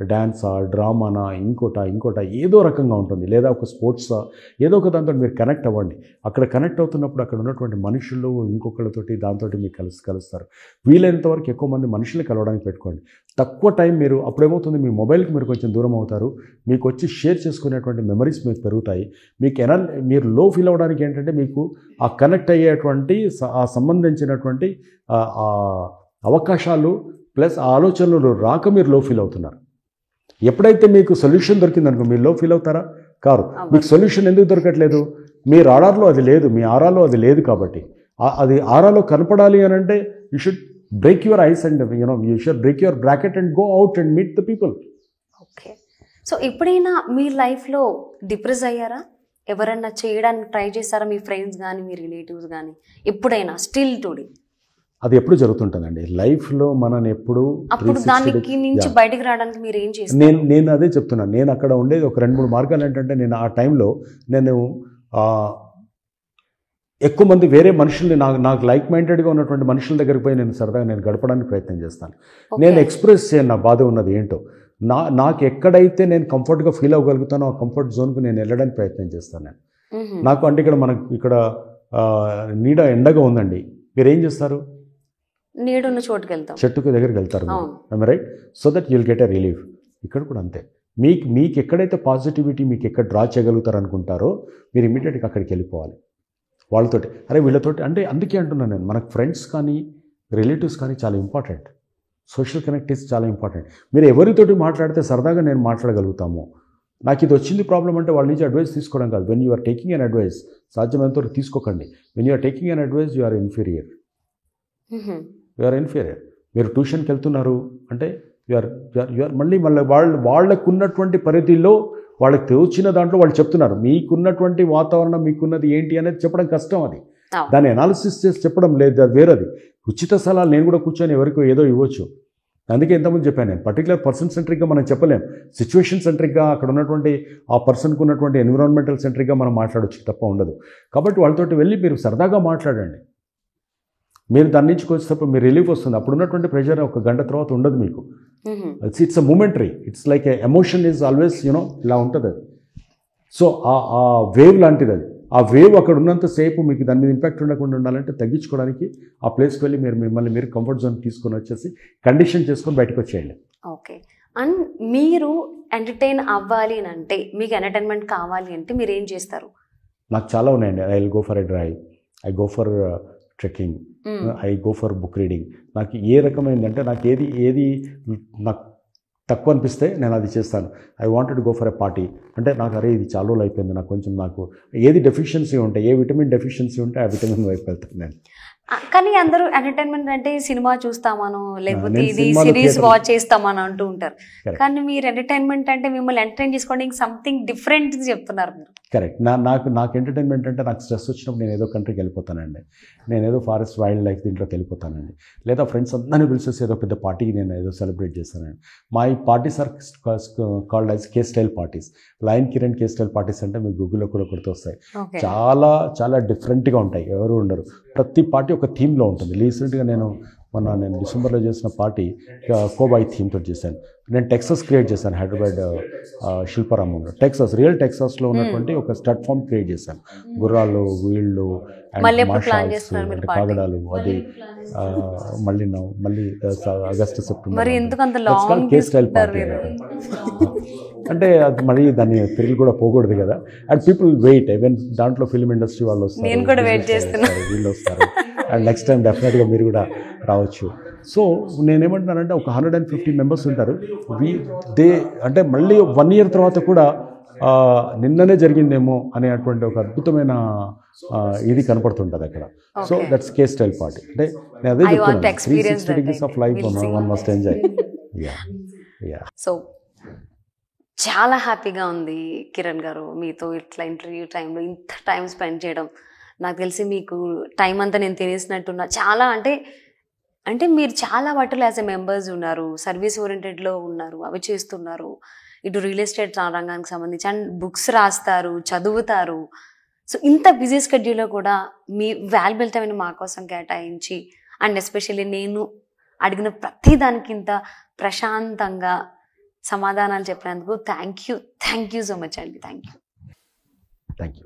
డ్యాన్సా, డ్రామానా, ఇంకోట ఏదో రకంగా ఉంటుంది, లేదా ఒక స్పోర్ట్సా, ఏదో ఒక దాంతో మీరు కనెక్ట్ అవ్వండి. అక్కడ కనెక్ట్ అవుతున్నప్పుడు అక్కడ ఉన్నటువంటి మనుషులు ఇంకొకళ్ళతోటి దాంతో మీకు కలుస్తారు. వీలైనంత వరకు ఎక్కువ మంది మనుషులు కలవడానికి పెట్టుకోండి. తక్కువ టైం మీరు అప్పుడేమవుతుంది, మీ మొబైల్కి మీరు కొంచెం దూరం అవుతారు. మీకు వచ్చి షేర్ చేసుకునేటువంటి మెమరీస్ మీకు పెరుగుతాయి. మీరు లో ఫీల్ అవ్వడానికి ఏంటంటే మీకు ఆ కనెక్ట్ అయ్యేటువంటి ఆ సంబంధించినటువంటి అవకాశాలు ప్లస్ ఆ ఆలోచనలు రాక మీరు లో ఫీల్ అవుతున్నారు. ఎప్పుడైతే మీకు సొల్యూషన్ దొరికిందనుకో మీరు లో ఫీల్ అవుతారా? కారు. మీకు సొల్యూషన్ ఎందుకు దొరకట్లేదు? మీ రాడార్లో అది లేదు, మీ ఆరాలో అది లేదు. కాబట్టి అది ఆరాలో కనపడాలి అని అంటే you should break your eyes and you should break your bracket and go out and meet the people. Okay. So ఎప్పుడైనా మీ లైఫ్లో డిప్రెస్ అయ్యారా? ఎవరన్నా చేయడానికి ట్రై చేస్తారా? మీ ఫ్రెండ్స్ కానీ మీ రిలేటివ్స్ కానీ ఎప్పుడైనా స్టిల్ టుడే? అది ఎప్పుడు జరుగుతుంటుందండి లైఫ్లో. మనని ఎప్పుడు దానికి నుంచి బయటకు రావడానికి మీరు ఏం చేస్తారు? నేను అదే చెప్తున్నాను. నేను అక్కడ ఉండేది ఒక 2-3 మార్గాలు. ఏంటంటే నేను ఆ టైంలో ఎక్కువ మంది వేరే మనుషుల్ని నాకు లైక్ మైండెడ్గా ఉన్నటువంటి మనుషుల దగ్గరికి పోయి నేను సరదాగా నేను గడపడానికి ప్రయత్నం చేస్తాను. నేను ఎక్స్ప్రెస్ చేయను నా బాధ ఉన్నది ఏంటో. నాకు ఎక్కడైతే నేను కంఫర్ట్గా ఫీల్ అవ్వగలుగుతానో ఆ కంఫర్ట్ జోన్కు నేను వెళ్ళడానికి ప్రయత్నం చేస్తాను నేను. నాకు అంటే ఇక్కడ నీడ ఎండగా ఉందండి, మీరు ఏం చేస్తారు? నీడున్న చోటుకి వెళ్తాం, చెట్టుకు దగ్గరికి వెళ్తారు, right? So that you'll get a relief. ఇక్కడ కూడా అంతే. మీకు ఎక్కడైతే పాజిటివిటీ మీకు ఎక్కడ డ్రా చేయగలుగుతారు అనుకుంటారో మీరు ఇమీడియట్గా అక్కడికి వెళ్ళిపోవాలి వాళ్ళతోటి. అరే వీళ్ళతోటి అంటే అందుకే అంటున్నాను నేను, మనకు ఫ్రెండ్స్ కానీ రిలేటివ్స్ కానీ చాలా ఇంపార్టెంట్. సోషల్ కనెక్ట్ ఇస్ చాలా ఇంపార్టెంట్. మీరు ఎవరితోటి మాట్లాడితే సరదాగా నేను మాట్లాడగలుగుతాము. నాకు ఇది వచ్చింది ప్రాబ్లం అంటే వాళ్ళ నుంచి అడ్వైస్ తీసుకోవడం కాదు. When you are taking an advice, సాధ్యమైనంతవరకు తీసుకోకండి. When you are taking an advice you are inferior. మీరు ట్యూషన్కి వెళ్తున్నారు అంటే యూఆర్ మళ్ళీ వాళ్ళకు ఉన్నటువంటి పరిధిలో వాళ్ళకి తోచిన దాంట్లో వాళ్ళు చెప్తున్నారు. మీకున్నటువంటి వాతావరణం మీకున్నది ఏంటి అనేది చెప్పడం కష్టం. అది దాన్ని అనాలిసిస్ చేసి చెప్పడం లేదు, అది వేరేది. ఉచిత సలహాలు నేను కూడా కూర్చొని ఎవరికో ఏదో ఇవ్వచ్చు. అందుకే ఎంతమంది చెప్పాను నేను, పర్టికులర్ పర్సన్ సెంట్రిక్గా మనం చెప్పలేం. సిచ్యువేషన్ సెంట్రిక్గా అక్కడ ఉన్నటువంటి ఆ పర్సన్కి ఉన్నటువంటి ఎన్విరాన్మెంటల్ సెంట్రిక్గా మనం మాట్లాడవచ్చు తప్ప ఉండదు. కాబట్టి వాళ్ళతోటి వెళ్ళి మీరు సరదాగా మాట్లాడండి. మీరు దాని నుంచి వచ్చేటప్పుడు మీరు రిలీఫ్ వస్తుంది. అప్పుడు ఉన్నటువంటి ప్రెషర్ ఒక గంట తర్వాత ఉండదు మీకు. It's a momentary, it's like emotion is always ఇలా ఉంటుంది అది. సో ఆ వేవ్ లాంటిది అది. ఆ వేవ్ అక్కడ ఉన్నంతసేపు మీకు దాని మీద ఇంపాక్ట్ ఉండకుండా ఉండాలంటే తగ్గించుకోవడానికి ఆ ప్లేస్కి వెళ్ళి మిమ్మల్ని మీరు కంఫర్ట్ జోన్ తీసుకొని వచ్చేసి కండిషన్ చేసుకొని బయటకు వచ్చేయండి. ఓకే. అండ్ మీరు ఎంటర్టైన్ అవ్వాలి అని అంటే, మీకు ఎంటర్టైన్మెంట్ కావాలి అంటే మీరు ఏం చేస్తారు? నాకు చాలా ఉన్నాయండి. I will go for a drive, I go for trekking, I go for book reading. నాకు ఏ రకమైందంటే నాకు ఏది నాకు తక్కువ అనిపిస్తే నేను అది చేస్తాను. I wanted go for a party అంటే నాకు అరే ఇది చాలా రోజులు అయిపోయింది, నాకు ఏది డెఫిషియన్సీ ఉంటే, ఏ విటమిన్ డెఫిషియన్సీ ఉంటే ఆ విటమిన్ వైపు వెళ్తాను నేను. కానీ అందరూ ఎంటర్టైన్మెంట్ అంటే సినిమా చూస్తామను, లేకపోతే ఇది సిరీస్ వాచ్ చేస్తామని అంటూ ఉంటారు. కానీ మీరు ఎంటర్టైన్మెంట్ అంటే మిమ్మల్ని ఎంటర్టైన్ చేసుకోవడానికి సంథింగ్ డిఫరెంట్ చెప్తున్నారు మీరు. కరెక్ట్. నాకు ఎంటర్టైన్మెంట్ అంటే నాకు స్ట్రెస్ వచ్చినప్పుడు నేను ఏదో కంట్రీకి వెళ్ళిపోతానండి, నేను ఏదో ఫారెస్ట్ వైల్డ్ లైఫ్ దీంట్లోకి వెళ్ళిపోతానండి. లేదా ఫ్రెండ్స్ అందరినీ పిలిచేసి ఏదో పెద్ద పార్టీకి నేను ఏదో సెలబ్రేట్ చేస్తానండి. My parties are called as K style parties. Lion Kiran K style parties అంటే మీకు గూగుల్లో కూడా కొడుతూ వస్తాయి. చాలా చాలా డిఫరెంట్గా ఉంటాయి, ఎవరు ఉండరు. ప్రతి పార్టీ ఒక థీమ్లో ఉంటుంది. రీసెంట్గా నేను డిసెంబర్లో చేసిన పార్టీ కోబాయ్ థీమ్తో చేశాను. నేను టెక్సస్ క్రియేట్ చేశాను, హైదరాబాద్ శిల్పారామంలో. రియల్ టెక్సస్లో ఉన్నటువంటి ఒక స్టడ్ ఫామ్ క్రియేట్ చేశాను. గుర్రాలు, వీళ్ళు, అంటే కాగడాలు. అది మళ్ళీ ఆగస్టు సెప్టెంబర్ కే స్టైల్ పార్టీ అంటే అది మళ్ళీ దాన్ని థ్రిల్ కూడా పోకూడదు కదా. అండ్ పీపుల్ వెయిట్, ఈవెన్ దాంట్లో ఫిల్మ్ ఇండస్ట్రీ వాళ్ళు వస్తారు, వీళ్ళు వస్తారు. అండ్ నెక్స్ట్ టైం డెఫినెట్గా మీరు కూడా రావచ్చు. సో నేనేమంటున్నానంటే ఒక 150 మెంబర్స్ ఉంటారు. అంటే మళ్ళీ 1 year తర్వాత కూడా నిన్ననే జరిగిందేమో అనేటువంటి ఒక అద్భుతమైన ఇది కనపడుతుంటుంది అక్కడ. So that's K style party. అంటే నేను అదే చెప్తున్నాను, 360 degrees of life one must enjoy. So చాలా హ్యాపీగా ఉంది కిరణ్ గారు మీతో ఇట్లా ఇంటర్వ్యూ టైంలో ఇంత టైం స్పెండ్ చేయడం. నాకు తెలిసి మీకు టైం అంతా నేను తినేసినట్టున్నా. చాలా అంటే మీరు చాలా వాటిలో యాజ్ ఎ మెంబర్స్ ఉన్నారు, సర్వీస్ ఓరియంటెడ్లో ఉన్నారు, అవి చేస్తున్నారు. ఇటు రియల్ ఎస్టేట్ రంగానికి సంబంధించి అండ్ బుక్స్ రాస్తారు, చదువుతారు. సో ఇంత బిజీ స్కెడ్యూల్లో కూడా మీ వాల్యుబుల్ టైంని మా కోసం కేటాయించి అండ్ ఎస్పెషల్లీ నేను అడిగిన ప్రతి దానికి ఇంత ప్రశాంతంగా సమాధానాలు చెప్పినందుకు థ్యాంక్ యూ సో మచ్ అండి. Thank you.